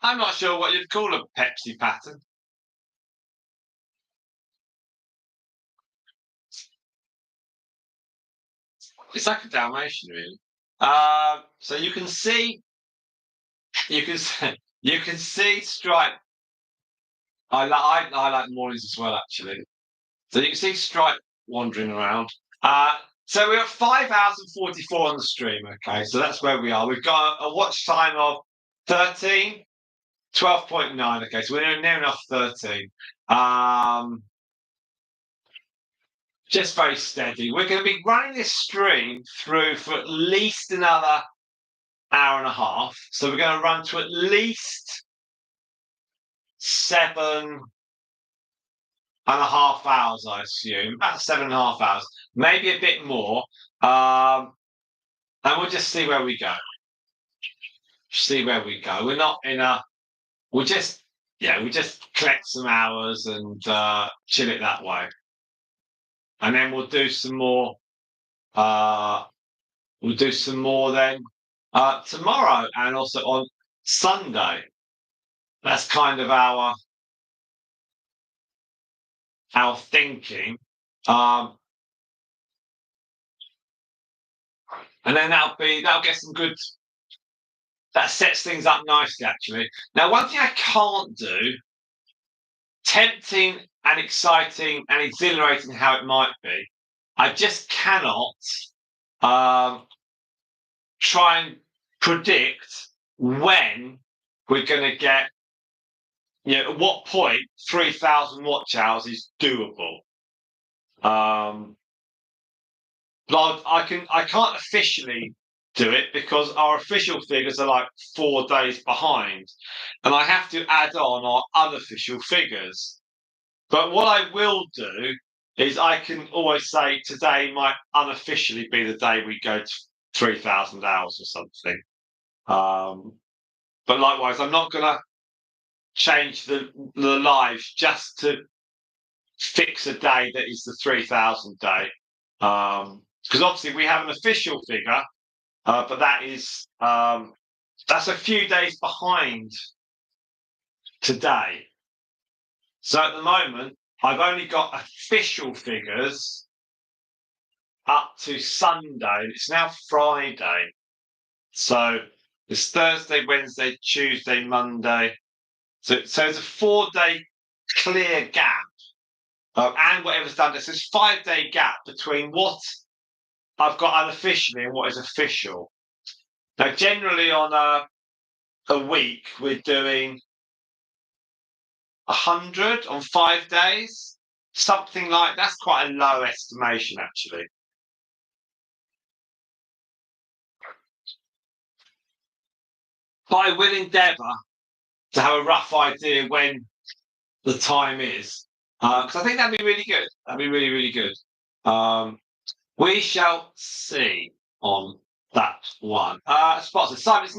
I'm not sure what you'd call a Pepsi pattern. It's like a Dalmatian, really. So you can see, you can see, you can see Stripe. I like mornings as well, actually. So you can see Stripe wandering around. So we're at 5 hours and 44 on the stream. Okay, so that's where we are. We've got a watch time of 13, 12.9. Okay, so we're near enough 13. Just very steady. We're going to be running this stream through for at least another hour and a half. So we're going to run to at least 7.5 hours, I assume. About 7.5 hours, maybe a bit more. And we'll just see where we go. See where we go. We're not in a. We'll just collect some hours and chill it that way. And then we'll do some more. We'll do some more then tomorrow and also on Sunday. That's kind of our thinking. And then that'll get some good. That sets things up nicely, actually. Now, one thing I can't do, tempting and exciting and exhilarating how it might be, I just cannot try and predict when we're going to get, at what point 3,000 watch hours is doable. But I can't officially do it because our official figures are like 4 days behind, and I have to add on our unofficial figures. But what I will do is I can always say today might unofficially be the day we go to 3,000 hours or something. But likewise, I'm not going to change the live just to fix a day that is the 3,000 day. Because obviously we have an official figure, but that's a few days behind today. So at the moment, I've only got official figures up to Sunday. It's now Friday. So it's Thursday, Wednesday, Tuesday, Monday. So it's a 4-day clear gap. And whatever's done, there's this 5-day gap between what I've got unofficially and what is official. Now, generally on a week, we're doing 100 on 5 days, something like that's quite a low estimation, actually. But I will endeavour to have a rough idea when the time is, because I think that'd be really good. That'd be really, really good. We shall see on that one. Spots. Simon,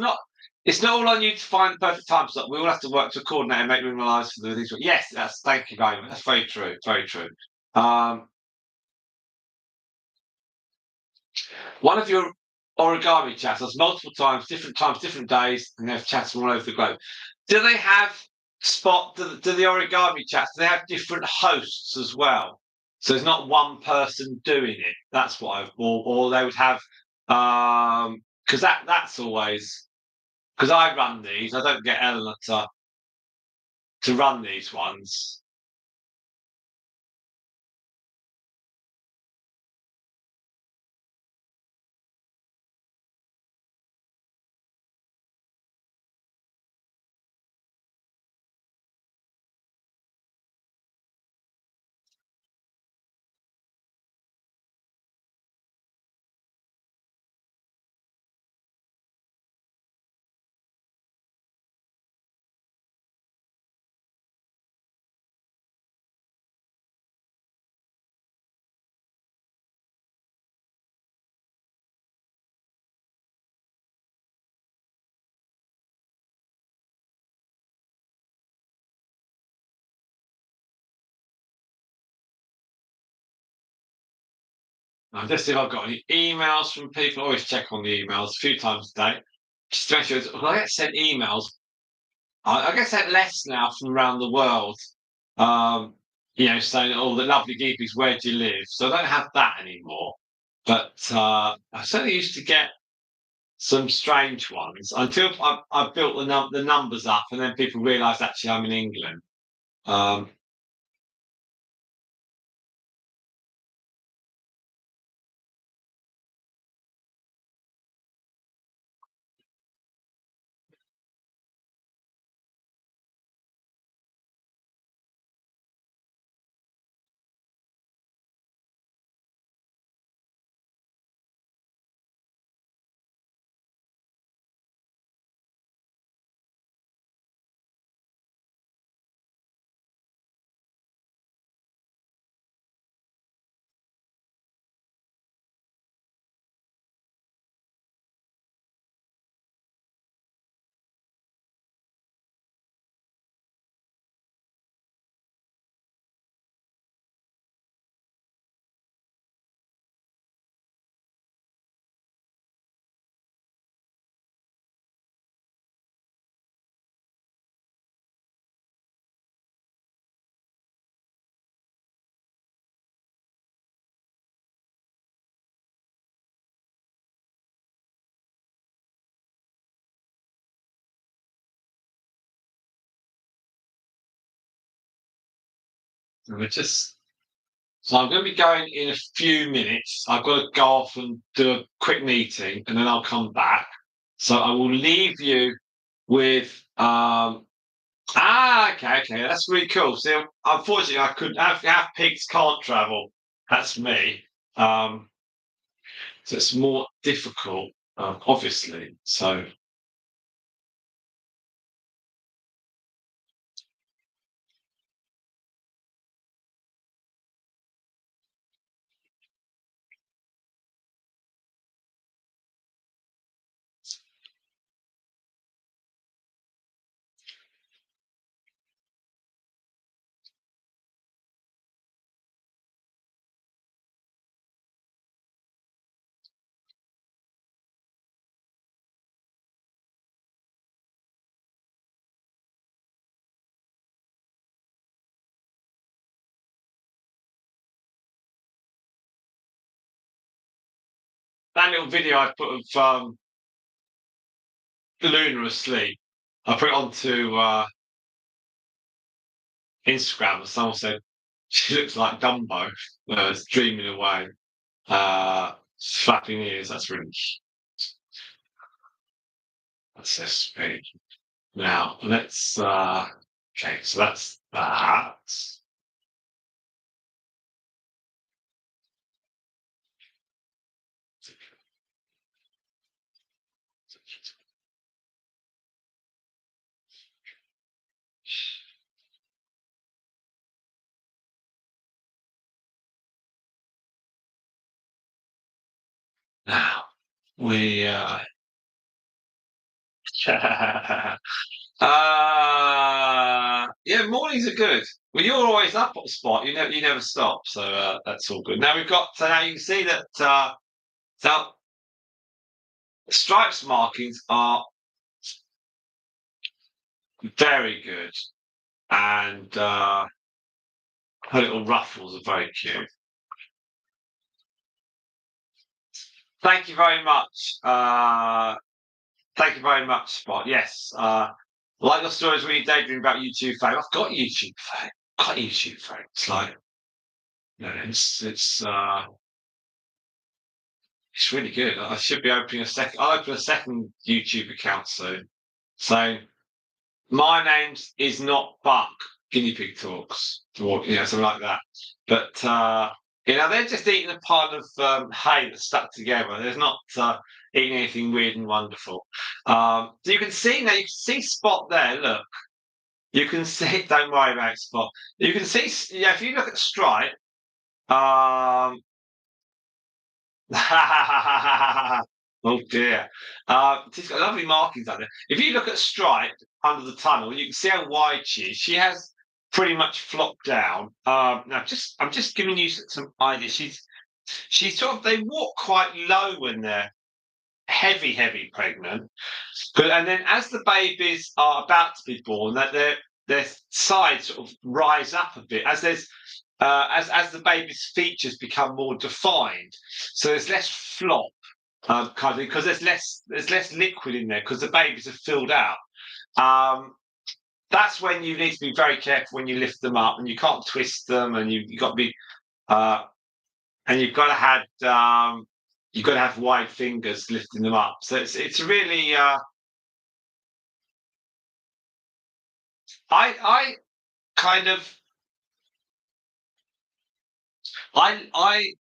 it's not all on you to find the perfect time slot. We all have to work to coordinate and make room in our lives for the things. Yes, thank you very much. That's very true. Very true. One of your origami chats has multiple times, different days, and they have chats from all over the globe. Do they have do the origami chats? Do they have different hosts as well? So there's not one person doing it. That's what or they would have because that's always because I run these. I don't get Eleanor to run these ones. Now, just see if I've got any emails from people. I always check on the emails a few times a day. Just to make sure when I get sent emails, I get sent less now from around the world. Saying, "Oh, the lovely geepies, where do you live?" So I don't have that anymore. But I certainly used to get some strange ones until I built the numbers up, and then people realised actually I'm in England. Um, and we're just So I'm going to be going in a few minutes. I've got to go off and do a quick meeting, and then I'll come back. So I will leave you with okay, that's really cool. See, unfortunately, I couldn't have pigs can't travel. That's me. Um, so it's more difficult, obviously. So that little video I put of Luna asleep, I put it onto Instagram, and someone said she looks like Dumbo, dreaming away, flapping ears. That's this page. Now let's. Okay, so that's that. Now we Yeah, mornings are good. Well, you're always up on spot. You never stop, so that's all good. Now we've got. Now you can see that so stripes markings are very good, and her little ruffles are very cute. Thank you very much. Thank you very much, Spot. Yes. Like your stories when you daydream about YouTube fame. I've got YouTube fame. Got YouTube fame. It's like, it's really good. I should be opening a second. I'll open a second YouTube account soon. So my name is not Buck Guinea Pig Talks or something like that. But they're just eating a pile of hay that's stuck together. There's not eating anything weird and wonderful. So you can see now. You can see Spot there. Look, you can see. Don't worry about Spot. You can see. Yeah, if you look at Stripe. Um, oh dear. She's got lovely markings on there. If you look at Stripe under the tunnel, you can see how wide she is. She has pretty much flopped down. Now, I'm just giving you some ideas. She's sort of they walk quite low when they're heavy pregnant, and then as the babies are about to be born, that their sides sort of rise up a bit as the baby's features become more defined. So there's less flop, kind of because there's less liquid in there because the babies are filled out. That's when you need to be very careful when you lift them up, and you can't twist them, and you got to be, and you've got to have wide fingers lifting them up. So it's really I kind of I I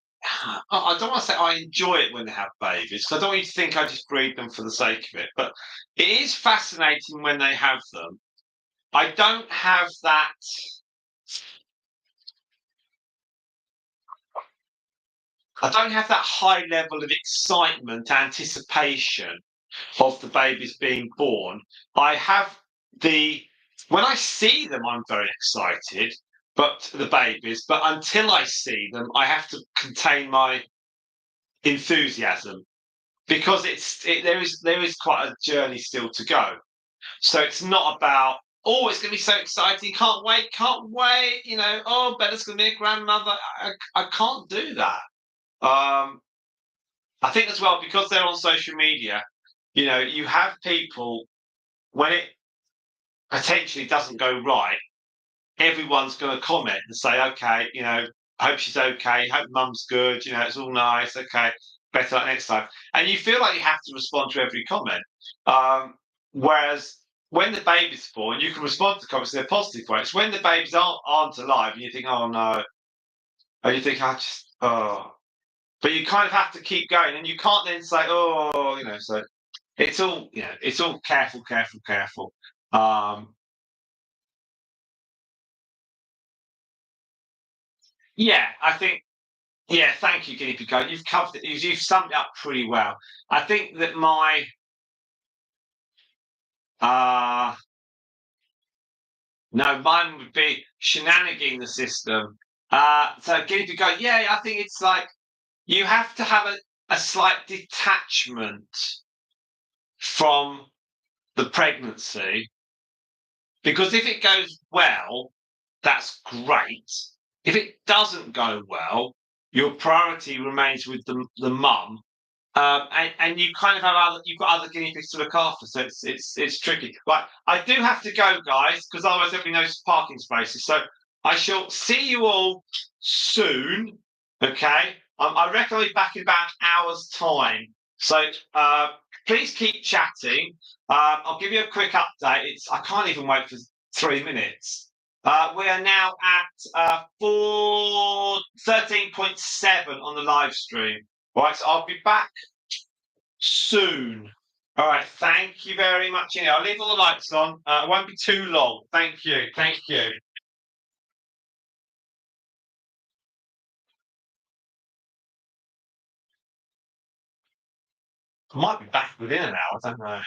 don't want to say I enjoy it when they have babies because I don't want you to think I just breed them for the sake of it. But it is fascinating when they have them. I don't have that. I don't have that high level of excitement, anticipation of the babies being born. I have the when I see them, I'm very excited, but the babies. But until I see them, I have to contain my enthusiasm because there is quite a journey still to go. So it's not about it's going to be so exciting, can't wait. Bella's going to be a grandmother. I can't do that. Um, I think as well because they're on social media. You have people when it potentially doesn't go right. Everyone's going to comment and say, okay, hope she's okay, hope mum's good, it's all nice, okay, better luck next time. And you feel like you have to respond to every comment. Whereas when the baby's born, you can respond to comments, they're positive for it. It's when the babies aren't alive and you think, oh no, or you think, but you kind of have to keep going and you can't then say, so it's all careful, careful, careful. Yeah, I think. Yeah, thank you, Guinea Pig. You've covered it. You've summed it up pretty well. I think that my uh no, mine would be shenaniganing the system. So Guinea Pig. Yeah, I think it's like you have to have a slight detachment from the pregnancy because if it goes well, that's great. If it doesn't go well, your priority remains with the mum. And you kind of you've got other guinea pigs to look after, so it's tricky. But I do have to go, guys, because otherwise there'll be no parking spaces. So I shall see you all soon. Okay, I reckon I'll be back in about an hour's time. So please keep chatting. I'll give you a quick update. I can't even wait for 3 minutes. We are now at 13.7 on the live stream. Right, so I'll be back soon. All right, thank you very much. I'll leave all the lights on. It won't be too long. Thank you. Thank you. I might be back within an hour. I don't know.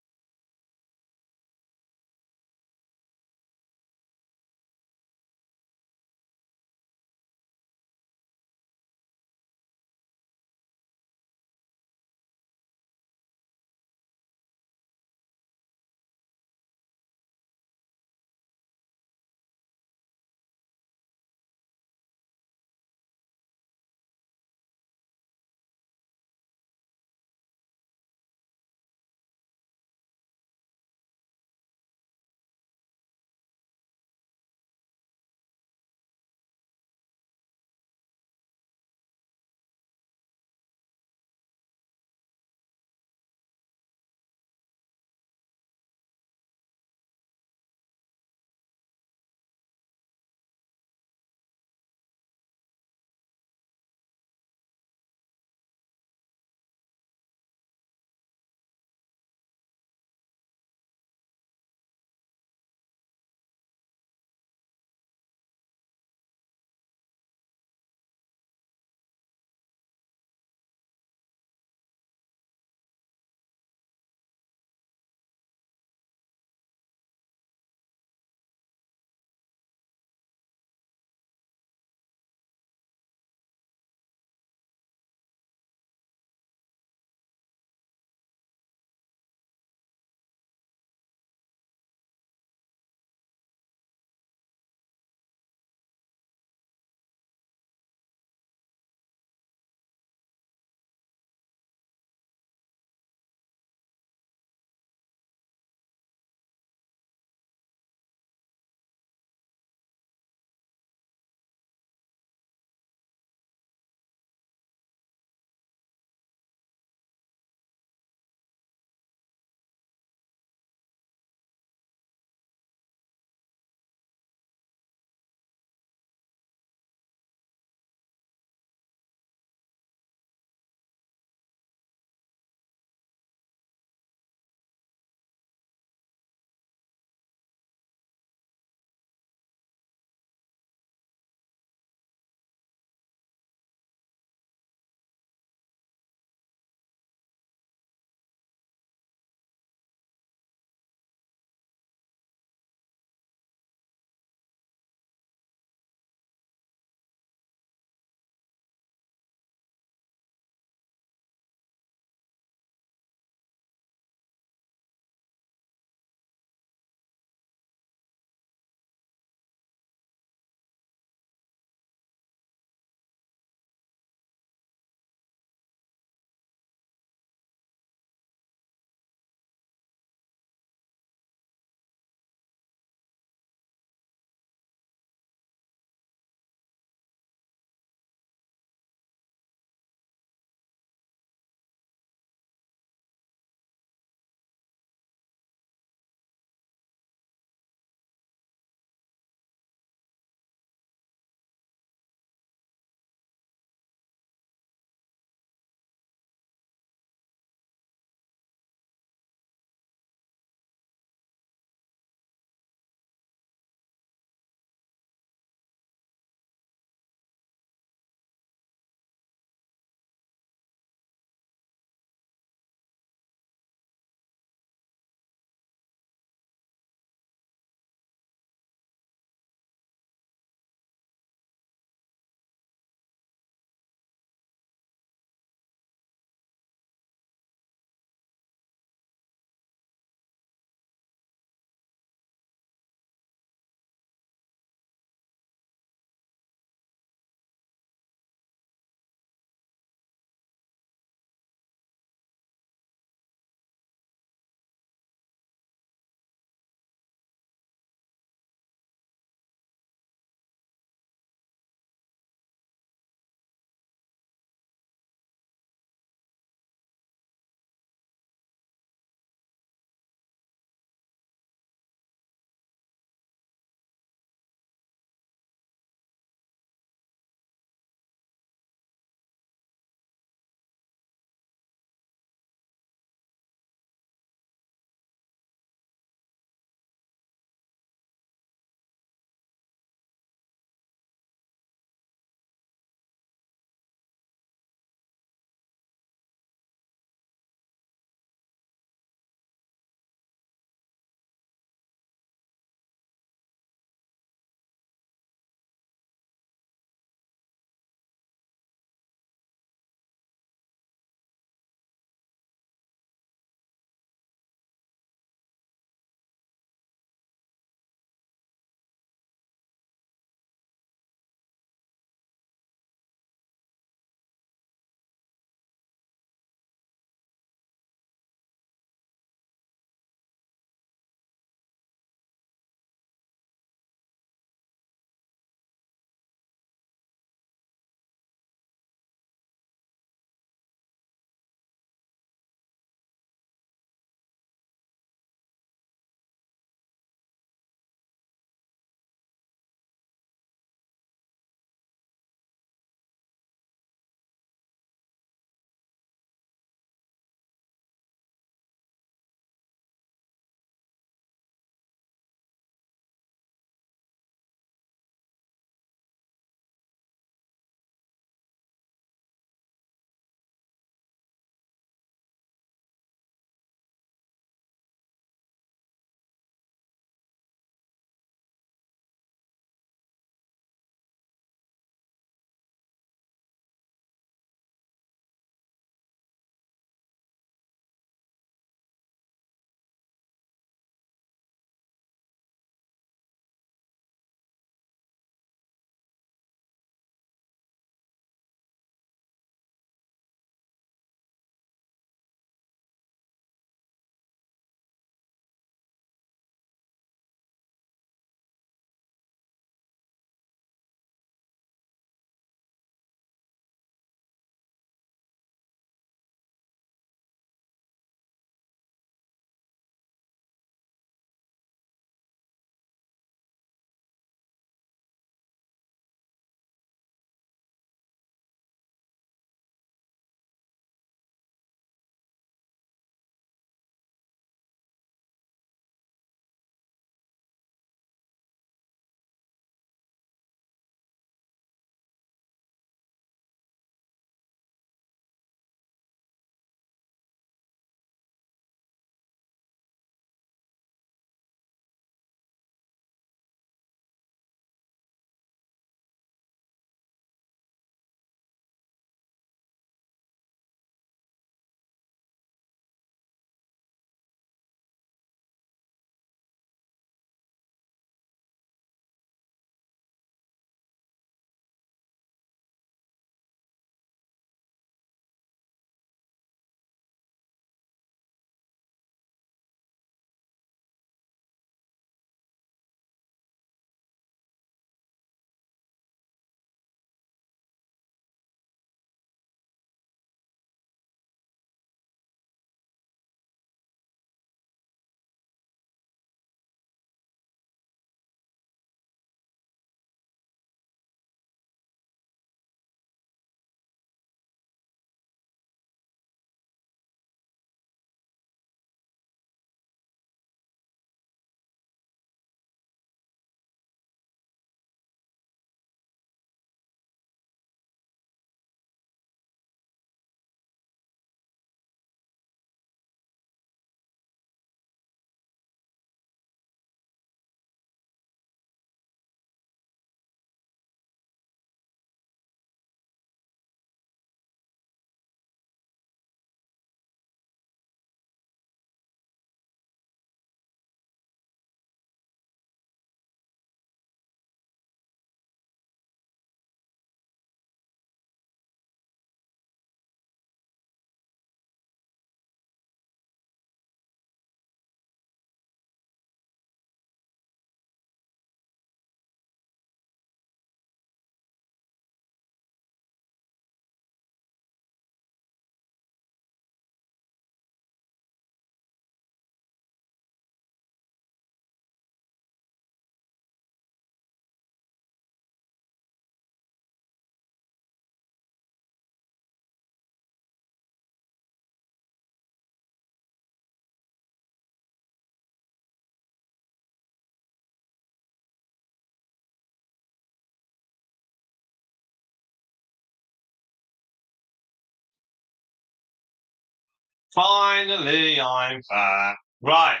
Finally, I'm back. Right.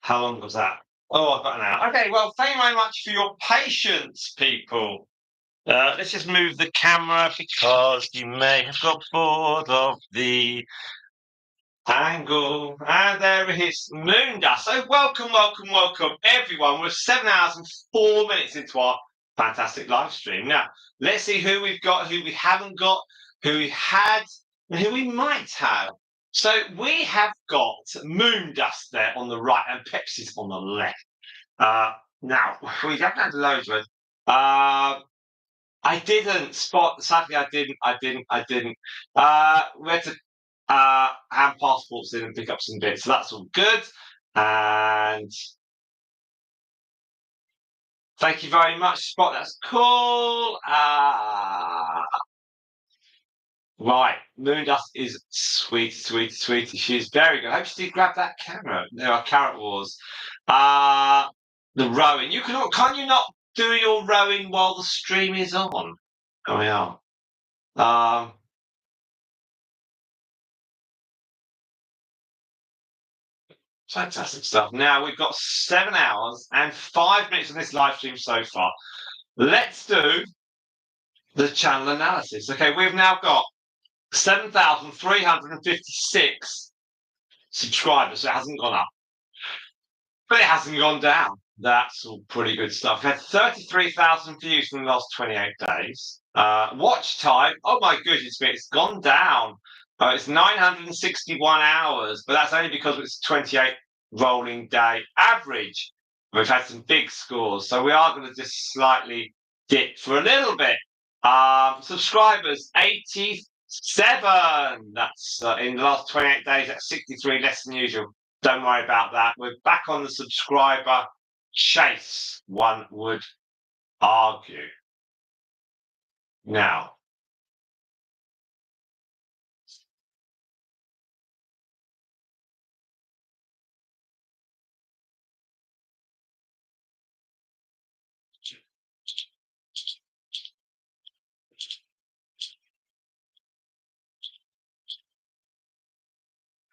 How long was that? Oh, I've got an hour. Okay, well, thank you very much for your patience, people. Let's just move the camera because you may have got bored of the angle. And there it is, Moondust. So welcome, everyone. We're 7 hours and 4 minutes into our fantastic live stream. Now, let's see who we've got, who we haven't got, who we had, and who we might have. So we have got Moondust there on the right and Pepsi's on the left. Now, we haven't had loads of it. I didn't spot. Sadly, I didn't. We had to hand passports in and pick up some bits, so that's all good. And thank you very much, Spot. That's cool. Right, Moondust is sweet. She's very good. I hope she did grab that camera. There are Carrot Wars. The rowing. Can't you not do your rowing while the stream is on? Oh yeah. Fantastic stuff. Now we've got 7 hours and 5 minutes of this live stream so far. Let's do the channel analysis. Okay, we've now got 7,356 subscribers. So it hasn't gone up, but it hasn't gone down. That's all pretty good stuff. We've had 33,000 views in the last 28 days. Watch time, oh my goodness, it's gone down. It's 961 hours, but that's only because it's 28 rolling day average. We've had some big scores, so we are going to just slightly dip for a little bit. Subscribers, 87. That's in the last 28 days, that's 63 less than usual. Don't worry about that. We're back on the subscriber chase, one would argue. Now,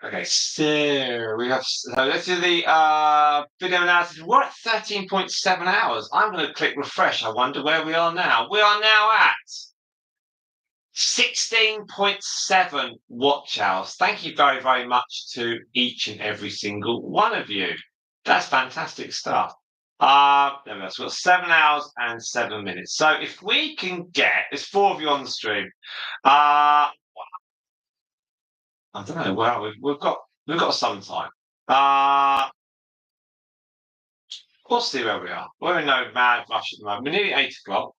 okay, so let's do the video analysis. We're at 13.7 hours. I'm going to click refresh. I wonder where we are now. We are now at 16.7 watch hours. Thank you very, very much to each and every single one of you. That's fantastic stuff. There we go. So we've got 7 hours and 7 minutes. So if we can get, there's 4 of you on the stream. I don't know. Well, we've got some time. We'll see where we are. We're in no mad rush at the moment. We're nearly 8 o'clock.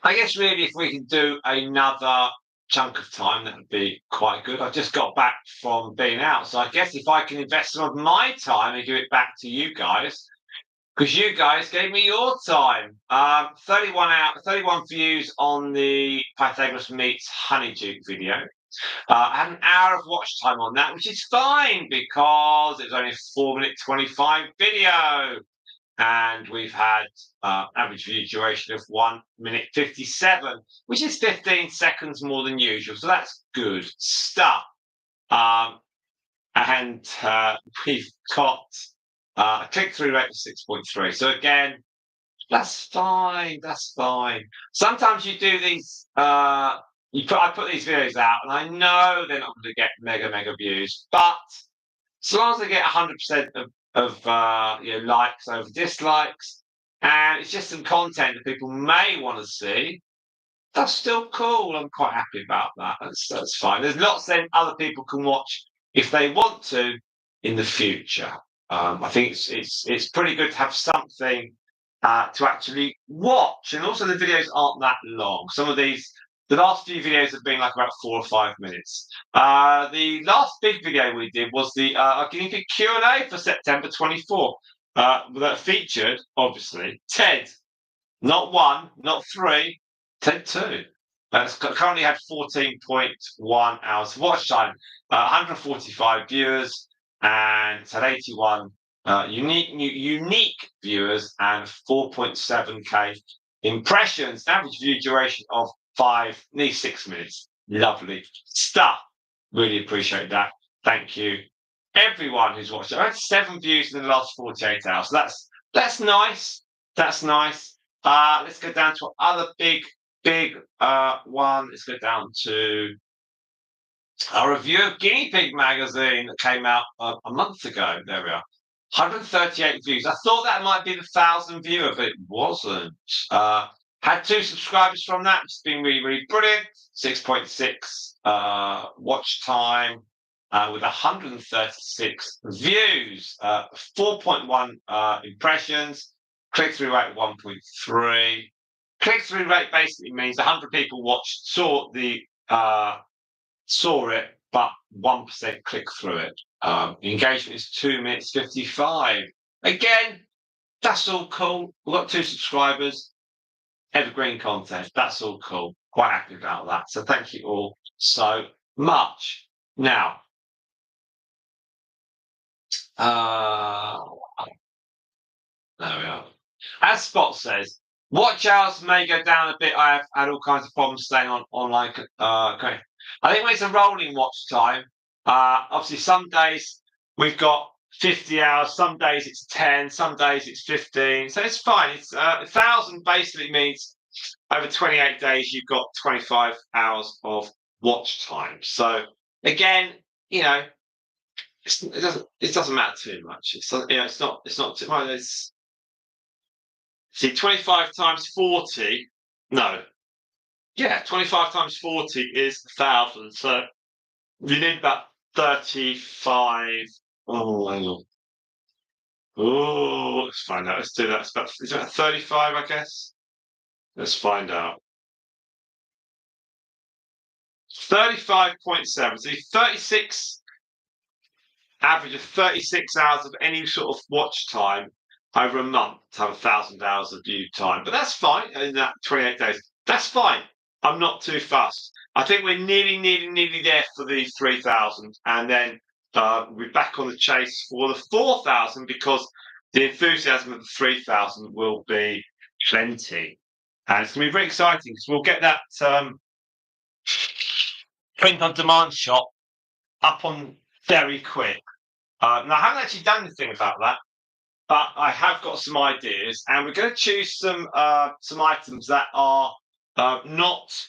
I guess really, if we can do another chunk of time, that would be quite good. I just got back from being out, so I guess if I can invest some of my time and give it back to you guys, because you guys gave me your time. 31 views on the Pythagoras meets Honeydew video. I had an hour of watch time on that, which is fine because it's only a 4-minute 25 video. And we've had average view duration of 1 minute 57, which is 15 seconds more than usual. So that's good stuff. And we've got a click-through rate of 6.3. So again, that's fine. Sometimes you do these. I put these videos out, and I know they're not going to get mega views, but so long as they get 100% of likes over dislikes, and it's just some content that people may want to see, that's still cool. I'm quite happy about that. That's fine. There's lots then other people can watch if they want to in the future. I think it's pretty good to have something to actually watch, and also the videos aren't that long. Some of these. The last few videos have been like about 4 or 5 minutes. The last big video we did was the Guinea Pig Q&A for September 24. That featured, obviously, Ted. Not 1, not 3, Ted 2. It's currently had 14.1 hours watch time, 145 viewers, and it's had 81 unique viewers and 4.7k impressions. Average view duration of nearly 6 minutes. lovely stuff. Really appreciate that. Thank you, everyone who's watched it. I had 7 views in the last 48 hours. That's nice. That's nice. Let's go down to other big one. Let's go down to a review of Guinea Pig magazine that came out a month ago. There we are. 138 views. I thought that might be the 1,000 viewer, but it wasn't. Had 2 subscribers from that. It's been really, really brilliant. 6.6 watch time with 136 views. 4.1 impressions. Click-through rate of 1.3. Click-through rate basically means 100 people saw it, but 1% click through it. Engagement is 2 minutes 55. Again, that's all cool. We've got 2 subscribers. Evergreen content. That's all cool. Quite happy about that. So thank you all so much. Now, there we are. As Spot says, watch hours may go down a bit. I have had all kinds of problems staying online. Okay. I think when it's a rolling watch time, obviously some days we've got 50 hours, some days it's 10, some days it's 15. So it's fine. It's 1,000 basically means over 28 days you've got 25 hours of watch time. So again, it doesn't matter too much. It's not too much. See, 25 times 40. No. Yeah, 25 times 40 is 1,000. So you need about 35. Oh, hang on. Oh, let's find out. Let's do that. It's about 35, I guess. Let's find out. 35.7. So 36, average of 36 hours of any sort of watch time over a month to have 1,000 hours of view time. But that's fine in that 28 days. That's fine. I'm not too fussed. I think we're nearly there for the 3,000. And then we're back on the chase for the 4,000 because the enthusiasm of the 3,000 will be plenty. And it's going to be very exciting because we'll get that print on demand shop up on very quick. Now, I haven't actually done anything about that, but I have got some ideas, and we're going to choose some items that are not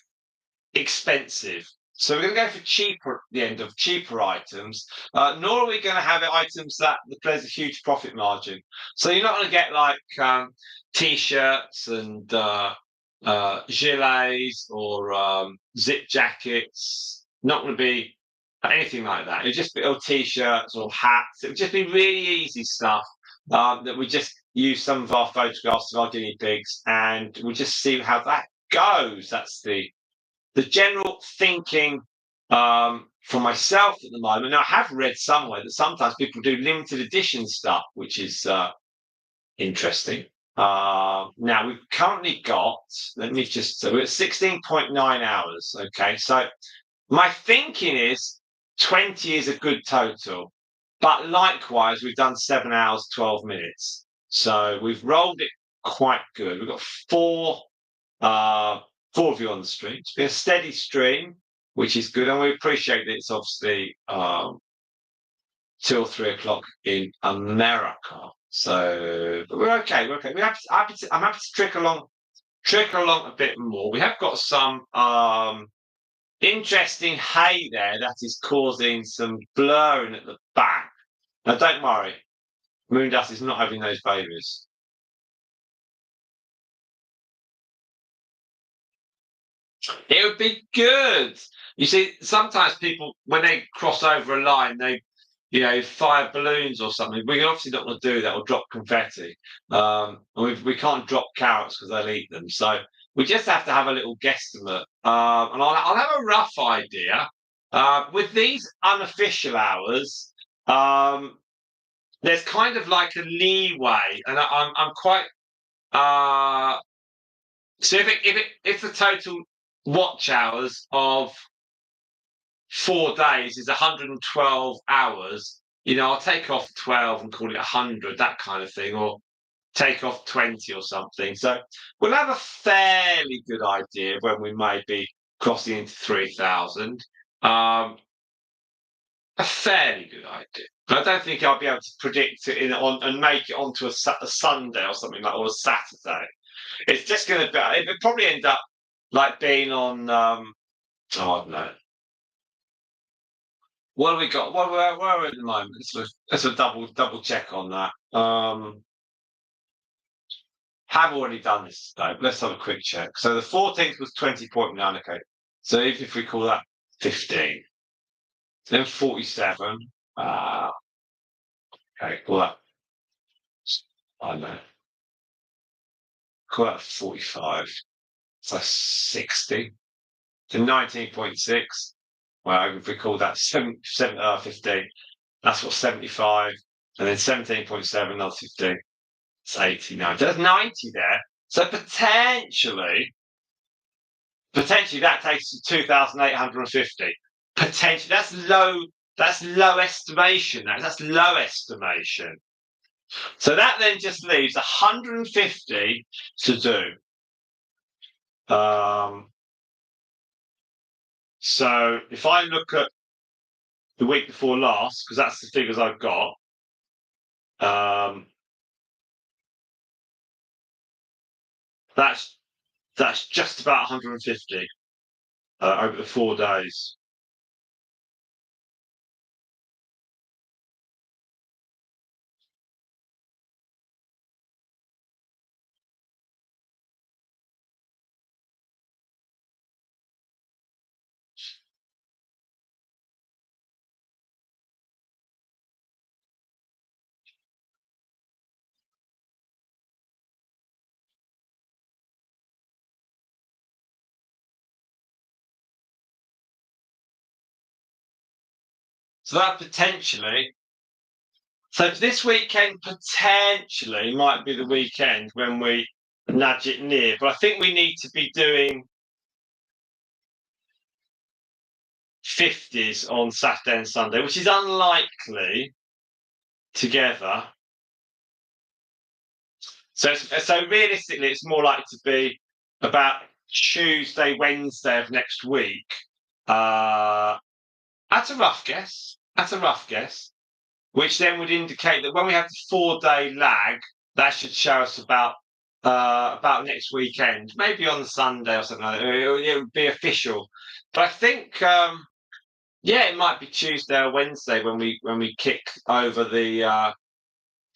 expensive. So we're going to go for cheaper at the end of cheaper items. Nor are we going to have items that there's a huge profit margin. So you're not going to get like t-shirts and gilets or zip jackets. Not going to be anything like that. It'll just be t-shirts or hats. It'll just be really easy stuff that we just use some of our photographs of our guinea pigs, and we'll just see how that goes. That's the general thinking for myself at the moment. Now, I have read somewhere that sometimes people do limited edition stuff, which is interesting. Now, we've currently got, we're at 16.9 hours. Okay, so my thinking is 20 is a good total, but likewise, we've done 7 hours, 12 minutes. So we've rolled it quite good. We've got 4 of you on the stream. It's been a steady stream, which is good, and we appreciate that it's obviously 2 or 3 o'clock in America. So but we're okay. We're okay. I'm happy to trickle along a bit more. We have got some interesting hay there that is causing some blurring at the back. Now, don't worry, Moondust is not having those babies. It would be good. You see, sometimes people, when they cross over a line, they, fire balloons or something. We're obviously not going to do that or drop confetti. We can't drop carrots because they'll eat them. So we just have to have a little guesstimate. And I'll have a rough idea. With these unofficial hours, there's kind of like a leeway, and I'm quite. So if the total watch hours of 4 days is 112 hours, I'll take off 12 and call it 100, that kind of thing, or take off 20 or something. So we'll have a fairly good idea when we may be crossing into 3,000. A fairly good idea. But I don't think I'll be able to predict it and make it onto a Sunday or something like, or a Saturday. It's just going to be. It would probably end up like being on. I don't know. What have we got? Where are we at the moment? Let's a double check on that. Have already done this today, but let's have a quick check. So the 14th was 20.9. Okay. So even if we call that 15, then 47. Okay, call that. I don't know. Call that 45. So 60. To 19.6. Well, if we call that 15, that's what 75. And then 17.7, another 15. It's 89. There's 90 there. So potentially that takes us to 2,850. Potentially, that's low. That's low estimation. That's low estimation. So that then just leaves 150 to do. So if I look at the week before last, because that's the figures I've got, that's just about 150 over the 4 days. So that potentially. So this weekend potentially might be the weekend when we nudge it near, but I think we need to be doing 50s on Saturday and Sunday, which is unlikely together. So realistically, it's more likely to be about Tuesday, Wednesday of next week. That's a rough guess. Which then would indicate that when we have the 4-day lag, that should show us about next weekend, maybe on the Sunday or something like that. It would be official. But I think, it might be Tuesday or Wednesday when we kick over the. I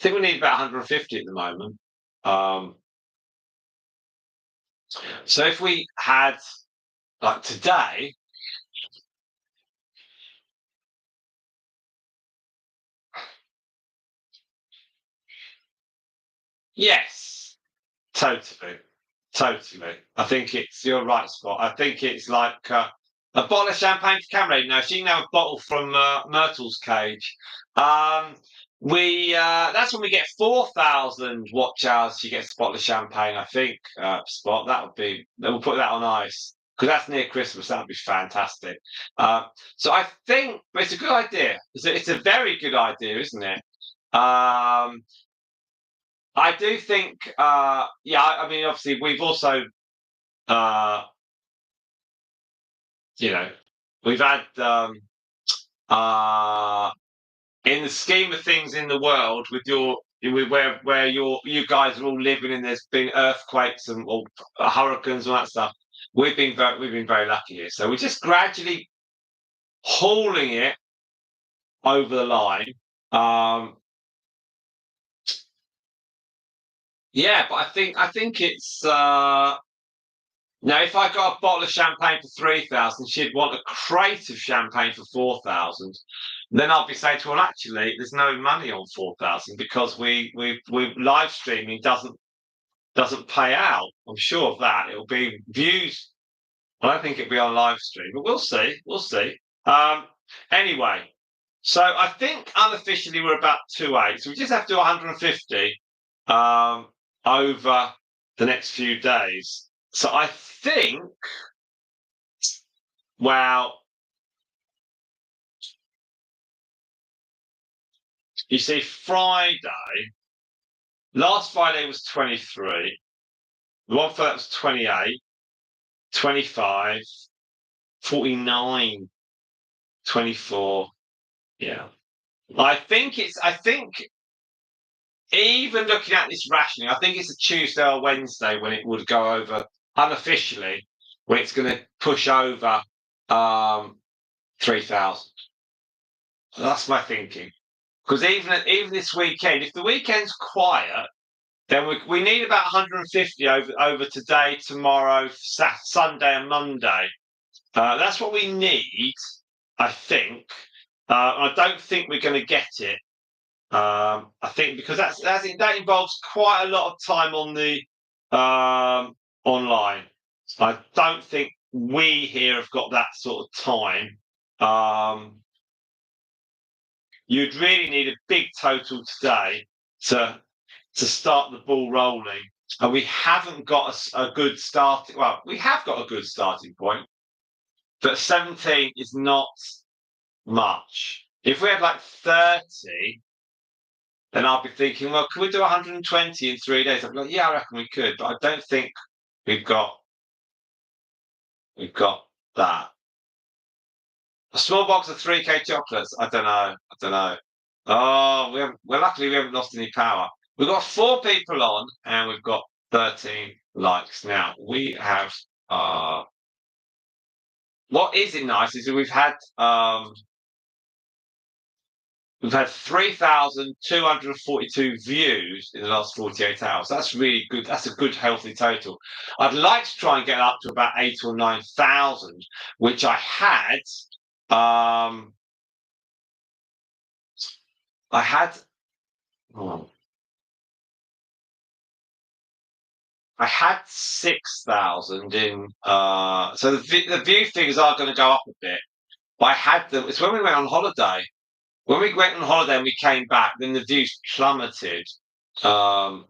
think we need about 150 at the moment. So if we had like today. Yes, totally. I think it's your right spot. I think it's like a bottle of champagne for Cameron. Now she can have a bottle from Myrtle's cage. That's when we get 4,000 watch hours. She gets a bottle of champagne. I think Spot. We'll put that on ice because that's near Christmas. That would be fantastic. So I think it's a good idea. It's a very good idea, isn't it? I do think, I mean, obviously, we've also, we've had, in the scheme of things in the world, where you guys are all living, and there's been earthquakes and or hurricanes and all that stuff. We've been very lucky here, so we're just gradually hauling it over the line. Yeah, but I think it's now if I got a bottle of champagne for 3,000, she'd want a crate of champagne for 4,000. Then I'll be saying to her, well, actually, there's no money on 4,000 because we live streaming doesn't pay out. I'm sure of that. It'll be views. I don't think it'll be on live stream, but we'll see. Anyway, so I think unofficially we're about 2.8. So we just have to do 150 over the next few days. So I think, well, you see, last Friday was 23. The one for that was 28, 25, 49, 24. Yeah. I think even looking at this rationing, I think it's a Tuesday or Wednesday when it would go over unofficially, when it's going to push over 3,000. That's my thinking. Because even this weekend, if the weekend's quiet, then we need about 150 over today, tomorrow, Sunday, and Monday. That's what we need, I think. I don't think we're going to get it. I think because that involves quite a lot of time on the online. I don't think we here have got that sort of time. You'd really need a big total today to start the ball rolling, and we haven't got a good starting. Well, we have got a good starting point, but 17 is not much. If we had like 30, then I'll be thinking, well, can we do 120 in 3 days? I'm like, yeah, I reckon we could, but I don't think we've got that. A small box of 3K chocolates. I don't know. Oh, luckily we haven't lost any power. We've got 4 people on, and we've got 13 likes. Now we have. What is it nice is that we've had 3,242 views in the last 48 hours. That's really good. That's a good, healthy total. I'd like to try and get up to about 8 or 9,000, which I had. I had. Oh, I had 6,000 in. So the view figures are going to go up a bit. But I had them. It's when we went on holiday. When we went on holiday and we came back, then the views plummeted. But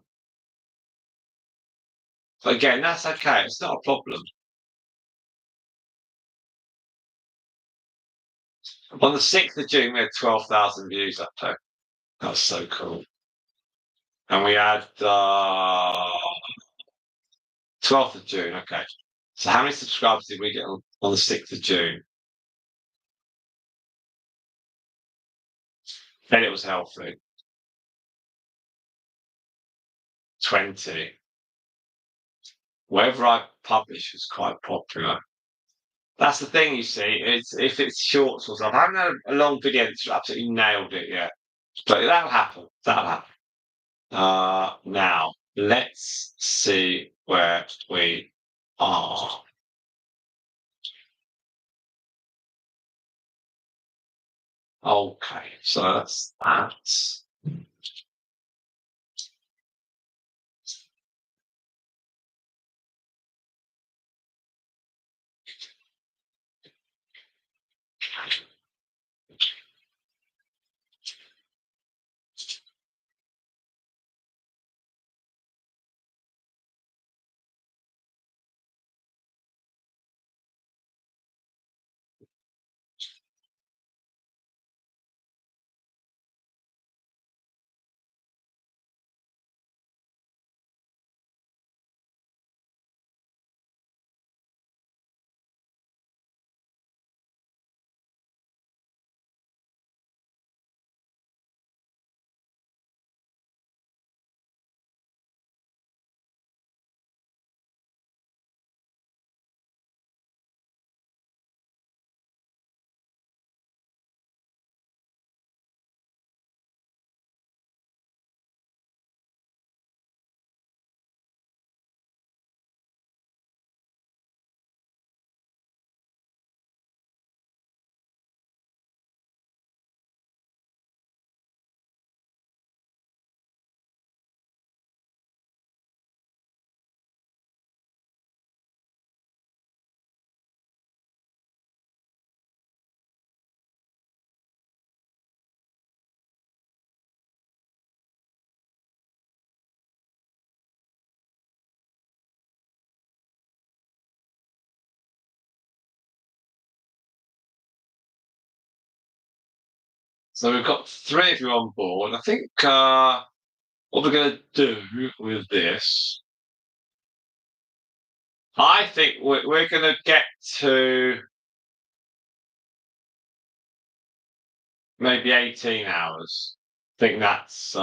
again, that's okay. It's not a problem. On the 6th of June, we had 12,000 views up there. That was so cool. And we had 12th of June. Okay. So how many subscribers did we get on the 6th of June? Then it was healthy. 20. Wherever I publish is quite popular. That's the thing, you see. It's if it's shorts or something. I haven't had a long video that's absolutely nailed it yet. But that'll happen. That'll happen. Now let's see where we are. Okay, so that's that. So we've got 3 of you on board. I think what we're going to do with this, I think we're going to get to maybe 18 hours. I think that's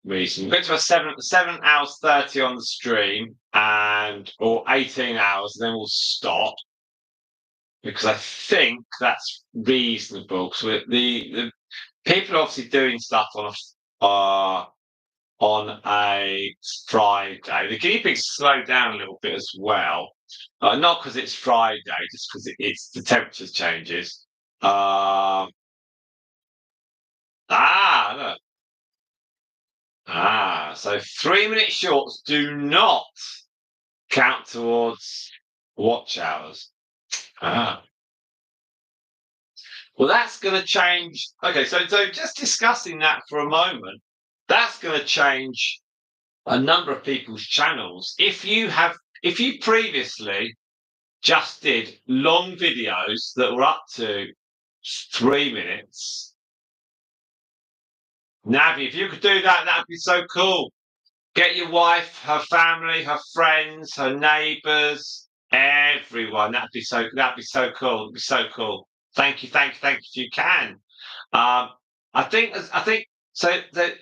reasonable. Go to a 7 hours 30 on the stream, or 18 hours, and then we'll stop because I think that's reasonable. Because the people are obviously doing stuff on a Friday. The guinea pigs slow down a little bit as well, not because it's Friday, just because it's the temperature changes. Look. So 3-minute shorts do not count towards watch hours. Well, that's going to change. Okay, so just discussing that for a moment, that's going to change a number of people's channels. If you previously just did long videos that were up to 3 minutes, Navi, if you could do that, that'd be so cool. Get your wife, her family, her friends, her neighbours, everyone. That'd be so cool. It'd be so cool. Thank you if you can. I think so. The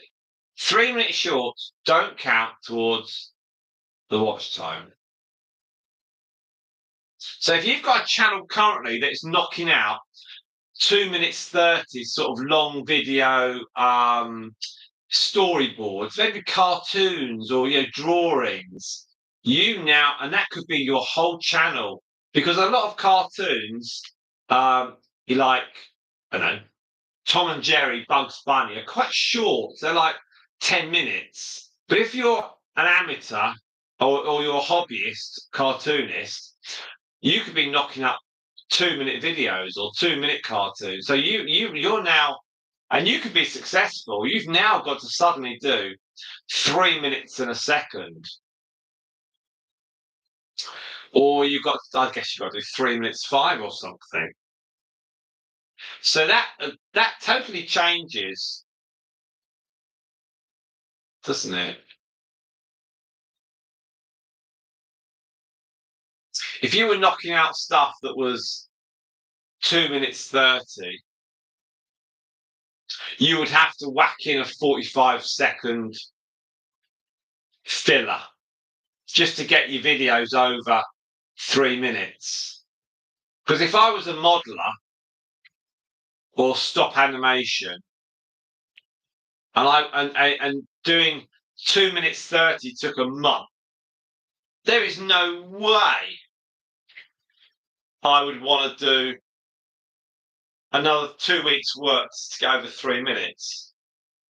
3-minute shorts don't count towards the watch time. So if you've got a channel currently that's knocking out 2 minutes 30 sort of long video storyboards, maybe cartoons or drawings, and that could be your whole channel, because a lot of cartoons, you like, I don't know, Tom and Jerry, Bugs Bunny, are quite short. They're like 10 minutes. But if you're an amateur or you're a hobbyist cartoonist, you could be knocking up 2-minute videos or 2-minute cartoons. So you're now, and you could be successful. You've now got to suddenly do 3 minutes and a second, or I guess you've got to do 3 minutes 5 or something. So that totally changes, doesn't it? If you were knocking out stuff that was 2 minutes 30, you would have to whack in a 45-second filler just to get your videos over 3 minutes. Because if I was a modeler or stop animation, and doing 2 minutes 30 took a month, there is no way I would want to do another 2 weeks' work to get over 3 minutes.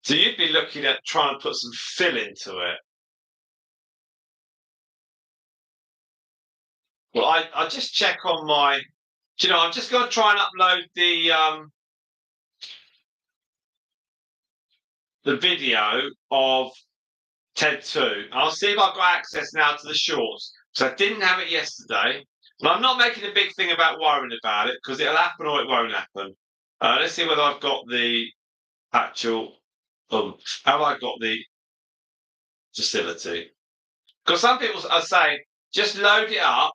So you'd be looking at trying to put some fill into it. Well, I just check on my. I'm just going to try and upload the video of TED 2. I'll see if I've got access now to the shorts. So I didn't have it yesterday. But I'm not making a big thing about worrying about it, because it'll happen or it won't happen. Let's see whether I've got the actual. Have I got the facility? Because some people are saying just load it up,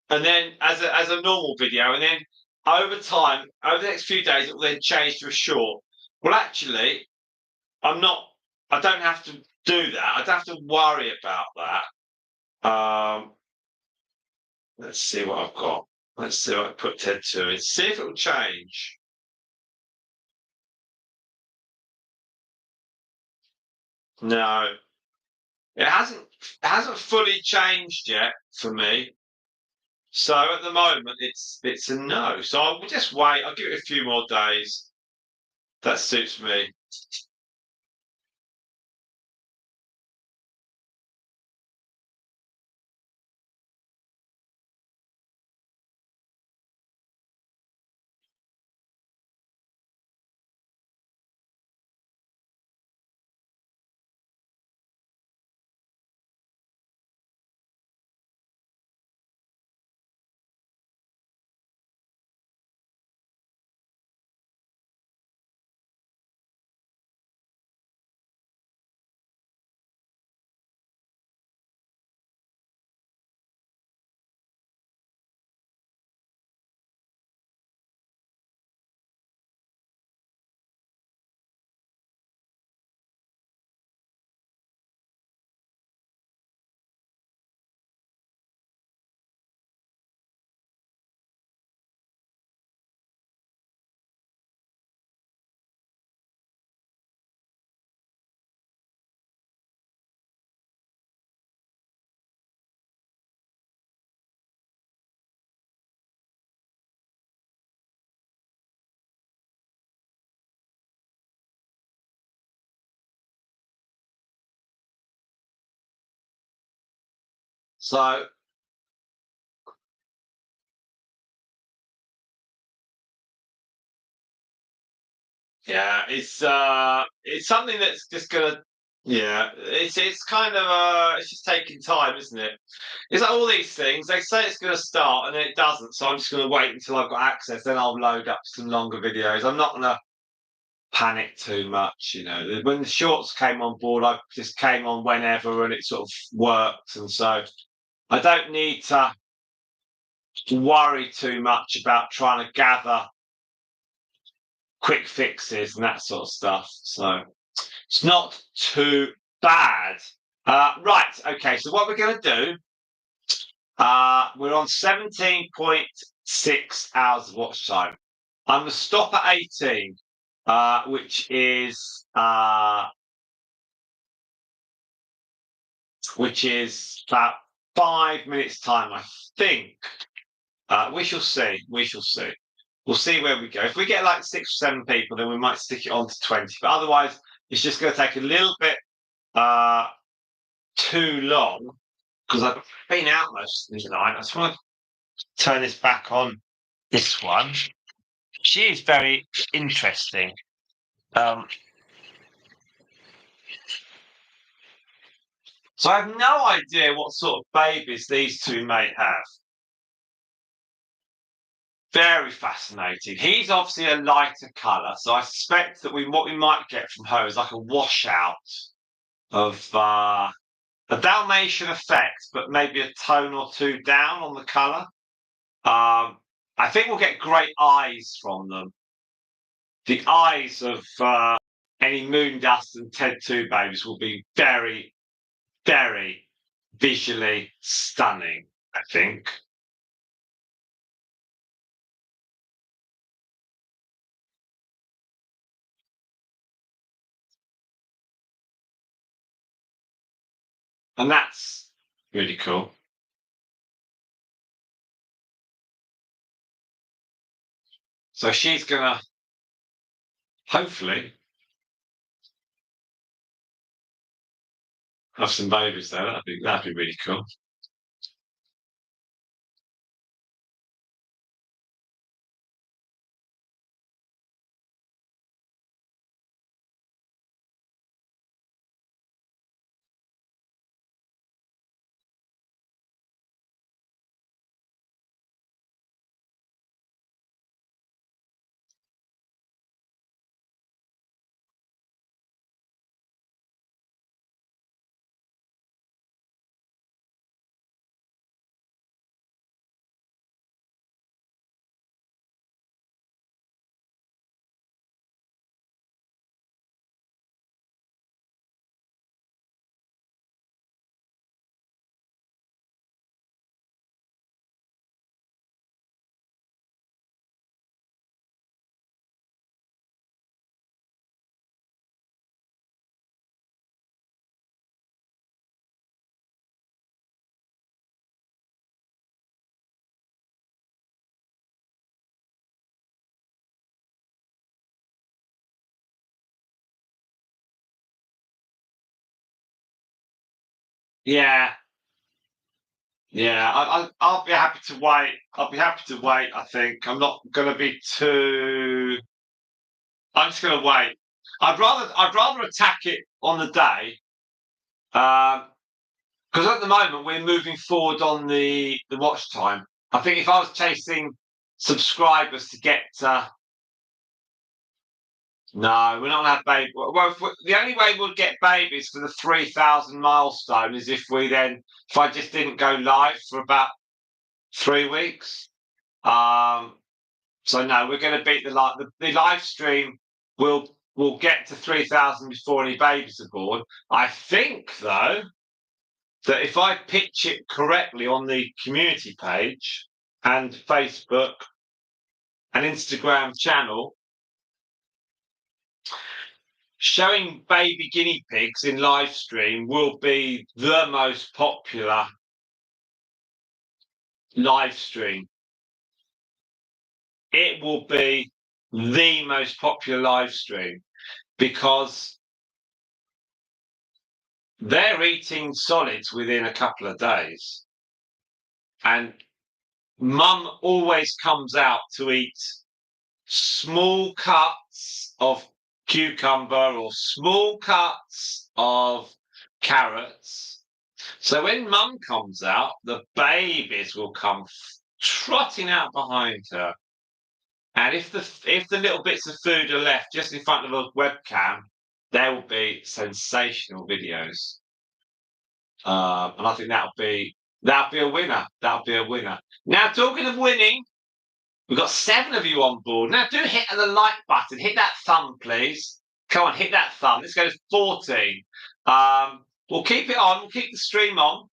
and then as a normal video, and then over time, over the next few days, it will then change to a short. Well, actually, I don't have to do that. I don't have to worry about that. Let's see what I've got. Let's see what I put TED 2 in. See if it will change. No, it hasn't fully changed yet for me. So at the moment, it's a no. So I'll just wait. I'll give it a few more days. That suits me. So yeah, it's something that's just gonna yeah, it's kind of it's just taking time, isn't it? It's like all these things, they say it's gonna start and then it doesn't, so I'm just gonna wait until I've got access, then I'll load up some longer videos. I'm not gonna panic too much, you know. When the shorts came on board, I just came on whenever and it sort of worked, and so I don't need to worry too much about trying to gather quick fixes and that sort of stuff. So it's not too bad. Right, okay, so what we're going to do, we're on 17.6 hours of watch time. I'm going to stop at 18, which is about 5 minutes time, I think. We shall see. We shall see. We'll see where we go. If we get like 6 or 7 people, then we might stick it on to 20. But otherwise, it's just going to take a little bit too long because I've been out most of the night. I just want to turn this back on. This one. She is very interesting. So I have no idea what sort of babies these two may have. Very fascinating. He's obviously a lighter colour, so I suspect that what we might get from her is like a washout of a Dalmatian effect, but maybe a tone or two down on the colour. I think we'll get great eyes from them. The eyes of any Moondust and Ted 2 babies will be very, very visually stunning, I think. And that's really cool. So she's gonna hopefully have some babies there. That'd be really cool. Yeah, yeah. I'll be happy to wait. I'll be happy to wait. I think I'm not going to be too. I'm just going to wait. I'd rather attack it on the day, because at the moment we're moving forward on the watch time. I think if I was chasing subscribers to get no, we're not gonna have baby. Well, the only way we'll get babies for the 3,000 milestone is if I just didn't go live for about 3 weeks. So no, we're going to beat the live stream. Will get to 3,000 before any babies are born. I think though that if I pitch it correctly on the community page and Facebook and Instagram channel, showing baby guinea pigs in live stream will be the most popular live stream. It will be the most popular live stream because they're eating solids within a couple of days. and Mum always comes out to eat small cuts of cucumber or small cuts of carrots. So when Mum comes out, the babies will come trotting out behind her. And if the little bits of food are left just in front of a webcam, there will be sensational videos. And I think that'll be a winner. That'll be a winner. Now, talking of winning, we've got 7 of you on board. Now, do hit the like button. Hit that thumb, please. Come on, hit that thumb. Let's go to 14. We'll keep it on. We'll keep the stream on.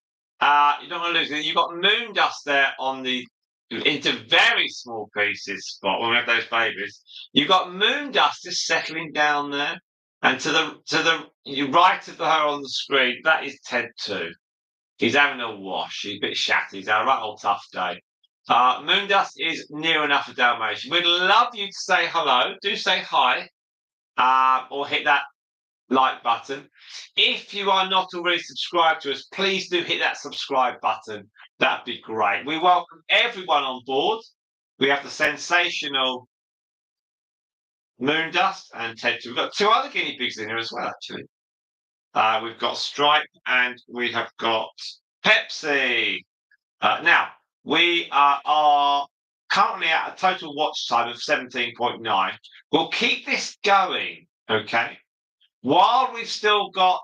You don't want to lose it. You've got Moondust there on the into very small pieces spot when we have those babies. You've got Moondust just settling down there. And to the right of her on the screen, that is Ted 2. He's having a wash. He's a bit shatty. He's had a right old tough day. Moondust is near enough a Dalmatian. We'd love you to say hello. Do say hi, or hit that like button. If you are not already subscribed to us, please do hit that subscribe button. That'd be great. We welcome everyone on board. We have the sensational Moondust and Ted. We've got 2 other guinea pigs in here as well, actually. We've got Stripe and we have got Pepsi. Now, we are currently at a total watch time of 17.9. We'll keep this going, okay? While we've still got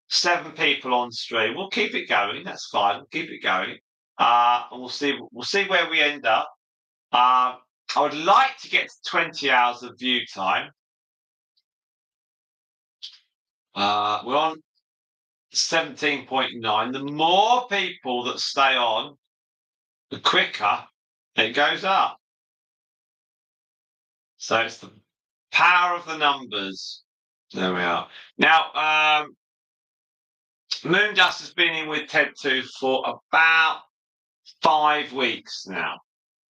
7 people on stream, we'll keep it going. That's fine. We'll keep it going. And we'll see where we end up. I would like to get to 20 hours of view time. We're on 17.9. The more people that stay on, the quicker it goes up. So it's the power of the numbers. There we are. Now, Moondust has been in with Ted 2 for about 5 weeks now.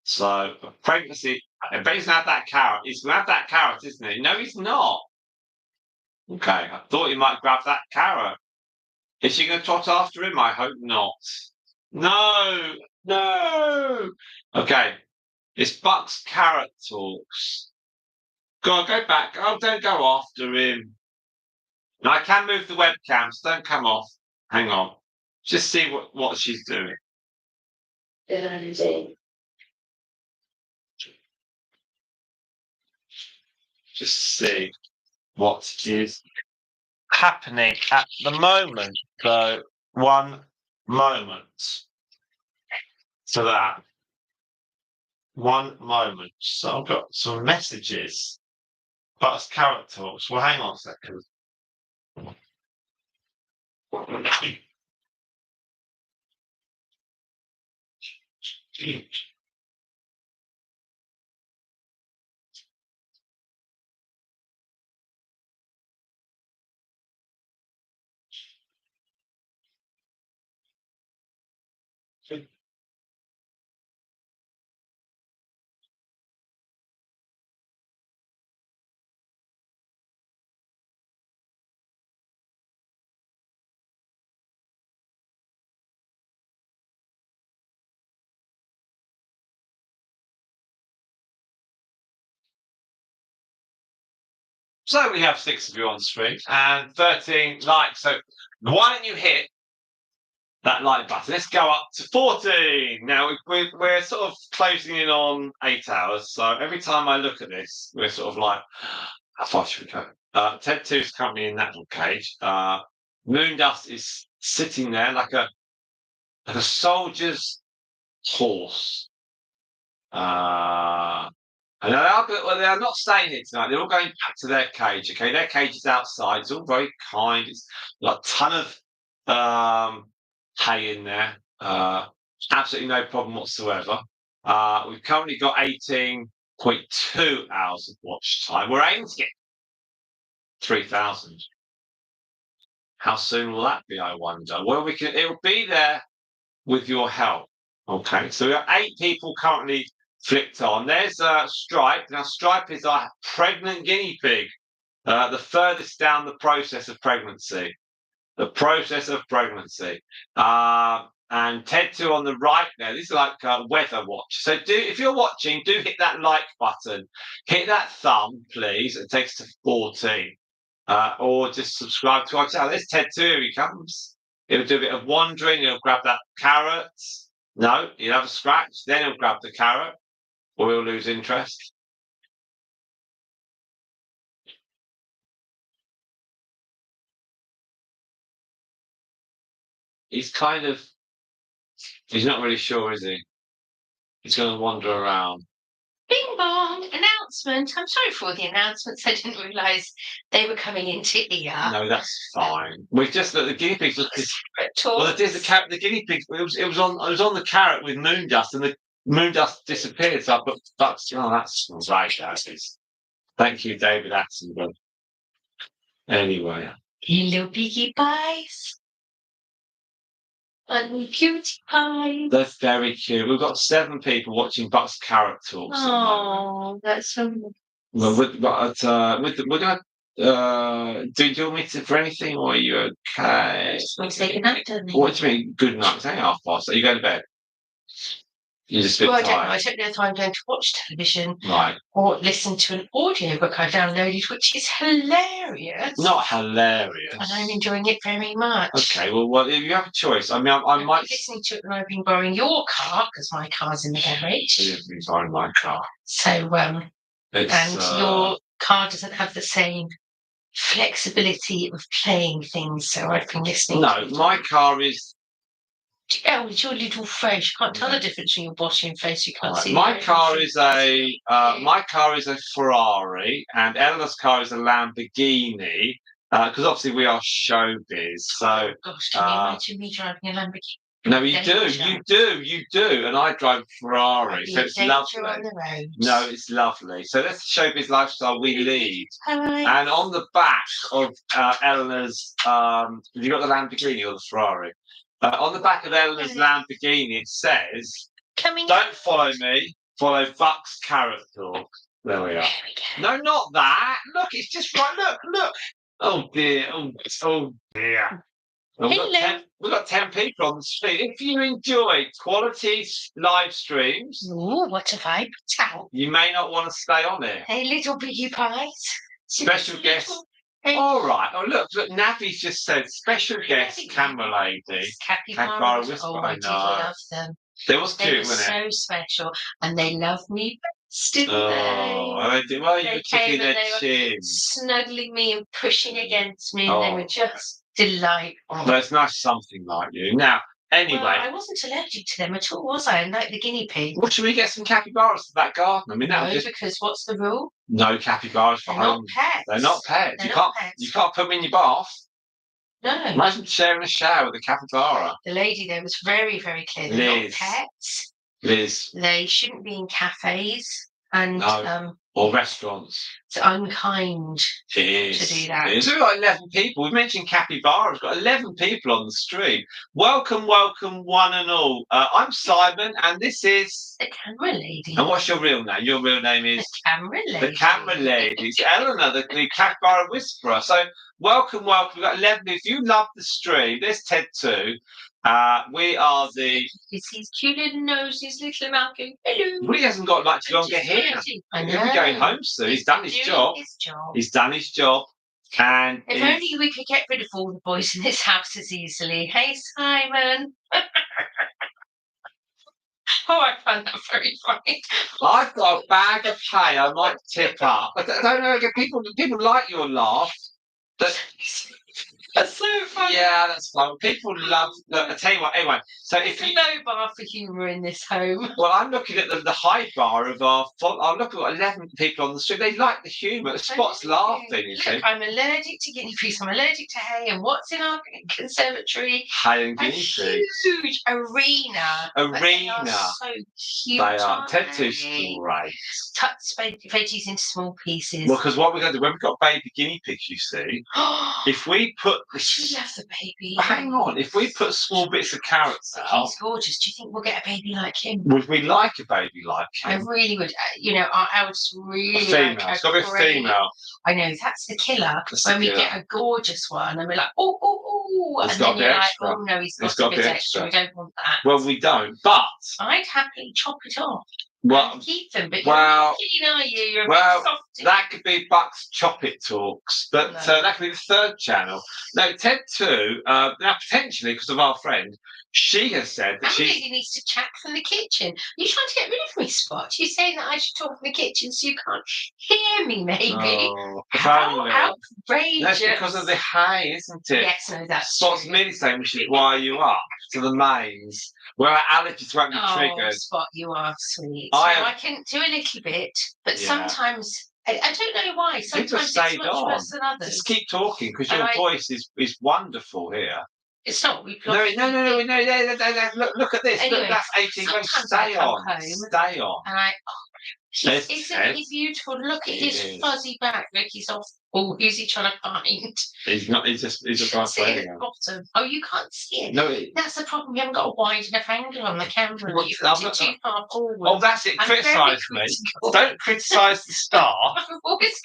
So pregnancy, I bet he's going to have that carrot. He's going to have that carrot, isn't he? No, he's not. Okay, I thought he might grab that carrot. Is she going to trot after him? I hope not. No, no. Okay, it's Buck's Carrot Talks. Go back. Oh, don't go after him. Now, I can move the webcam, so don't come off. Hang on. Just see what she's doing. Just see what is happening at the moment. So, one moment to that. One moment. So I've got some messages. Buck's Carrot Talks. Well, hang on a second. So we have 6 of you on stream and 13 likes. So why don't you hit that like button? Let's go up to 14. Now we're sort of closing in on 8 hours. So every time I look at this, we're sort of like, how far should we go? Ted 2 is currently in that little cage. Moondust is sitting there like a soldier's horse. And they are not staying here tonight. They're all going back to their cage. Okay, their cage is outside. It's all very kind. It's got a ton of hay in there. Absolutely no problem whatsoever. We've currently got 18.2 hours of watch time. We're aiming to get 3,000. How soon will that be, I wonder? Well, it'll be there with your help. Okay, so we've got 8 people currently flicked on. There's Stripe. Now, Stripe is our pregnant guinea pig, the furthest down the process of pregnancy. The process of pregnancy. and Ted 2 on the right there. This is like weather watch. So if you're watching, do hit that like button, hit that thumb, please. It takes to 14, or just subscribe to our channel. There's Ted 2. Here he comes. He'll do a bit of wandering. He'll grab that carrot. No, he'll have a scratch. Then he'll grab the carrot, or he'll lose interest. He's not really sure, is he? He's going to wander around. Bing bong, announcement. I'm sorry for all the announcements. I didn't realise they were coming into here. No, that's fine. We've just the guinea pigs. Well, the guinea pig. It was on the carrot with Moondust, and the Moondust disappeared. So I put Bucks. Oh, that's right. That is. Thank you, David Attenborough. Anyway, Hello, piggy pies. And cutie pie. They're very cute. We've got 7 people watching Buck's Carrot Talks. Oh, that's so. Well, we're gonna. Do you want me to for anything, or are you okay? I just want to say good night, don't What do you mean? Good night. It's only past. Are you going to bed? You're just a bit I don't know. tired. I don't know if I'm going to watch television Right. or listen to an audiobook I downloaded, which is hilarious. Not hilarious. And I'm enjoying it very much. Okay, well, if you have a choice, I mean, I I've might. been listening to it when I've been borrowing your car because my car's in the garage. You've been borrowing my car. So, your car doesn't have the same flexibility of playing things. So I've been listening. No, my car is. Oh, it's your little face. You can't tell the difference between your body and face. You can't see. My car is a Ferrari, and Eleanor's car is a Lamborghini. Because obviously we are showbiz. So, oh, gosh, can you imagine me driving a Lamborghini? No, you do, and I drive a Ferrari, so it's lovely. On the road. No, it's lovely. So that's the showbiz lifestyle we lead. Hi. And on the back of Eleanor's, have you got the Lamborghini or the Ferrari? On the back of Eleanor's Lamborghini, it says, "Don't follow me. Follow Buck's Carrot Talk." There we are. There we go. No, not that. Look, it's just right. Look. Oh dear. Oh dear. We've got 10 people on the stream. If you enjoy quality live streams, ooh, what a vibe! You may not want to stay on it. Hey, little piggy pies. Special guest. All right. Oh, look. Navi's just said special guest camera lady. Capybara Whisper. Oh, I did love them. They was cute, wasn't it? They were so special, and they loved me best, didn't they? Oh, they did. Well, you were tickling their chin, snuggling me and pushing against me, and they were just delightful. Well, it's nice something like you. Now, anyway. Well, I wasn't allergic to them at all, was I? Like the guinea pig. Well, should we get some capybaras for that garden? I mean, no, because what's the rule? No capybaras for home. Not pets. They're not pets. Pets. You can't put them in your bath. No. Imagine sharing a shower with a capybara. The lady there was very, very clear. They're not pets. Liz. They shouldn't be in cafes and or restaurants. It's unkind to do that. It is. We've got 11 people. We've mentioned capybara. We've got 11 people on the stream. Welcome, one and all. I'm Simon, and this is the camera lady. And what's your real name? Your real name is the camera lady. The camera lady. It's Eleanor, the capybara whisperer. So welcome. We've got 11. If you love the stream, there's Ted 2. We are the. It's his cute little nose, his little mouth. Hello. Well, he hasn't got much longer here. I know. He'll be going home soon. He's done his job. He's done his job. And if only we could get rid of all the boys in this house as easily. Hey, Simon. Oh, I find that very funny. I've got a bag of hay. I might tip up. I don't know. People like your laugh. That's so funny. Yeah, that's fun. People love. Look, I tell you what. Anyway, so if you low bar for humour in this home. Well, I'm looking at the high bar of our. I'm looking at 11 people on the street. They like the humour. Spot's laughing. Look, I'm allergic to guinea pigs. I'm allergic to hay. And what's in our conservatory? Hay and guinea pigs. Huge arena. They are so cute. They are. Ted 2's great. Cut veggies into small pieces. Well, because what we're going to do when we've got baby guinea pigs, you see, if we put carrots. She loves the baby. But hang on, if we put small bits of carrots out, he's gorgeous. Do you think we'll get a baby like him? Would we like a baby like I him? really would. I would just A really female. like It's got to be a female. I know that's the killer. That's when the we get killer. a gorgeous one, and we're like, oh, It's and got then to be you're like, extra. oh no, he's got It's got a to bit be extra. We don't want that. Well, we don't. But I'd happily chop it off. well, and keep them, but well, you're not keen, are you? You're a well, bit softy. that could be Buck's Chop It Talks, but No. that could be the third channel. No, Ted too. Now potentially because of our friend, she has said that Somebody needs to chat from the kitchen. You're trying to get rid of me, Spot. You're saying that I should talk from the kitchen so you can't hear me, maybe. Oh, How that's outrageous! because of the hay, isn't it? Yes, no, that's Spot's true. merely saying we should wire you up to the mains where our allergies won't be triggered. Spot, you are sweet. I can do a little bit, but Yeah. sometimes I don't know why. Sometimes it's stayed much on. worse than others. Just keep talking because And your I- voice is wonderful here. It's not. We've No, lost look at this. Anyway, Look, that's 18. Go, sometimes I stay come on. home Stay on. And There's isn't Ted. he beautiful? Look at He his is. fuzzy back. Look, he's off. Oh, who's he trying to find? He's not. He's just You trying can't to see play it at again. the bottom. Oh, you can't see it. No, That's the problem. You haven't got a wide enough angle on the camera. Well, You've I'm got it not- too far forward. oh, that's it. I'm very Criticise me. critical. Don't criticise the star. I'm always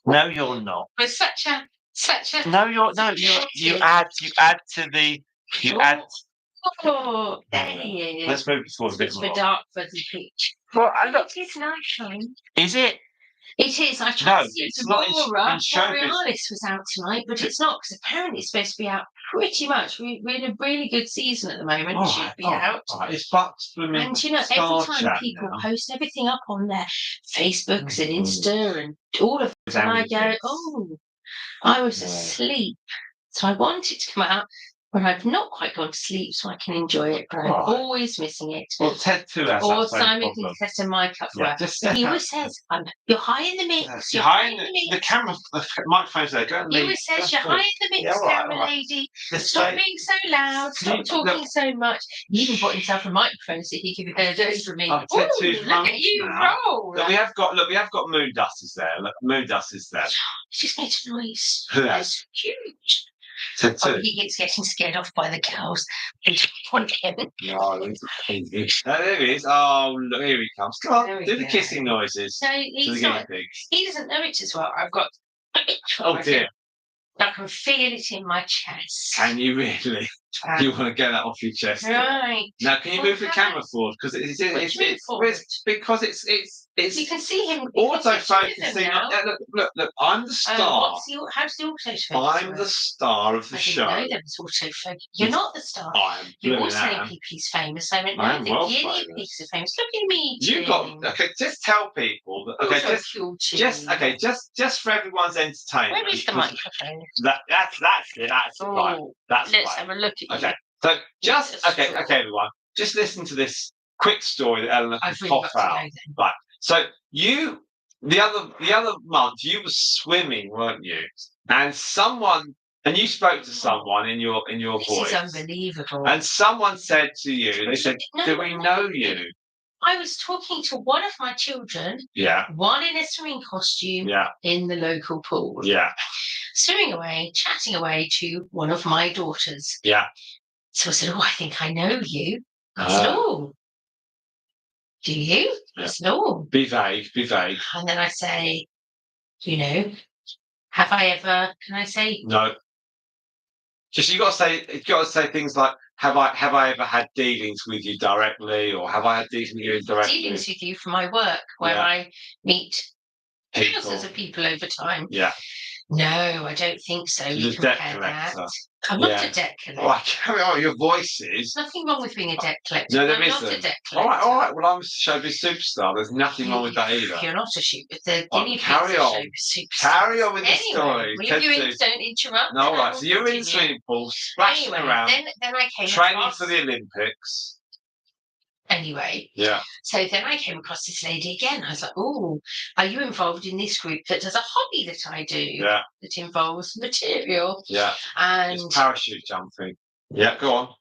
No, you're not. We're such a. No, you're no. You add to the. You add. Oh, there he is. Let's move it forward a bit It's more. the dark fuzzy peach. Well, and look, It is nice time. is it? It is. I No, tried to see it's if not in Aurora showbiz. Borealis was out tonight, but it's not because apparently it's supposed to be out pretty much. We're in a really good season at the moment. It should be out. It's Bucks blooming And every Star time Chat people now. post everything up on their Facebooks and Mhm. Insta and all of it, and I go, oh, I was Yeah. asleep. So I want it to come out, but I've not quite gone to sleep so I can enjoy it, but I'm Right. always missing it. Well, Ted too has Or that same Simon problem. can set a mic up for Yeah, her. just But step he out. always says, you're high in the mix. You're You're high high in in the the mix. camera, the microphone's there. Go and He leave. always says, Go you're through. high in the mix, Yeah, all right, camera all right. lady. Just Stop say- being so loud. Stop Look- talking so much. He even bought himself a microphone so he could be heard over me. I've said to his Ooh, mum look at you now roll. Look, we have got Moondust is there. Look, Moondust is there. He just made a noise. Who That's has? huge. Ted Oh, too. he gets getting scared off by the cows. They don't want him. No, there he is. Oh, look, here he comes. Come There on, we do the go. kissing noises So to the he's guinea not. pigs. He doesn't know it as well. I've got. Oh dear, I can feel it in my chest. can you really? You want to get that off your chest? Right. Now, can you Well, move the camera forward? Because What do you mean forward? because You can see him. auto He's with them focusing. now. Look, I'm the star. How's the autofocus? I'm the star of the I show. didn't know there was autofocus. You're not the star. I'm You blooming also know am. PP's famous. I went, I no, am the well guinea famous. pigs are famous. Look at me. You got okay. Just tell people that. Okay, just for everyone's entertainment. Where is the because microphone? That's it. That's right. Oh, That's let's right. have a look at Okay. you. So just Yes, okay, sure. everyone. Just listen to this quick story that Eleanor I've really popped got to out. know then. Right. So you the other month you were swimming, weren't you? And you spoke to someone in your This voice. is unbelievable. And someone said to you, they said, No, "Do we know you?" I was talking to one of my children, Yeah. one in a swimming costume Yeah. in the local pool, Yeah. swimming away, chatting away to one of my daughters. Yeah. So I said, "Oh, I think I know you." I said, Ah. "Oh, do you?" I Yeah. said, "Oh." Be vague. Be vague. And then I say, can I say, No. Just you got to say things like, "Have I ever had dealings with you directly, or have I had dealings with you indirectly?" dealings with you for my work, where Yeah. I meet People. thousands of people over time? Yeah. No, I don't think so. She's You a debt compare that. collector. I'm not Yeah. a debt collector. All right, carry on. Your voice is. There's nothing wrong with being a debt collector. No, there I'm not a isn't. debt All collector. right. Well, I'm a showbiz superstar. There's nothing wrong with that either. You're not a shoot, but the Right, guinea pigs carry are on. showbiz superstars. Carry on with the Anyway, story. well, Ted if you too. don't interrupt. No, then all I right. will So you're in the continue. swimming pool, splashing Anyway, around, then I came training across. for the Olympics. Anyway, Yeah. so then I came across this lady again. I was like, "Oh, are you involved in this group that does a hobby that I do Yeah. that involves material?" Yeah. And It's parachute jumping. Yeah. Go on.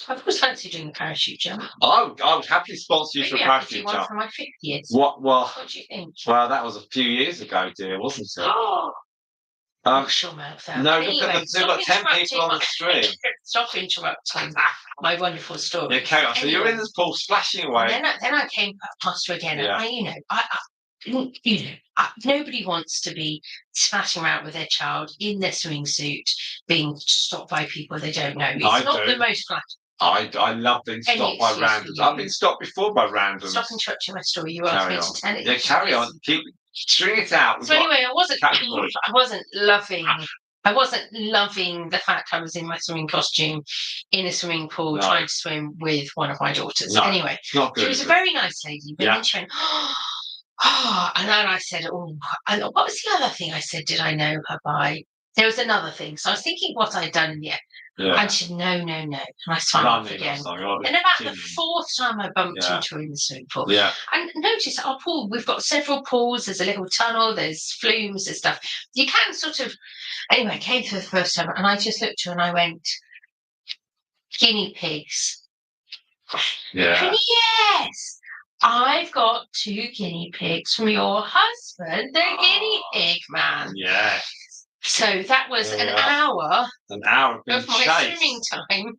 I've always fancied doing a parachute jump. I would happily sponsor you for a Maybe I could do parachute one jump. for my 50th. What? Well, What do you think? that was a few years ago, dear, wasn't it? Oh, Wash your mouth out. No, Anyway, look at them. They've got 10 people on the stream. Stop interrupting my wonderful story. Yeah, carry on. So you're in this pool splashing away. Then I came past her again, and nobody wants to be splashing around with their child in their swimming suit, being stopped by people they don't know. It's not the most flattering. I love being stopped by randoms. I've been stopped before by randoms. Stop interrupting my story. You asked me to tell it. Yeah, carry on. Keep string it out. So anyway, I wasn't loving the fact I was in my swimming costume in a swimming pool trying to swim with one of my daughters. No, anyway, not good, she was a very nice lady, but then she went, and then I said, and what was the other thing I said? Did I know her by? There was another thing. So I was thinking what I'd done in the end. And she said, no. And I swam off again. And about the fourth time I bumped into her in the swimming pool. Yeah. And notice our pool, we've got several pools. There's a little tunnel, there's flumes, there's stuff. You can sort of... Anyway, I came for the first time and I just looked at her and I went, guinea pigs. Yeah. And yes! I've got 2 guinea pigs from your husband, the guinea pig man. Yeah. So that was an hour of my swimming time.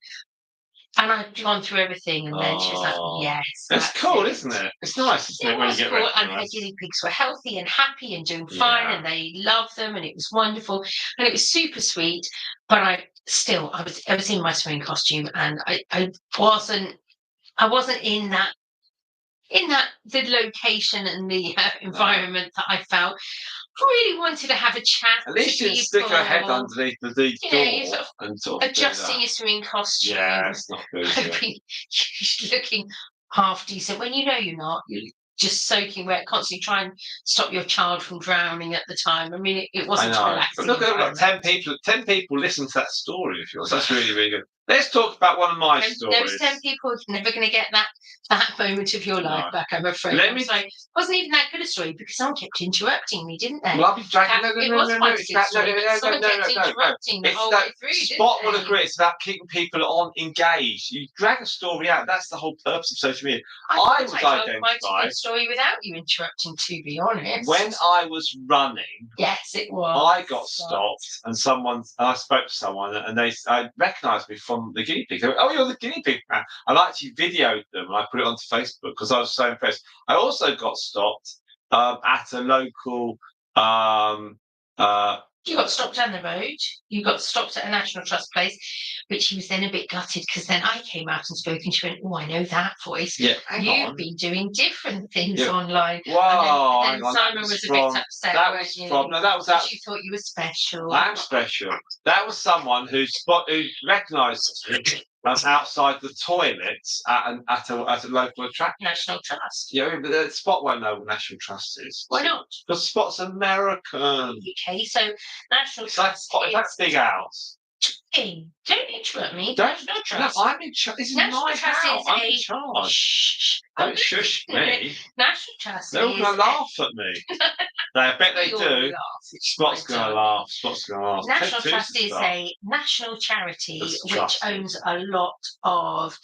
And I'd gone through everything, and then she was like, yes. It's cool, isn't it? It's nice, isn't it, when you get cool. And her guinea pigs were healthy and happy and doing fine, and they loved them, and it was wonderful. And it was super sweet. But I was in my swimming costume, and I wasn't in the location and the environment that I felt. Really wanted to have a chat. At least you stick her head underneath the door and sort of adjusting your swimming costume. Yeah, it's not good. Looking half decent when you know you're not. You're just soaking wet, constantly trying to stop your child from drowning at the time. I mean, it wasn't relaxing. But look, we've got 10 people. 10 people listen to that story of yours. That's really, really good. Let's talk about one of my stories. Those 10 people are never going to get that moment of your life back, I'm afraid. It wasn't even that good a story because someone kept interrupting me, didn't they? Well, I'll be dragging. No. Spot will agree. It's about keeping people engaged. You drag a story out. That's the whole purpose of social media. I was identified. A story without you interrupting, to be honest. When I was running, yes, it was. I got stopped, and I spoke to someone, and I recognised me from the guinea pig. They went, "Oh, you're the guinea pig man." I actually videoed them and I put it onto Facebook because I was so impressed. I also got stopped at a local. You got stopped down the road. You got stopped at a National Trust place, which he was then a bit gutted because then I came out and spoke and she went, "Oh, I know that voice. Yeah, you've been doing different things online." Wow. And then Simon was a bit upset. That was that. She thought you were special. I'm special. That was someone who recognised me outside the toilets at a local attraction. National Trust. Yeah, but the Spot won't know what National Trust is. Why not? Because Spot's American. Okay, so National Trust. That's Big House. Hey, don't interrupt me. National Trust. No, I'm in charge. This is my house. I'm in charge. Shh. Don't shush me. National Trust. They're all going to laugh at me. I bet they do. Spot's going to laugh. National Trust is a national charity which owns a lot of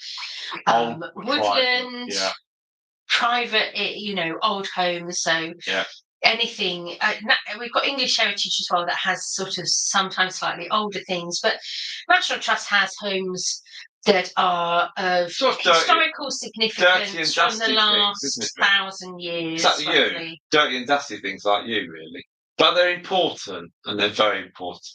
woodland, private, old homes. So anything. We've got English Heritage as well that has sort of sometimes slightly older things, but National Trust has homes that are of historical significance from the last 1,000 years. Exactly, dirty and dusty things like you, really. But they're important, and they're very important.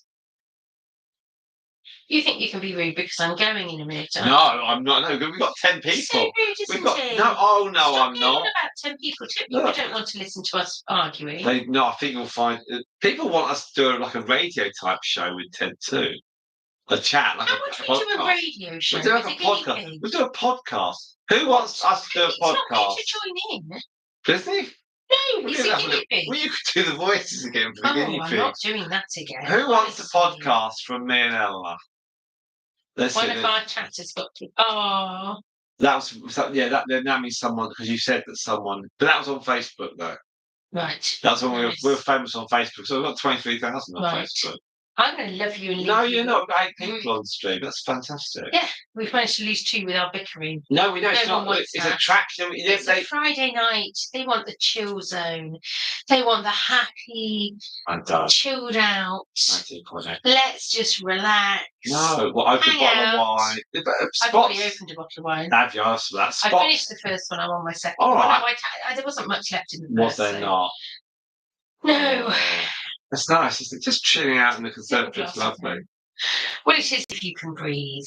You think you can be rude because I'm going in a minute? No, I'm not. No, we've got 10 people. So rude, isn't it? I'm not. About 10 people. People don't want to listen to us arguing. I think you'll find people want us to do like a radio type show with Ted too. A chat, like a podcast. Do a radio show. We'll do like a podcast. We'll do a podcast. Who wants us to do a podcast? He's not to join in. Does he? No, he's a guinea pig. Well, you could do the voices again for the guinea pig. I'm not doing that again. Who wants a podcast from me and Ella? One of our chatters got to. Oh. That means someone, because you said that someone, but that was on Facebook though. Right. That's when we were famous on Facebook. So we've got 23,000 on Facebook. I'm going to love you and leave No, you. you're not. 8 people on stream. That's fantastic. Yeah, we've managed to lose 2 without bickering. No, we know it's No one not. wants It's that. attraction. It's a Friday night. They want the chill zone. They want the happy, chilled out. Let's just relax. No, well, open a bottle of wine. I've already opened a bottle of wine. Have you asked for that? I finished the first one. I'm on my second. All right. Well, no, there wasn't much left in the Was first. there not? No. It's nice, isn't it? Just chilling out in the conservatives, lovely. Well, it is if you can breathe.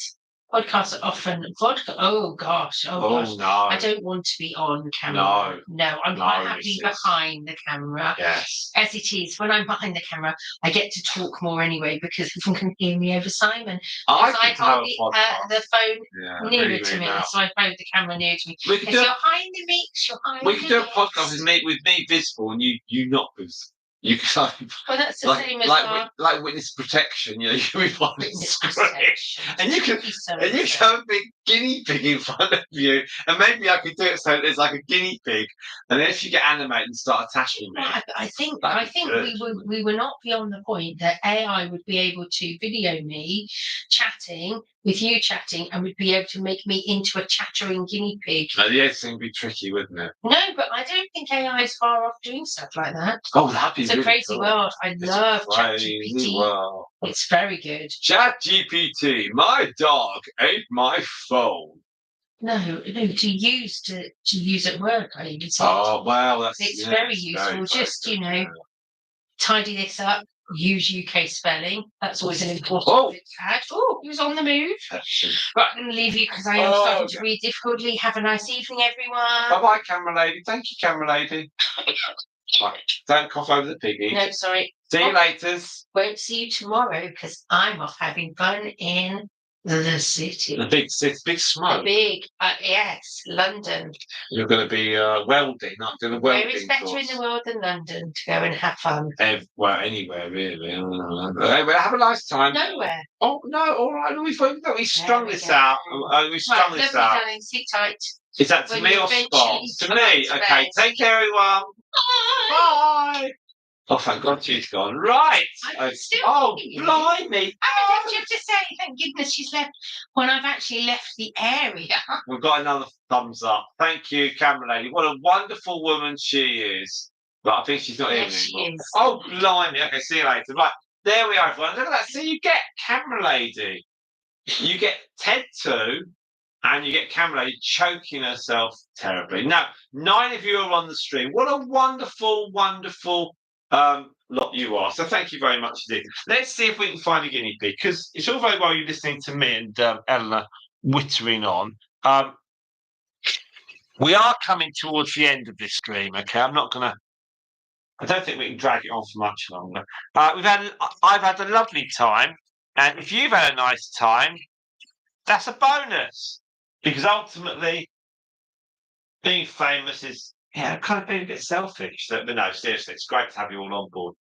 Podcasts are often vodka. Oh gosh. Oh no. I don't want to be on camera. No, I'm quite happy behind the camera. Yes. As it is, when I'm behind the camera, I get to talk more anyway because everyone can hear me over Simon. I hold the phone nearer to me, so I hold the camera near to me. Because you're hiding the mix, we could do a podcast with me visible and you not visible. You can, well, that's the same as like witness protection, you know, you can be on the screen, and you can have a big guinea pig in front of you, and maybe I could do it so there's like a guinea pig, and then if you get animated and start attacking me, I think we were not beyond the point that AI would be able to video me chatting with you chatting, and would be able to make me into a chattering guinea pig. The editing would be tricky, wouldn't it? No, but I don't think AI is far off doing stuff like that. Oh, that'd be a crazy world. I love ChatGPT. It's very good. ChatGPT, my dog ate my phone. No, to use at work. I even said. Oh well, it's very useful. Just tidy this up. Use UK spelling. That's always an important bit to add. Oh, he was on the move. Right, I'm going to leave you because I am starting to breathe difficultly. Have a nice evening, everyone. Bye-bye, camera lady. Thank you, camera lady. Right, don't cough over the piggy. No, sorry. See you later. Won't see you tomorrow because I'm off having fun in the city. The big city, big smoke. Yes, London. You're going to be welding, not doing a welding. Where is better in the world than London to go and have fun? Well, anywhere really. Anyway, have a nice time. Nowhere. Oh no! All right, we strung this out. We strung this out. Darling, sit tight. Is that to me or Spot? To me. Okay. Take care, everyone. Bye. Oh, thank God she's gone. Right. Blimey. I don't have to say, thank goodness she's left when I've actually left the area. We've got another thumbs up. Thank you, camera lady. What a wonderful woman she is. But I think she's not here anymore. She is. Oh, blimey. Okay, see you later. Right. There we are, everyone. Look at that. See, you get camera lady. You get Ted 2. And you get camera lady choking herself terribly. Now, 9 of you are on the stream. What a wonderful, wonderful lot you are. So thank you very much indeed. Let's see if we can find a guinea pig, because it's all very well you listening to me and Eleanor wittering on. We are coming towards the end of this stream, okay? I don't think we can drag it on for much longer. I've had a lovely time, and if you've had a nice time, that's a bonus. Because ultimately, being famous is kind of being a bit selfish. But no, seriously, it's great to have you all on board.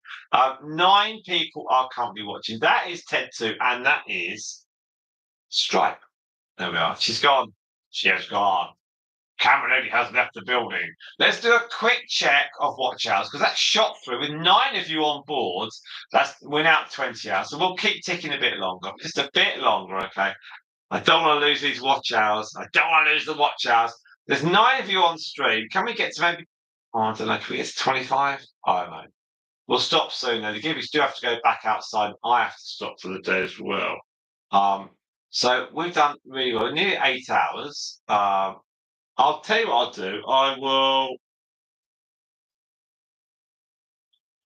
9 people are currently watching. That is Ted 2, and that is Stripe. There we are. She's gone. She has gone. Camera lady has left the building. Let's do a quick check of watch hours, because that's shot through with 9 of you on board. We're now at 20 hours, so we'll keep ticking a bit longer. Just a bit longer, okay? I don't want to lose these watch hours. I don't want to lose the watch hours. There's 9 of you on stream. Can we get to maybe, I don't know, can we get to 25? I don't know. We'll stop soon, though. The gibbies do have to go back outside. I have to stop for the day as well. So we've done really well. Nearly 8 hours. I'll tell you what I'll do. I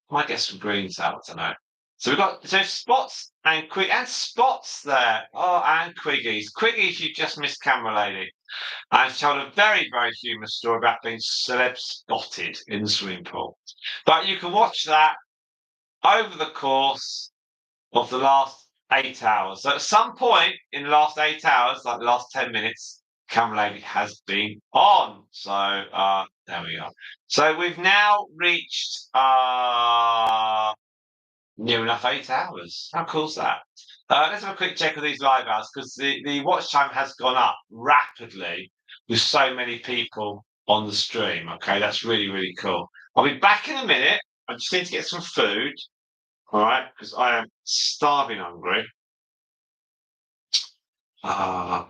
might get some greens out, I don't know. So we've got Spots and Spots there. Oh, and Quiggies. Quiggies, you just missed camera lady. And she told a very, very humorous story about being celeb spotted in the swimming pool. But you can watch that over the course of the last 8 hours. So at some point in the last 8 hours, like the last 10 minutes, camera lady has been on. So there we are. So we've now reached near enough 8 hours. How cool is that? Let's have a quick check of these live hours, because the watch time has gone up rapidly with so many people on the stream. Okay, that's really, really cool. I'll be back in a minute. I just need to get some food. All right, because I am starving hungry. Uh,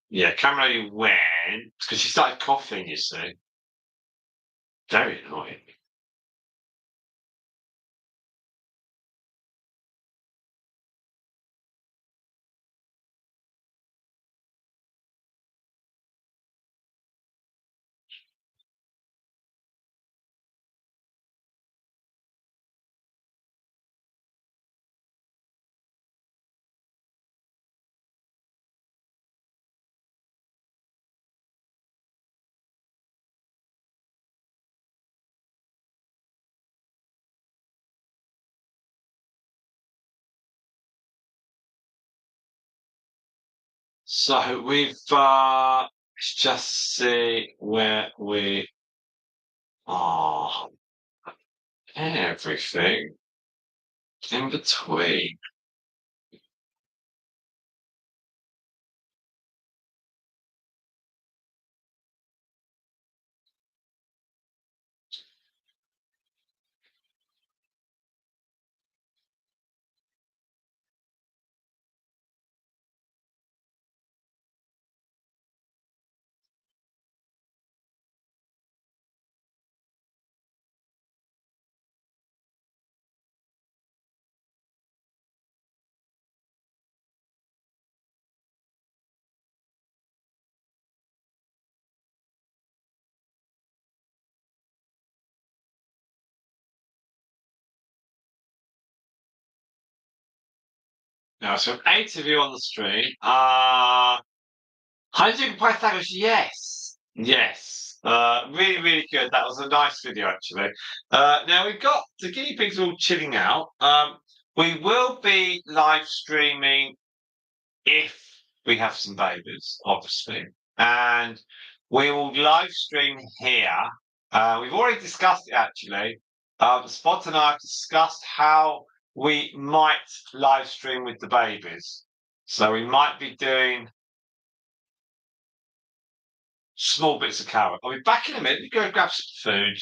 yeah, Cameron went because she started coughing, you see. Very annoying. So we've let's just see where we are. Everything in between. Now, so 8 of you on the stream. Hydrogen Pythagoras, yes. Yes. Really, really good. That was a nice video, actually. Now, we've got the guinea pigs all chilling out. We will be live streaming if we have some babies, obviously. And we will live stream here. We've already discussed it, actually. Spot and I have discussed how we might live stream with the babies. So we might be doing small bits of carrot. I'll be back in a minute. Go and grab some food.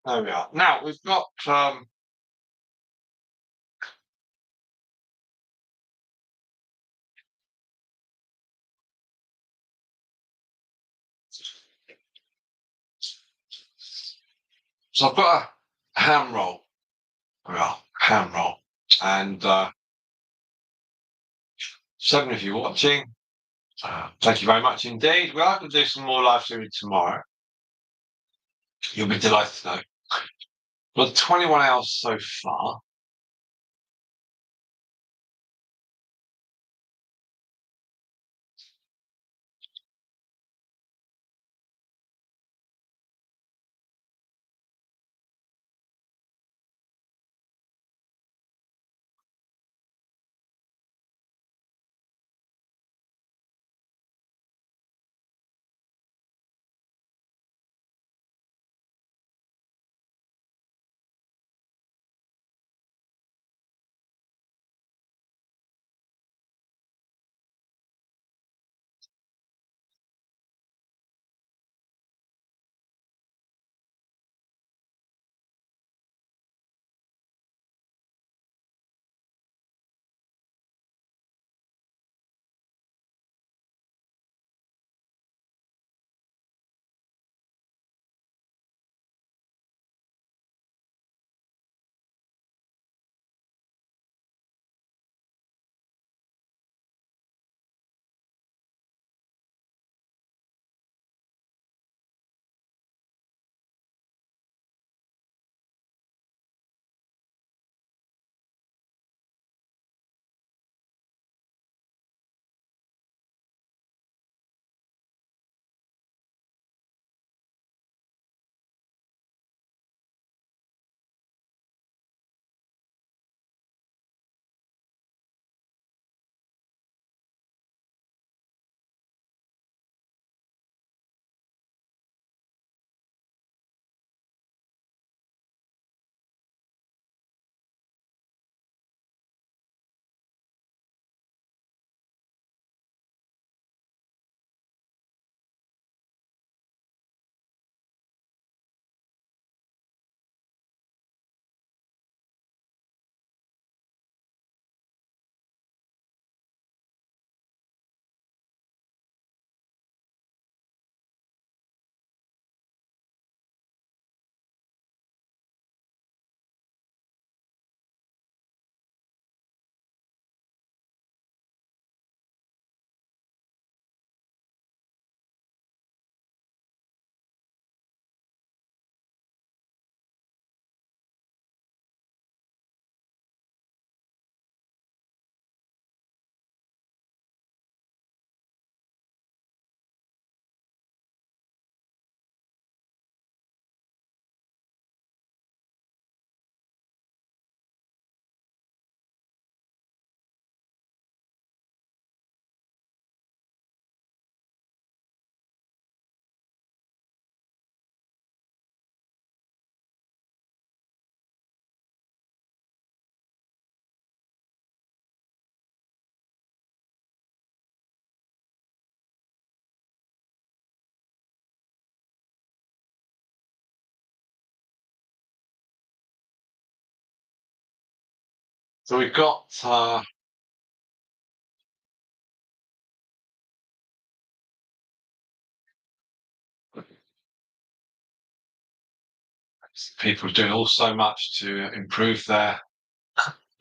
There we are. Now we've got so I've got a ham roll. Well, ham roll. And seven of you watching. Thank you very much indeed. We are going to do some more live streaming tomorrow. You'll be delighted to know. Well, 21 hours so far. So we've got people doing all so much to improve their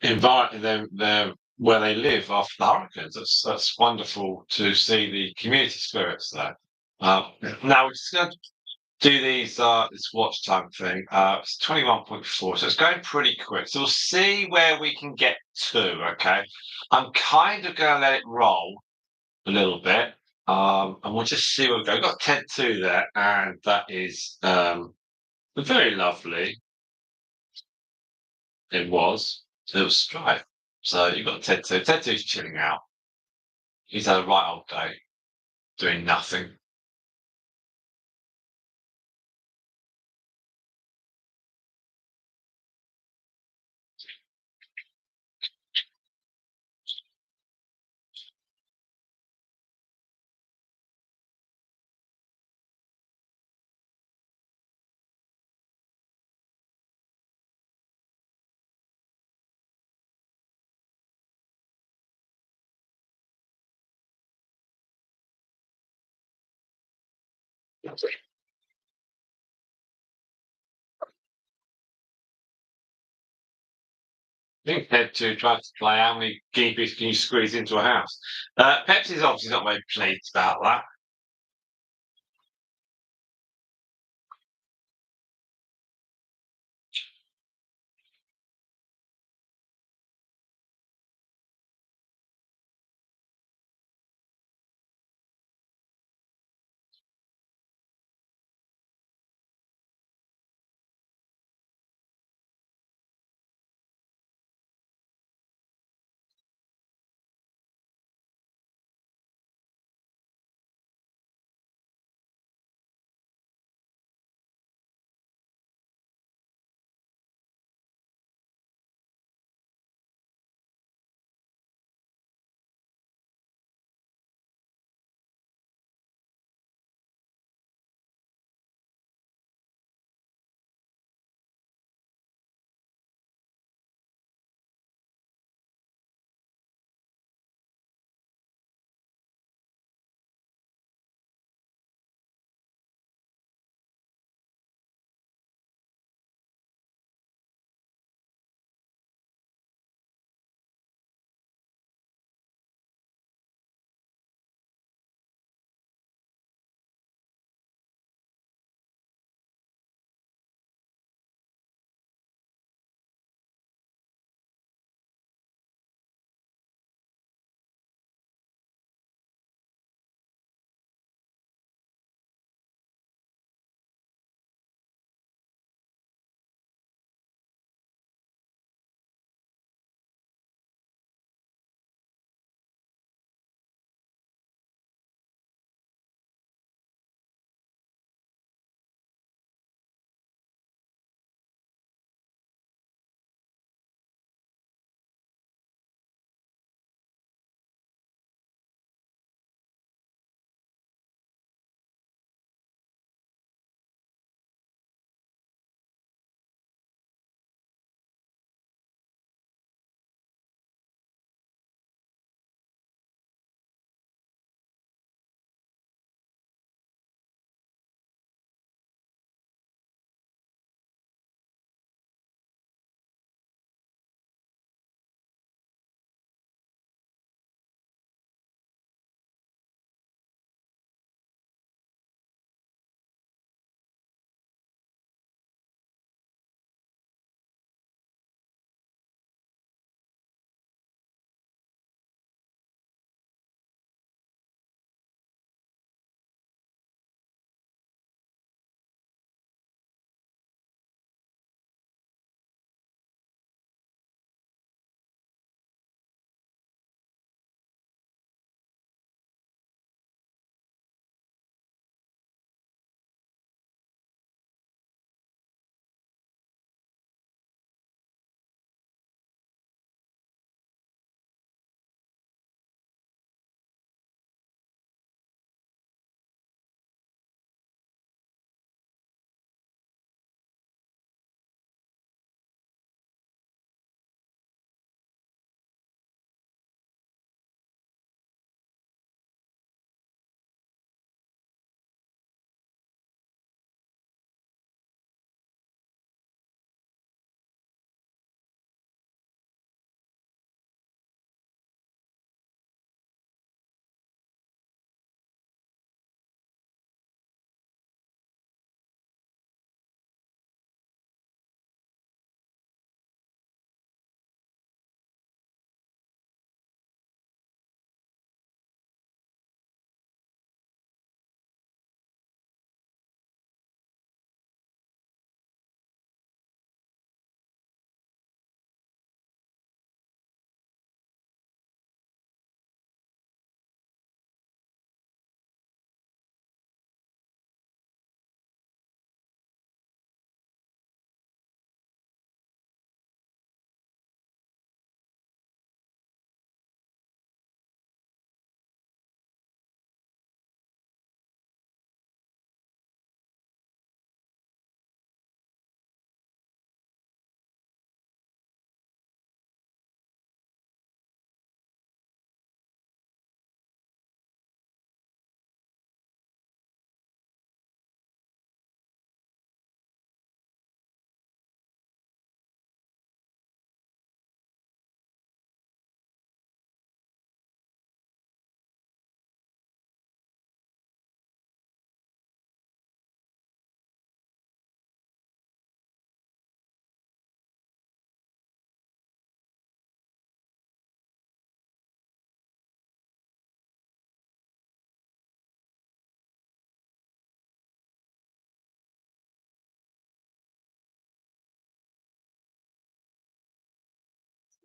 environment, their where they live after the hurricanes. That's wonderful to see the community spirits there. Now we're just going to do this watch time thing. It's 21.4, so it's going pretty quick. So we'll see where we can get to. Okay, I'm kind of going to let it roll a little bit, and we'll just see where we go. We've got Ted 2 there, and that is very lovely. It was. It was Stripe. So you've got Ted 2. Ted 2's chilling out. He's had a right old day doing nothing. I think Ted 2 tried to play how many guinea pigs can you squeeze into a house. Pepsi's obviously not very pleased about that.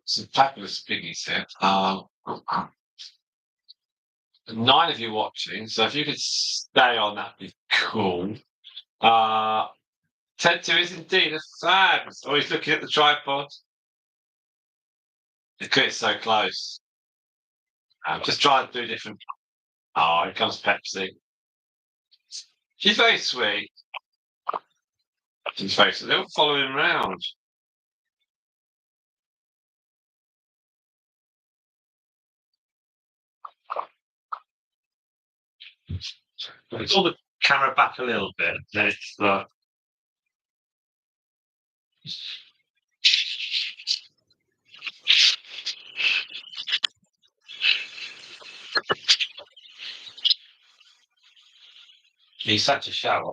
Some fabulous piggies here. 9 of you watching, so if you could stay on, that'd be cool. Thankyou is indeed a fab. Oh, he's looking at the tripod. It's so close. I'm just trying to do different. Oh, here comes Pepsi. She's very sweet. She's very sweet. They'll follow him around. Pull the camera back a little bit. Then it's he's such a shower.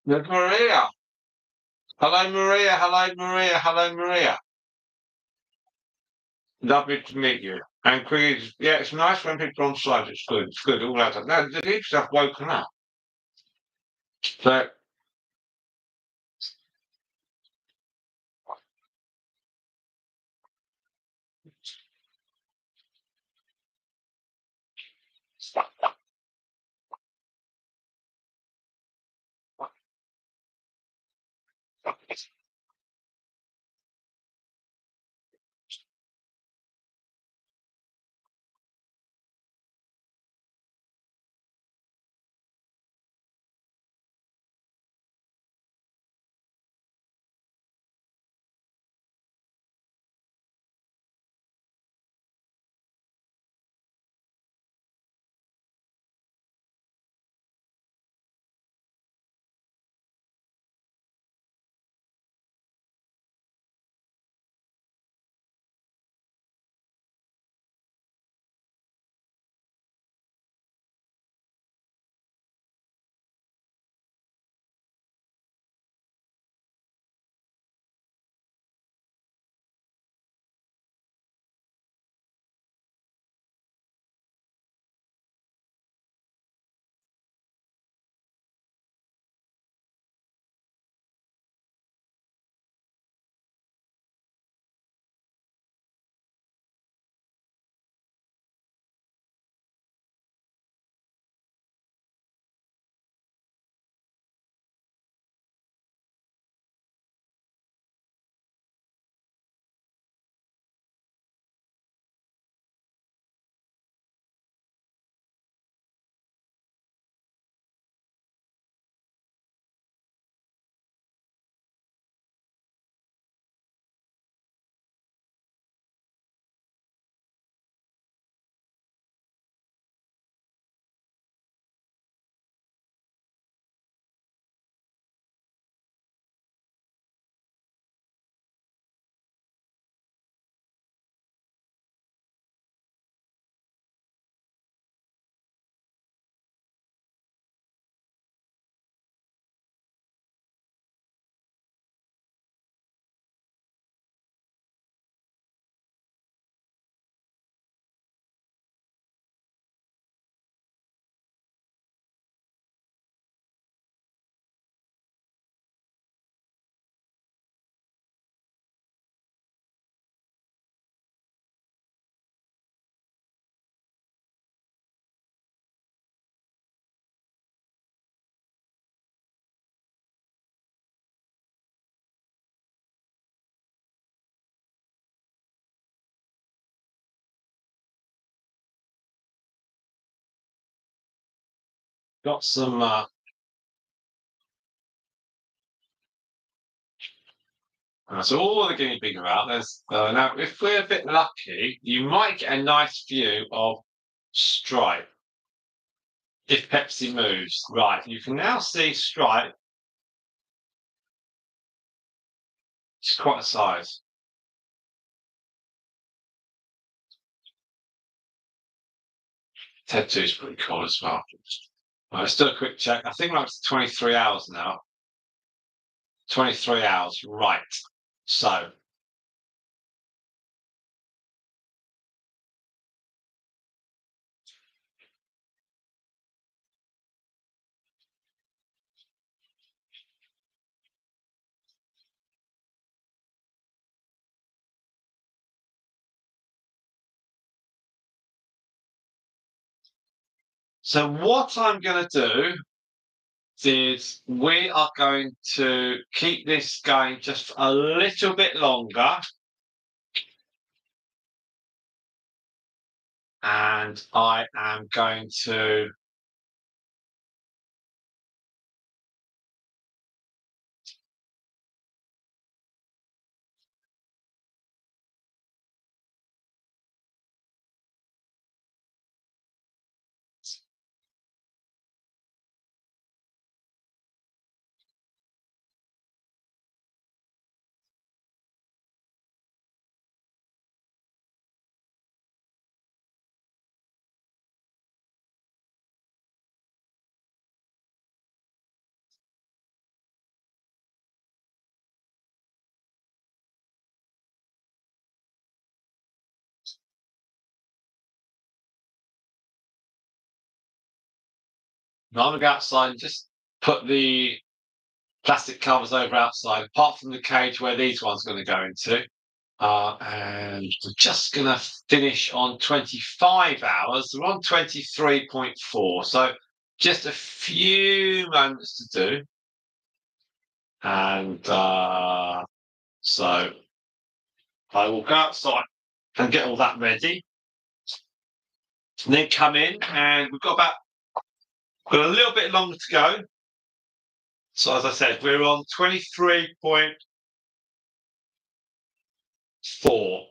There's Maria. Hello, Maria. Hello, Maria. Hello, Maria. Lovely to meet you. And please, yeah, it's nice when people are on side. It's good. It's good. All that. Now, the geeks have woken up. So got some. So all the guinea pigs are out. There's now, if we're a bit lucky, you might get a nice view of Stripe if Pepsi moves. Right, you can now see Stripe. It's quite a size. Ted 2 is pretty cool as well. Let's do a quick check. I think we're up to 23 hours now. 23 hours, right. So what I'm going to do is we are going to keep this going just a little bit longer. And I am going to I'm gonna go outside and just put the plastic covers over outside, apart from the cage where these ones are going to go into. And we're just going to finish on 25 hours. We're on 23.4. So just a few moments to do. And so I will go outside and get all that ready. And then come in, and we've got a little bit longer to go. So as I said, we're on 23.4. So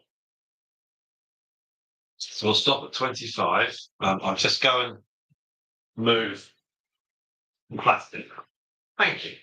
we'll stop at 25. I'll just go and move the plastic. Thank you.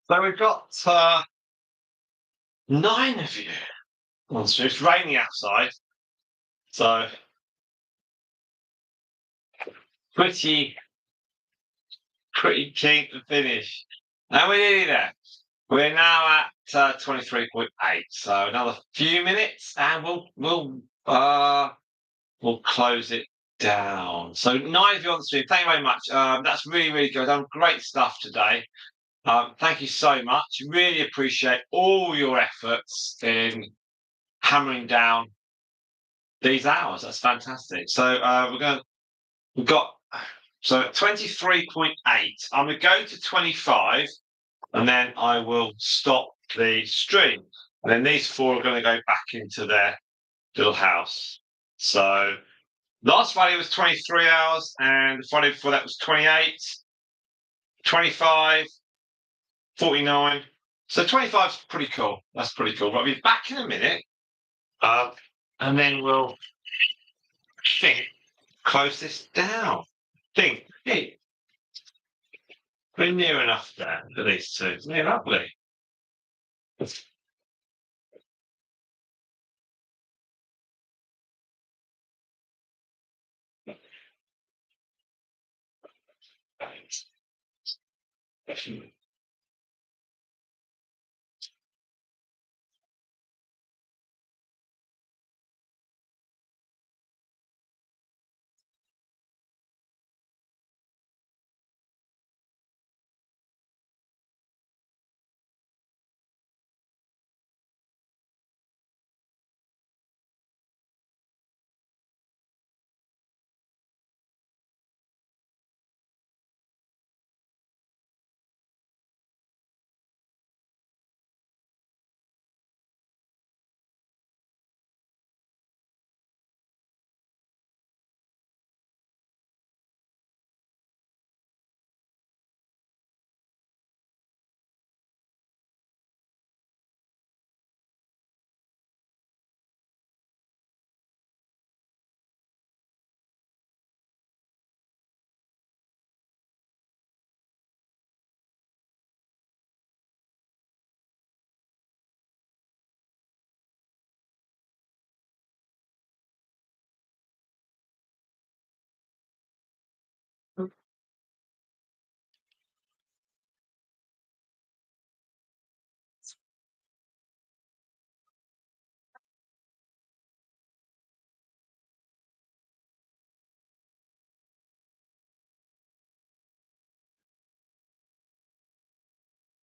So we've got 9 of you. It's raining outside, so pretty keen to finish. And we're nearly there. We're now at 23.8, so another few minutes, and we'll close it down. So 9 of you on the stream, thank you very much. That's really good. Done great stuff today. Thank you so much. Really appreciate all your efforts in hammering down these hours. That's fantastic. So we've got so at 23.8. I'm going to go to 25, and then I will stop the stream. And then these 4 are going to go back into their little house. So last Friday was 23 hours, and the Friday before that was 28, 25, 49. So 25 is pretty cool. That's pretty cool. But I'll be back in a minute, and then we'll close this down. Hey, we're near enough there for these 2. They're lovely.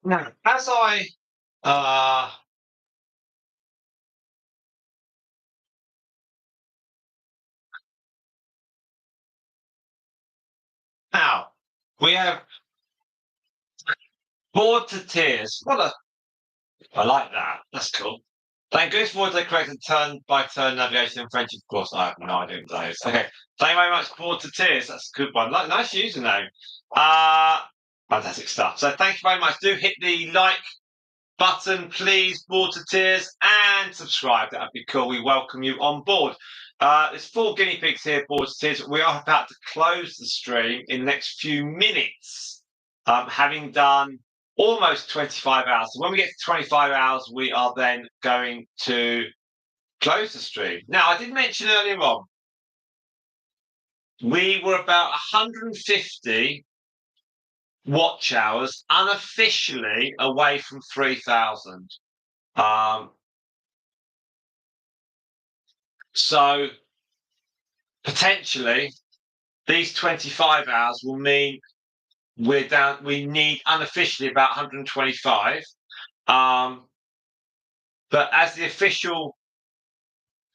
Now, as I now we have bored to tears. I like that. That's cool. Thank goodness for they created turn-by-turn navigation in French. Of course, I have no idea what that is. Okay, thank you very much. Bored to tears. That's a good one. Nice username. Fantastic stuff. So thank you very much. Do hit the like button, please. Bored to tears, and subscribe. That'd be cool. We welcome you on board. There's 4 guinea pigs here. Bored to tears. We are about to close the stream in the next few minutes. Having done almost 25 hours. So when we get to 25 hours, we are then going to close the stream. Now, I did mention earlier on, we were about 150 watch hours unofficially away from 3,000. So potentially these 25 hours will mean we're down. We need unofficially about 125. But as the official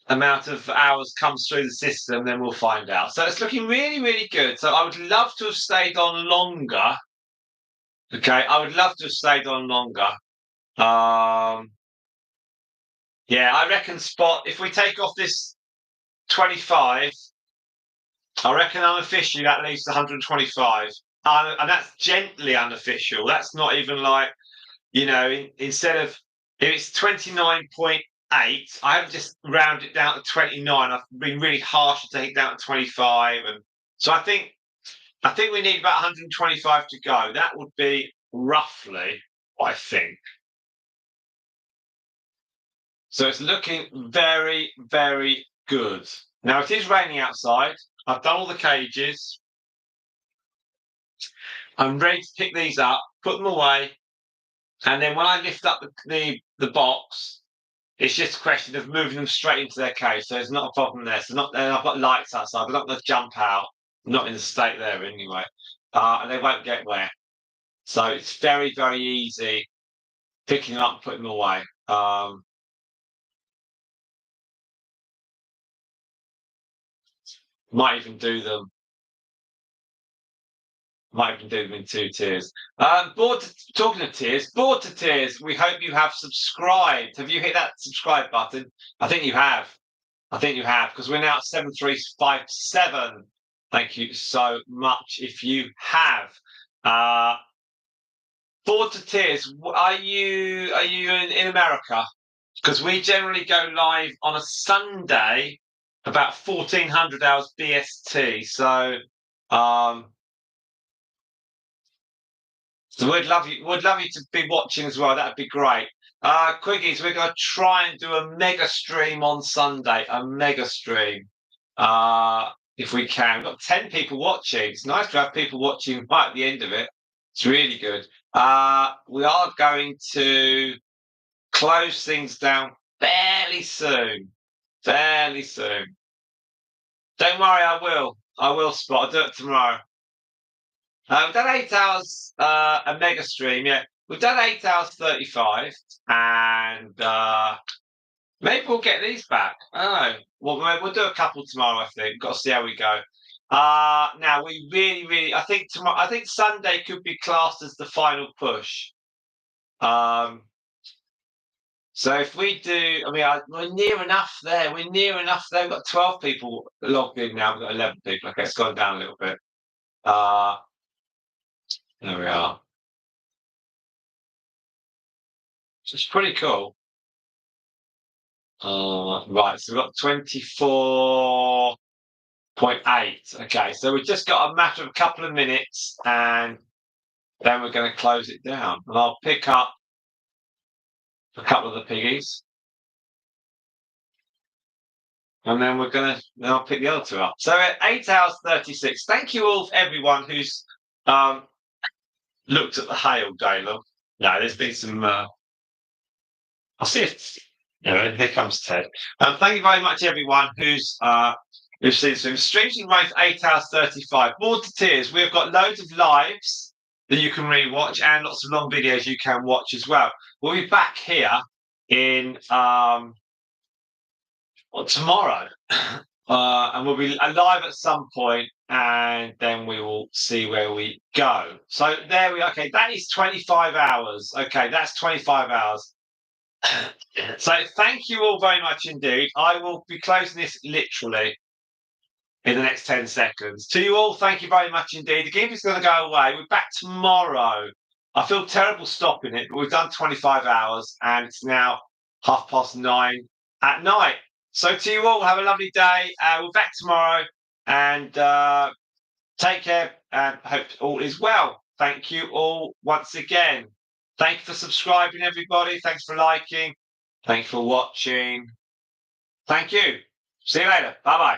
amount of hours comes through the system, then we'll find out. So it's looking really good. So I would love to have stayed on longer. Okay, I would love to have stayed on longer. Yeah, I reckon Spot, if we take off this 25, I reckon unofficially that leaves 125. And that's gently unofficial. That's not even like, instead of, if it's 29.8, I haven't just rounded it down to 29. I've been really harsh to take it down to 25. And so I think we need about 125 to go. That would be roughly I think. So it's looking very, very good. Now it is raining outside. I've done all the cages. I'm ready to pick these up, put them away, and then when I lift up the box, it's just a question of moving them straight into their cage. So there's not a problem there. So not I've got lights outside. They're not going to jump out. Not in the state there anyway, and they won't get wet. So it's very, very easy picking them up and putting them away. Might even do them in 2 tiers. Talking of tiers, bored to tears. We hope you have subscribed. Have you hit that subscribe button? I think you have. Because we're now at 7357. Thank you so much. If you have, bored to tears. Are you in America? Because we generally go live on a Sunday about 1400 hours BST. So. So we'd love you to be watching as well. That'd be great. Quiggies, we're going to try and do a mega stream on Sunday. A mega stream, if we can. We've got 10 people watching. It's nice to have people watching right at the end of it. It's really good. We are going to close things down fairly soon. Fairly soon. Don't worry, I will, Spot. I'll do it tomorrow. We've done 8 hours a mega stream, yeah. We've done 8 hours 35, and maybe we'll get these back. I don't know. Well, we'll do a couple tomorrow, I think. Got to see how we go. Now we really, I think Sunday could be classed as the final push. So if we do, we're near enough there. We've got 12 people logged in now. We've got 11 people. Okay, it's gone down a little bit. There we are. So it's pretty cool. Right, so we've got 24.8. Okay, so we've just got a matter of a couple of minutes, and then we're going to close it down. And I'll pick up a couple of the piggies, and then I'll pick the other two up. So at 8 hours 36. Thank you all, everyone who's looked at the hail, Galen. No, there's been some. I'll see if. Here comes Ted. Thank you very much, everyone who's seen this. Streaming runs 8 hours 35. More to tears. We've got loads of lives that you can rewatch and lots of long videos you can watch as well. We'll be back here in tomorrow, and we'll be live at some point, and then we will see where we go. So there we are. Okay, that is 25 hours. Okay, that's 25 hours. So thank you all very much indeed. I will be closing this literally in the next 10 seconds. To you all, thank you very much indeed. The game is going to go away. We're back tomorrow. I feel terrible stopping it, but we've done 25 hours and it's now 9:30 at night. So to you all, have a lovely day. We're back tomorrow, and take care, and hope all is well. Thank you all once again. Thank you for subscribing, everybody. Thanks for liking. Thanks for watching. Thank you. See you later. Bye-bye.